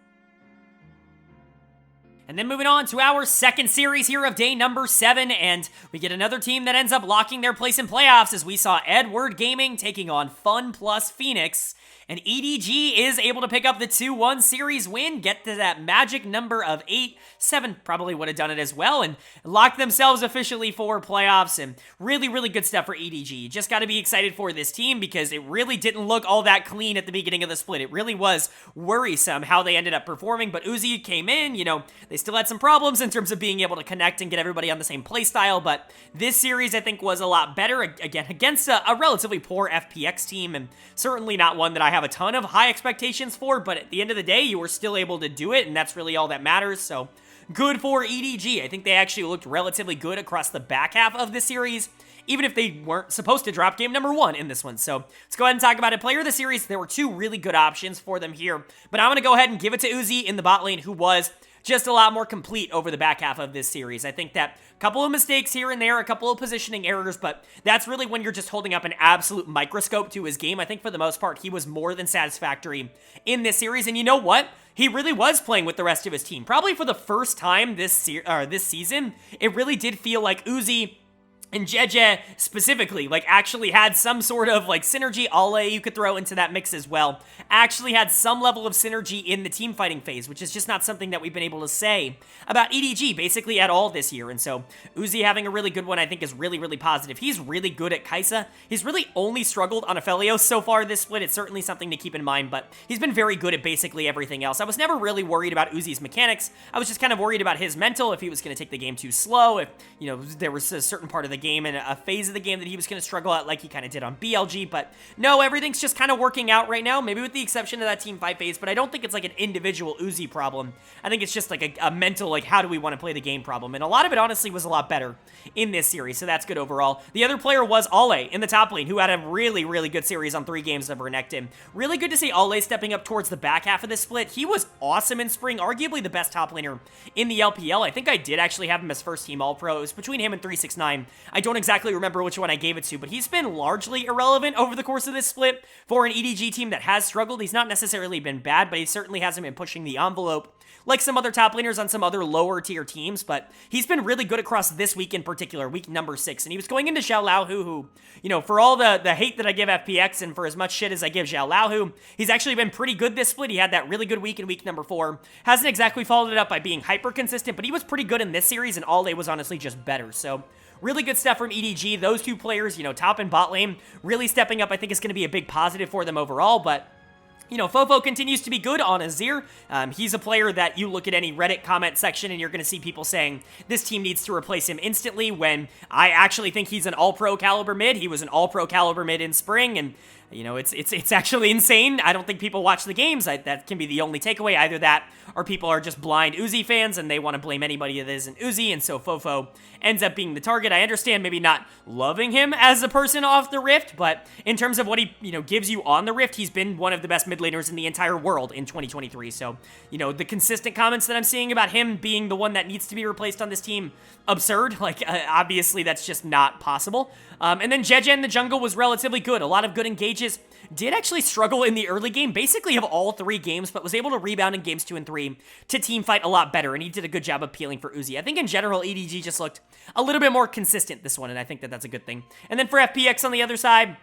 And then moving on to our second series here of day number 7, and we get another team that ends up locking their place in playoffs as we saw LGD Gaming taking on FunPlus Phoenix. And EDG is able to pick up the 2-1 series win, get to that magic number of 8. 7 probably would have done it as well, and lock themselves officially for playoffs. And really, really good stuff for EDG. Just got to be excited for this team because it really didn't look all that clean at the beginning of the split. It really was worrisome how they ended up performing, but Uzi came in, they still had some problems in terms of being able to connect and get everybody on the same playstyle, but this series I think was a lot better, again, against a relatively poor FPX team, and certainly not one that I have a ton of high expectations for, but at the end of the day, you were still able to do it, and that's really all that matters, so good for EDG. I think they actually looked relatively good across the back half of the series, even if they weren't supposed to drop game number 1 in this one. So let's go ahead and talk about it. Player of the series, there were 2 really good options for them here, but I'm going to go ahead and give it to Uzi in the bot lane, who was just a lot more complete over the back half of this series. I think that a couple of mistakes here and there, a couple of positioning errors, but that's really when you're just holding up an absolute microscope to his game. I think for the most part, he was more than satisfactory in this series, and you know what? He really was playing with the rest of his team. Probably for the first time this season, it really did feel like Uzi and Jeje specifically, like, actually had some sort of, like, synergy. Ale you could throw into that mix as well. Actually had some level of synergy in the team fighting phase, which is just not something that we've been able to say about EDG basically at all this year. And so Uzi having a really good one, I think, is really, really positive. He's really good at Kai'Sa. He's really only struggled on Aphelios so far this split. It's certainly something to keep in mind, but he's been very good at basically everything else. I was never really worried about Uzi's mechanics. I was just kind of worried about his mental, if he was going to take the game too slow, if, you know, there was a certain part of the game and a phase of the game that he was going to struggle at like he kind of did on BLG, but no, everything's just kind of working out right now, maybe with the exception of that team fight phase, but I don't think it's like an individual Uzi problem. I think it's just like a mental, like, how do we want to play the game problem, and a lot of it honestly was a lot better in this series, so that's good overall. The other player was Ale in the top lane, who had a really, really good series on 3 games of Renekton. Really good to see Ale stepping up towards the back half of this split. He was awesome in Spring, arguably the best top laner in the LPL. I think I did actually have him as first team All-Pro. It was between him and 369. I don't exactly remember which one I gave it to, but he's been largely irrelevant over the course of this split for an EDG team that has struggled. He's not necessarily been bad, but he certainly hasn't been pushing the envelope like some other top laners on some other lower tier teams, but he's been really good across this week in particular, week number 6, and he was going into Xiao Lao Hu, who, you know, for all the hate that I give FPX and for as much shit as I give Xiao Lao Hu, he's actually been pretty good this split. He had that really good week in week number 4. Hasn't exactly followed it up by being hyper consistent, but he was pretty good in this series, and Ale was honestly just better, so really good stuff from EDG. Those 2 players, you know, top and bot lane, really stepping up, I think is going to be a big positive for them overall, but you know, Fofo continues to be good on Azir. He's a player that you look at any Reddit comment section and you're going to see people saying this team needs to replace him instantly, when I actually think he's an all-pro caliber mid. He was an all-pro caliber mid in Spring, and you know, it's actually insane. I don't think people watch the games. That can be the only takeaway. Either that, or people are just blind Uzi fans and they want to blame anybody that isn't Uzi, and so Fofo ends up being the target. I understand maybe not loving him as a person off the Rift, but in terms of what he, you know, gives you on the Rift, he's been one of the best mid laners in the entire world in 2023. So, you know, the consistent comments that I'm seeing about him being the one that needs to be replaced on this team, absurd. Like, obviously that's just not possible. And then Jeje in the jungle was relatively good. A lot of good engages. Did actually struggle in the early game, basically of all 3 games, but was able to rebound in games 2 and 3 to team fight a lot better, and he did a good job of peeling for Uzi. I think in general, EDG just looked a little bit more consistent this one, and I think that that's a good thing. And then for FPX on the other side,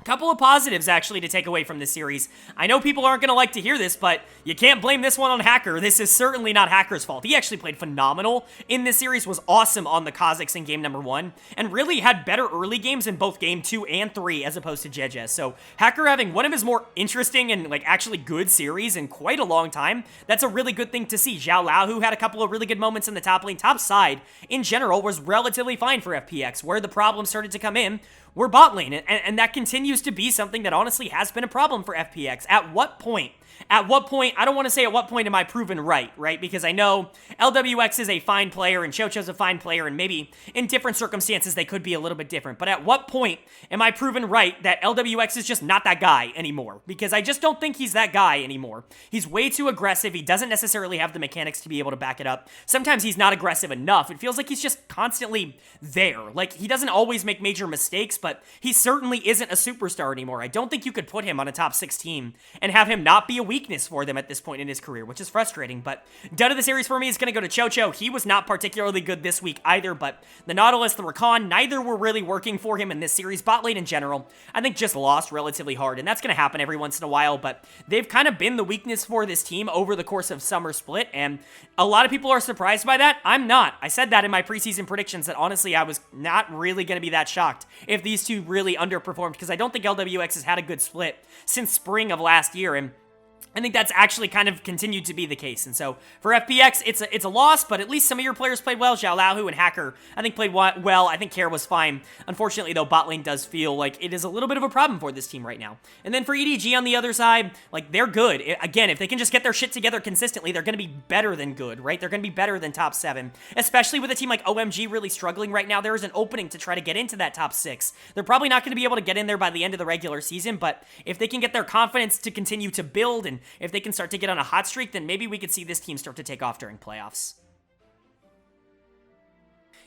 couple of positives, actually, to take away from this series. I know people aren't going to like to hear this, but you can't blame this one on Hacker. This is certainly not Hacker's fault. He actually played phenomenal in this series, was awesome on the Kazakhs in game number 1, and really had better early games in both game 2 and 3 as opposed to Jeje. So Hacker having one of his more interesting and, like, actually good series in quite a long time, that's a really good thing to see. Xiao Lao, who had a couple of really good moments in the top lane, top side, in general, was relatively fine for FPX. Where the problems started to come in were bot lane, and that continues to be something that honestly has been a problem for FPX. At what point, I don't want to say at what point am I proven right? Because I know LWX is a fine player and Chocho's a fine player, and maybe in different circumstances they could be a little bit different. But at what point am I proven right that LWX is just not that guy anymore? Because I just don't think he's that guy anymore. He's way too aggressive. He doesn't necessarily have the mechanics to be able to back it up. Sometimes he's not aggressive enough. It feels like he's just constantly there. Like, he doesn't always make major mistakes, but he certainly isn't a superstar anymore. I don't think you could put him on a top 6 team and have him not be a weakness for them at this point in his career, which is frustrating. But done of the series for me is going to go to Chocho. He was not particularly good this week either, but the Nautilus, the Rakan, neither were really working for him in this series. Bot lane in general, I think, just lost relatively hard, and that's going to happen every once in a while, but they've kind of been the weakness for this team over the course of Summer Split, and a lot of people are surprised by that. I'm not. I said that in my preseason predictions that honestly I was not really going to be that shocked if these two really underperformed, because I don't think LWX has had a good split since spring of last year, and I think that's actually kind of continued to be the case. And so for FPX, it's a loss, but at least some of your players played well. Xiao Laohu and Hacker, I think, played well. I think Care was fine. Unfortunately, though, bot lane does feel like it is a little bit of a problem for this team right now. And then for EDG on the other side, like, they're good. Again, if they can just get their shit together consistently, they're going to be better than good, right? They're going to be better than top 7, especially with a team like OMG really struggling right now. There is an opening to try to get into that top 6. They're probably not going to be able to get in there by the end of the regular season, but if they can get their confidence to continue to build, and if they can start to get on a hot streak, then maybe we could see this team start to take off during playoffs.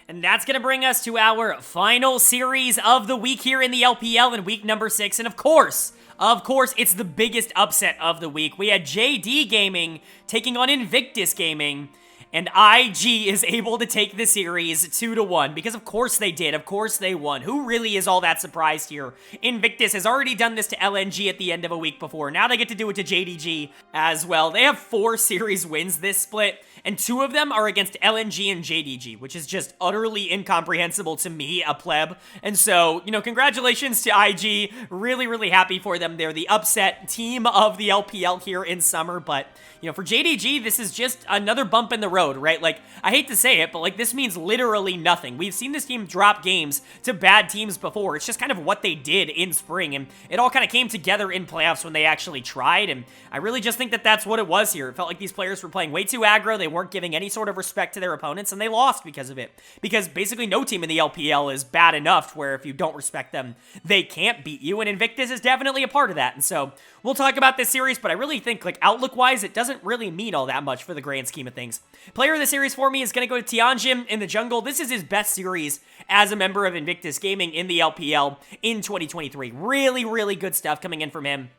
And that's going to bring us to our final series of the week here in the LPL in week number 6. And of course, it's the biggest upset of the week. We had JD Gaming taking on Invictus Gaming, and IG is able to take the series 2-1, because of course they did. Of course they won. Who really is all that surprised here? Invictus has already done this to LNG at the end of a week before. Now they get to do it to JDG as well. They have 4 series wins this split, and 2 of them are against LNG and JDG, which is just utterly incomprehensible to me, a pleb. And so, you know, congratulations to IG. Really, really happy for them. They're the upset team of the LPL here in summer, but, you know, for JDG, this is just another bump in the road, right? Like, I hate to say it, but, like, this means literally nothing. We've seen this team drop games to bad teams before. It's just kind of what they did in spring, and it all kind of came together in playoffs when they actually tried, and I really just think that that's what it was here. It felt like these players were playing way too aggro. They weren't giving any sort of respect to their opponents, and they lost because of it. Because basically no team in the LPL is bad enough where if you don't respect them, they can't beat you, and Invictus is definitely a part of that. And so we'll talk about this series, but I really think, like, outlook-wise, it doesn't really mean all that much for the grand scheme of things. Player of the series for me is going to go to Tianjin in the jungle. This is his best series as a member of Invictus Gaming in the LPL in 2023. Really, really good stuff coming in from him.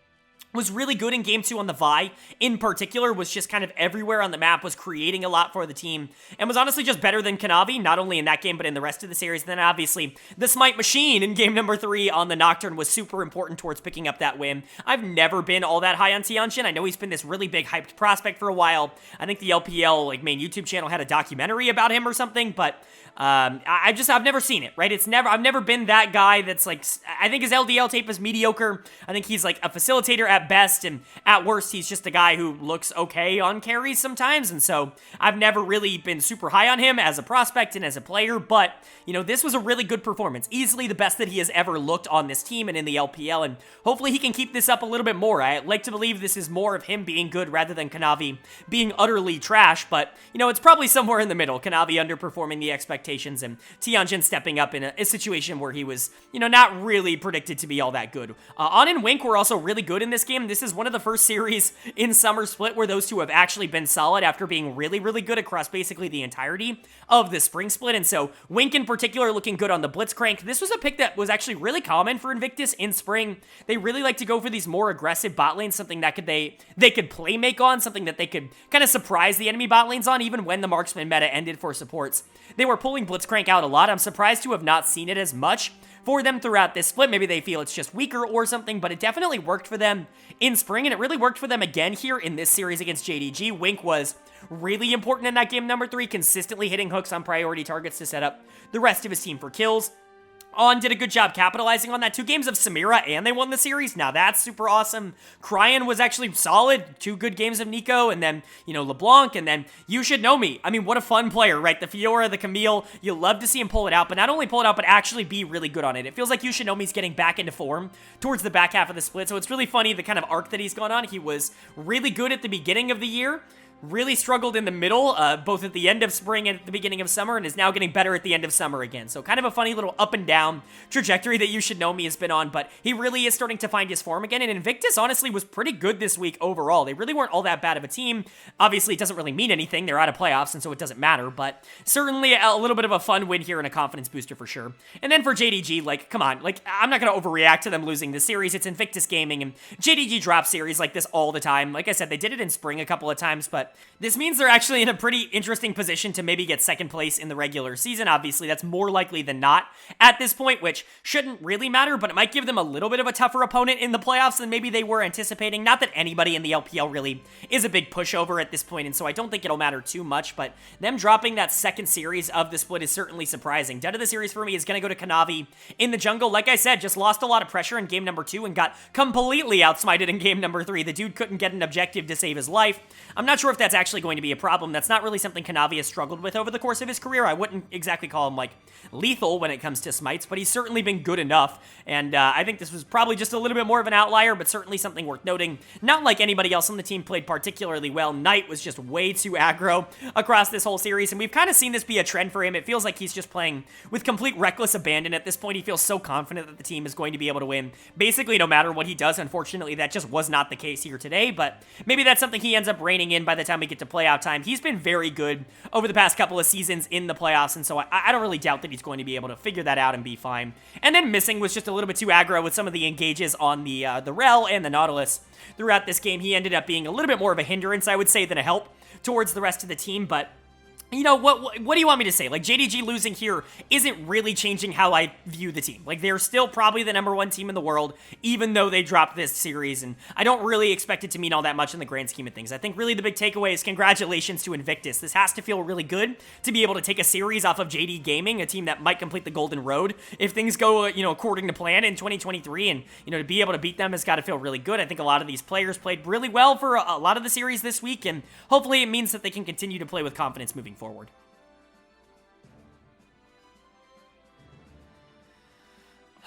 Was really good in Game 2 on the Vi, in particular, was just kind of everywhere on the map, was creating a lot for the team, and was honestly just better than Kanavi, not only in that game, but in the rest of the series. And then, obviously, the Smite Machine in Game number 3 on the Nocturne was super important towards picking up that win. I've never been all that high on Tianjin. I know he's been this really big hyped prospect for a while. I think the LPL, like, main YouTube channel had a documentary about him or something, but I've never seen it, right? I've never been that guy that's like, I think his LDL tape is mediocre. I think he's like a facilitator at best, and at worst, he's just a guy who looks okay on carries sometimes, and so I've never really been super high on him as a prospect and as a player, but, you know, this was a really good performance. Easily the best that he has ever looked on this team and in the LPL, and hopefully he can keep this up a little bit more. I like to believe this is more of him being good rather than Kanavi being utterly trash, but, you know, it's probably somewhere in the middle. Kanavi underperforming the expectations, and Tianjin stepping up in a situation where he was, you know, not really predicted to be all that good. On and Wink were also really good in this game. This is one of the first series in Summer Split where those two have actually been solid after being really, really good across basically the entirety of the Spring Split, and so Wink in particular looking good on the Blitzcrank. This was a pick that was actually really common for Invictus in Spring. They really like to go for these more aggressive bot lanes, something that they could play make on, something that they could kind of surprise the enemy bot lanes on, even when the marksman meta ended for supports. They were pulling Blitzcrank out a lot. I'm surprised to have not seen it as much for them throughout this split. Maybe they feel it's just weaker or something, but it definitely worked for them in Spring, and it really worked for them again here in this series against JDG. Wink was really important in that game number 3, consistently hitting hooks on priority targets to set up the rest of his team for kills. On did a good job capitalizing on that. 2 games of Samira, and they won the series. Now that's super awesome. Cryan was actually solid. 2 good games of Nico, and then, you know, LeBlanc, and then You Should Know Me. I mean, what a fun player, right? The Fiora, the Camille. You love to see him pull it out, but not only pull it out, but actually be really good on it. It feels like You Should Know Me's getting back into form towards the back half of the split, so it's really funny the kind of arc that he's gone on. He was really good at the beginning of the year, really struggled in the middle, both at the end of spring and at the beginning of summer, and is now getting better at the end of summer again. So kind of a funny little up and down trajectory that You Should Know Me has been on, but he really is starting to find his form again, and Invictus honestly was pretty good this week overall. They really weren't all that bad of a team. Obviously, it doesn't really mean anything. They're out of playoffs, and so it doesn't matter, but certainly a little bit of a fun win here and a confidence booster for sure. And then for JDG, like, come on, like, I'm not going to overreact to them losing this series. It's Invictus Gaming, and JDG drops series like this all the time. Like I said, they did it in spring a couple of times, but but this means they're actually in a pretty interesting position to maybe get second place in the regular season. Obviously, that's more likely than not at this point, which shouldn't really matter, but it might give them a little bit of a tougher opponent in the playoffs than maybe they were anticipating. Not that anybody in the LPL really is a big pushover at this point, and so I don't think it'll matter too much, but them dropping that second series of the split is certainly surprising. Dead of the series for me is going to go to Kanavi in the jungle. Like I said, just lost a lot of pressure in game number 2 and got completely outsmited in game number 3. The dude couldn't get an objective to save his life. I'm not sure if that's actually going to be a problem. That's not really something Kanavi has struggled with over the course of his career. I wouldn't exactly call him, like, lethal when it comes to smites, but he's certainly been good enough, and I think this was probably just a little bit more of an outlier, but certainly something worth noting. Not like anybody else on the team played particularly well. Knight was just way too aggro across this whole series, and we've kind of seen this be a trend for him. It feels like he's just playing with complete reckless abandon at this point. He feels so confident that the team is going to be able to win basically no matter what he does. Unfortunately, that just was not the case here today, but maybe that's something he ends up reining in by the time we get to playoff time. He's been very good over the past couple of seasons in the playoffs, and so I don't really doubt that he's going to be able to figure that out and be fine. And then Missing was just a little bit too aggro with some of the engages on the Rel and the Nautilus throughout this game. He ended up being a little bit more of a hindrance, I would say, than a help towards the rest of the team, but you know, what do you want me to say? Like, JDG losing here isn't really changing how I view the team. Like, they're still probably the #1 team in the world, even though they dropped this series, and I don't really expect it to mean all that much in the grand scheme of things. I think really the big takeaway is congratulations to Invictus. This has to feel really good to be able to take a series off of JD Gaming, a team that might complete the Golden Road if things go, you know, according to plan in 2023, and, you know, to be able to beat them has got to feel really good. I think a lot of these players played really well for a lot of the series this week, and hopefully it means that they can continue to play with confidence moving forward.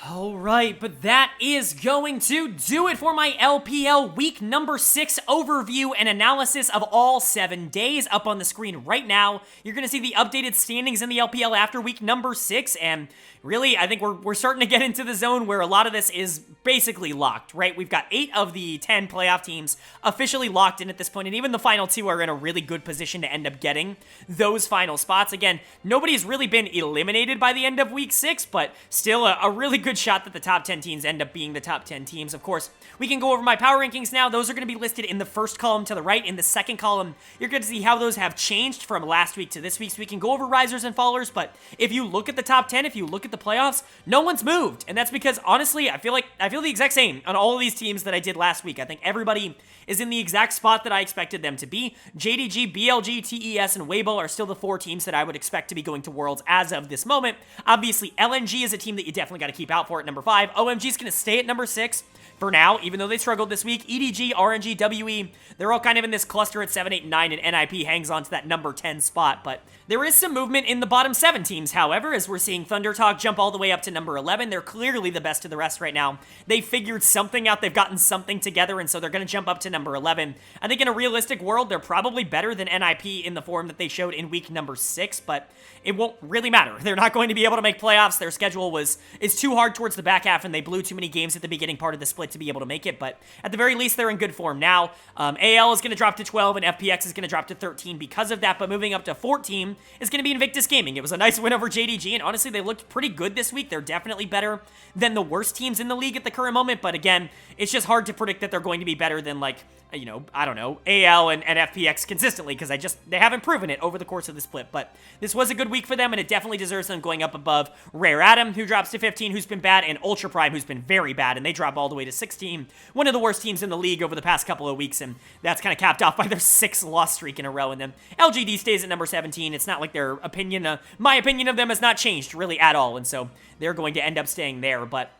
Alright, but that is going to do it for my LPL week number 6 overview and analysis of all 7 days. Up on the screen right now, you're going to see the updated standings in the LPL after week number 6, and really, I think we're starting to get into the zone where a lot of this is basically locked, right? We've got 8 of the 10 playoff teams officially locked in at this point, and even the final 2 are in a really good position to end up getting those final spots. Again, nobody's really been eliminated by the end of week 6, but still a really good shot that the top 10 teams end up being the top 10 teams. Of course, we can go over my power rankings now. Those are going to be listed in the first column to the right. In the second column, you're going to see how those have changed from last week to this week, so we can go over risers and fallers, but if you look at the top 10, if you look at the playoffs, no one's moved, and that's because, honestly, I feel the exact same on all of these teams that I did last week. I think everybody is in the exact spot that I expected them to be. JDG, BLG, TES, and Weibo are still the 4 teams that I would expect to be going to Worlds as of this moment. Obviously, LNG is a team that you definitely got to keep out for at number 5. OMG is going to stay at number 6 for now, even though they struggled this week. EDG, RNG, WE, they're all kind of in this cluster at 7, 8, and 9, and NIP hangs on to that number 10 spot, but there is some movement in the bottom 7 teams, however, as we're seeing ThunderTalk jump all the way up to number 11. They're clearly the best of the rest right now. They figured something out. They've gotten something together, and so they're going to jump up to number 11. I think in a realistic world, they're probably better than NIP in the form that they showed in week number 6, but it won't really matter. They're not going to be able to make playoffs. Their schedule is too hard towards the back half, and they blew too many games at the beginning part of the split to be able to make it, but at the very least, they're in good form now. AL is going to drop to 12, and FPX is going to drop to 13 because of that, but moving up to 14 is going to be Invictus Gaming. It was a nice win over JDG, and honestly, they looked pretty good this week. They're definitely better than the worst teams in the league at the current moment, but again, it's just hard to predict that they're going to be better than, like, you know, I don't know, AL and FPX consistently, because they haven't proven it over the course of the split, but this was a good week for them, and it definitely deserves them going up above Rare Adam, who drops to 15, who's been bad, and Ultra Prime, who's been very bad, and they drop all the way to 16, one of the worst teams in the league over the past couple of weeks, and that's kind of capped off by their 6th loss streak in a row, and then LGD stays at number 17. It's not like their opinion, my opinion of them has not changed really at all, and so they're going to end up staying there, but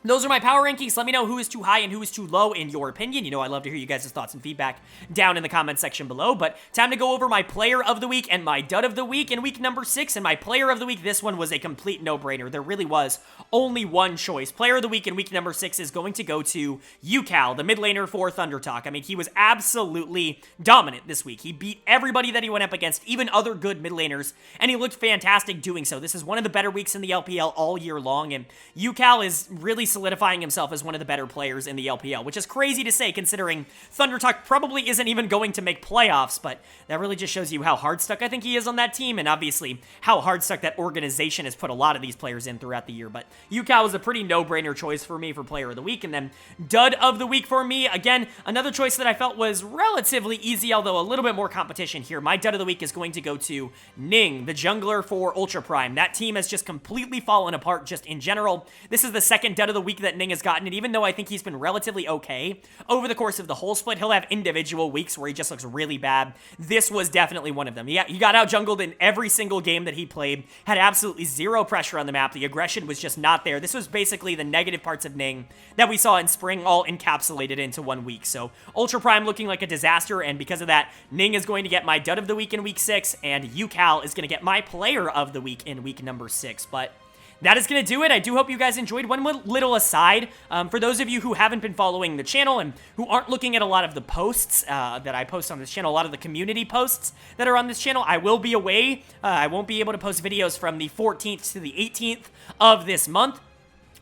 those are my power rankings. Let me know who is too high and who is too low in your opinion. You know, I love to hear you guys' thoughts and feedback down in the comment section below. But time to go over my player of the week and my dud of the week in week number 6. And my player of the week, this one was a complete no-brainer. There really was only one choice. Player of the week in week number 6 is going to go to UCal, the mid laner for ThunderTalk. I mean, he was absolutely dominant this week. He beat everybody that he went up against, even other good mid laners, and he looked fantastic doing so. This is one of the better weeks in the LPL all year long, and UCal is really solidifying himself as one of the better players in the LPL, which is crazy to say considering ThunderTalk probably isn't even going to make playoffs, but that really just shows you how hard stuck I think he is on that team, and obviously how hard stuck that organization has put a lot of these players in throughout the year. But Yucal was a pretty no-brainer choice for me for player of the week. And then dud of the week for me, again, another choice that I felt was relatively easy, although a little bit more competition here. My dud of the week is going to go to Ning, the jungler for Ultra Prime. That team has just completely fallen apart just in general. This is the second dud of the week that Ning has gotten, and even though I think he's been relatively okay over the course of the whole split, he'll have individual weeks where he just looks really bad. This was definitely one of them. He got out-jungled in every single game that he played, had absolutely zero pressure on the map. The aggression was just not there. This was basically the negative parts of Ning that we saw in spring all encapsulated into 1 week. So Ultra Prime looking like a disaster, and because of that, Ning is going to get my dud of the week in week 6, and Yucal is going to get my player of the week in week number 6. But that is going to do it. I do hope you guys enjoyed. One little aside, for those of you who haven't been following the channel and who aren't looking at a lot of the posts that I post on this channel, a lot of the community posts that are on this channel, I will be away. I won't be able to post videos from the 14th to the 18th of this month,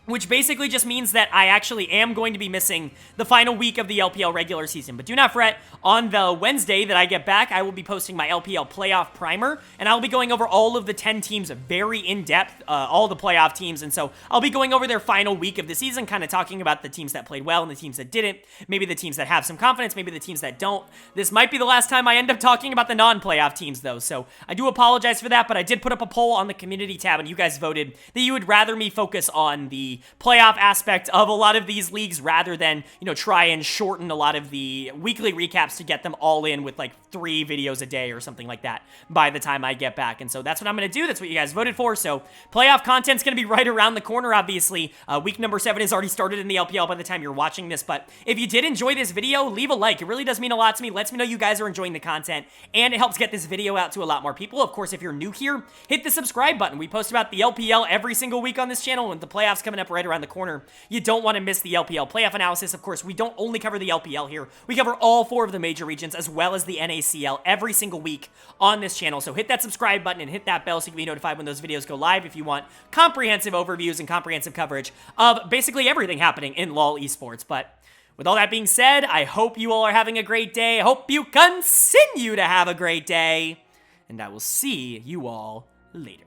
which basically just means that I actually am going to be missing the final week of the LPL regular season. But do not fret, on the Wednesday that I get back, I will be posting my LPL playoff primer, and I'll be going over all of the 10 teams very in-depth, all the playoff teams, and so I'll be going over their final week of the season, kind of talking about the teams that played well and the teams that didn't, maybe the teams that have some confidence, maybe the teams that don't. This might be the last time I end up talking about the non-playoff teams, though, so I do apologize for that, but I did put up a poll on the community tab, and you guys voted that you would rather me focus on the playoff aspect of a lot of these leagues rather than, try and shorten a lot of the weekly recaps to get them all in with like 3 videos a day or something like that by the time I get back. And so that's what I'm going to do. That's what you guys voted for. So playoff content's going to be right around the corner, obviously. Week number 7 has already started in the LPL by the time you're watching this. But if you did enjoy this video, leave a like. It really does mean a lot to me. Lets me know you guys are enjoying the content, and it helps get this video out to a lot more people. Of course, if you're new here, hit the subscribe button. We post about the LPL every single week on this channel, and the playoffs coming up right around the corner. You don't want to miss the LPL playoff analysis. Of course, we don't only cover the LPL here. We cover all 4 of the major regions as well as the NACL every single week on this channel. So hit that subscribe button and hit that bell so you can be notified when those videos go live if you want comprehensive overviews and comprehensive coverage of basically everything happening in LoL Esports. But with all that being said, I hope you all are having a great day. I hope you continue to have a great day, and I will see you all later.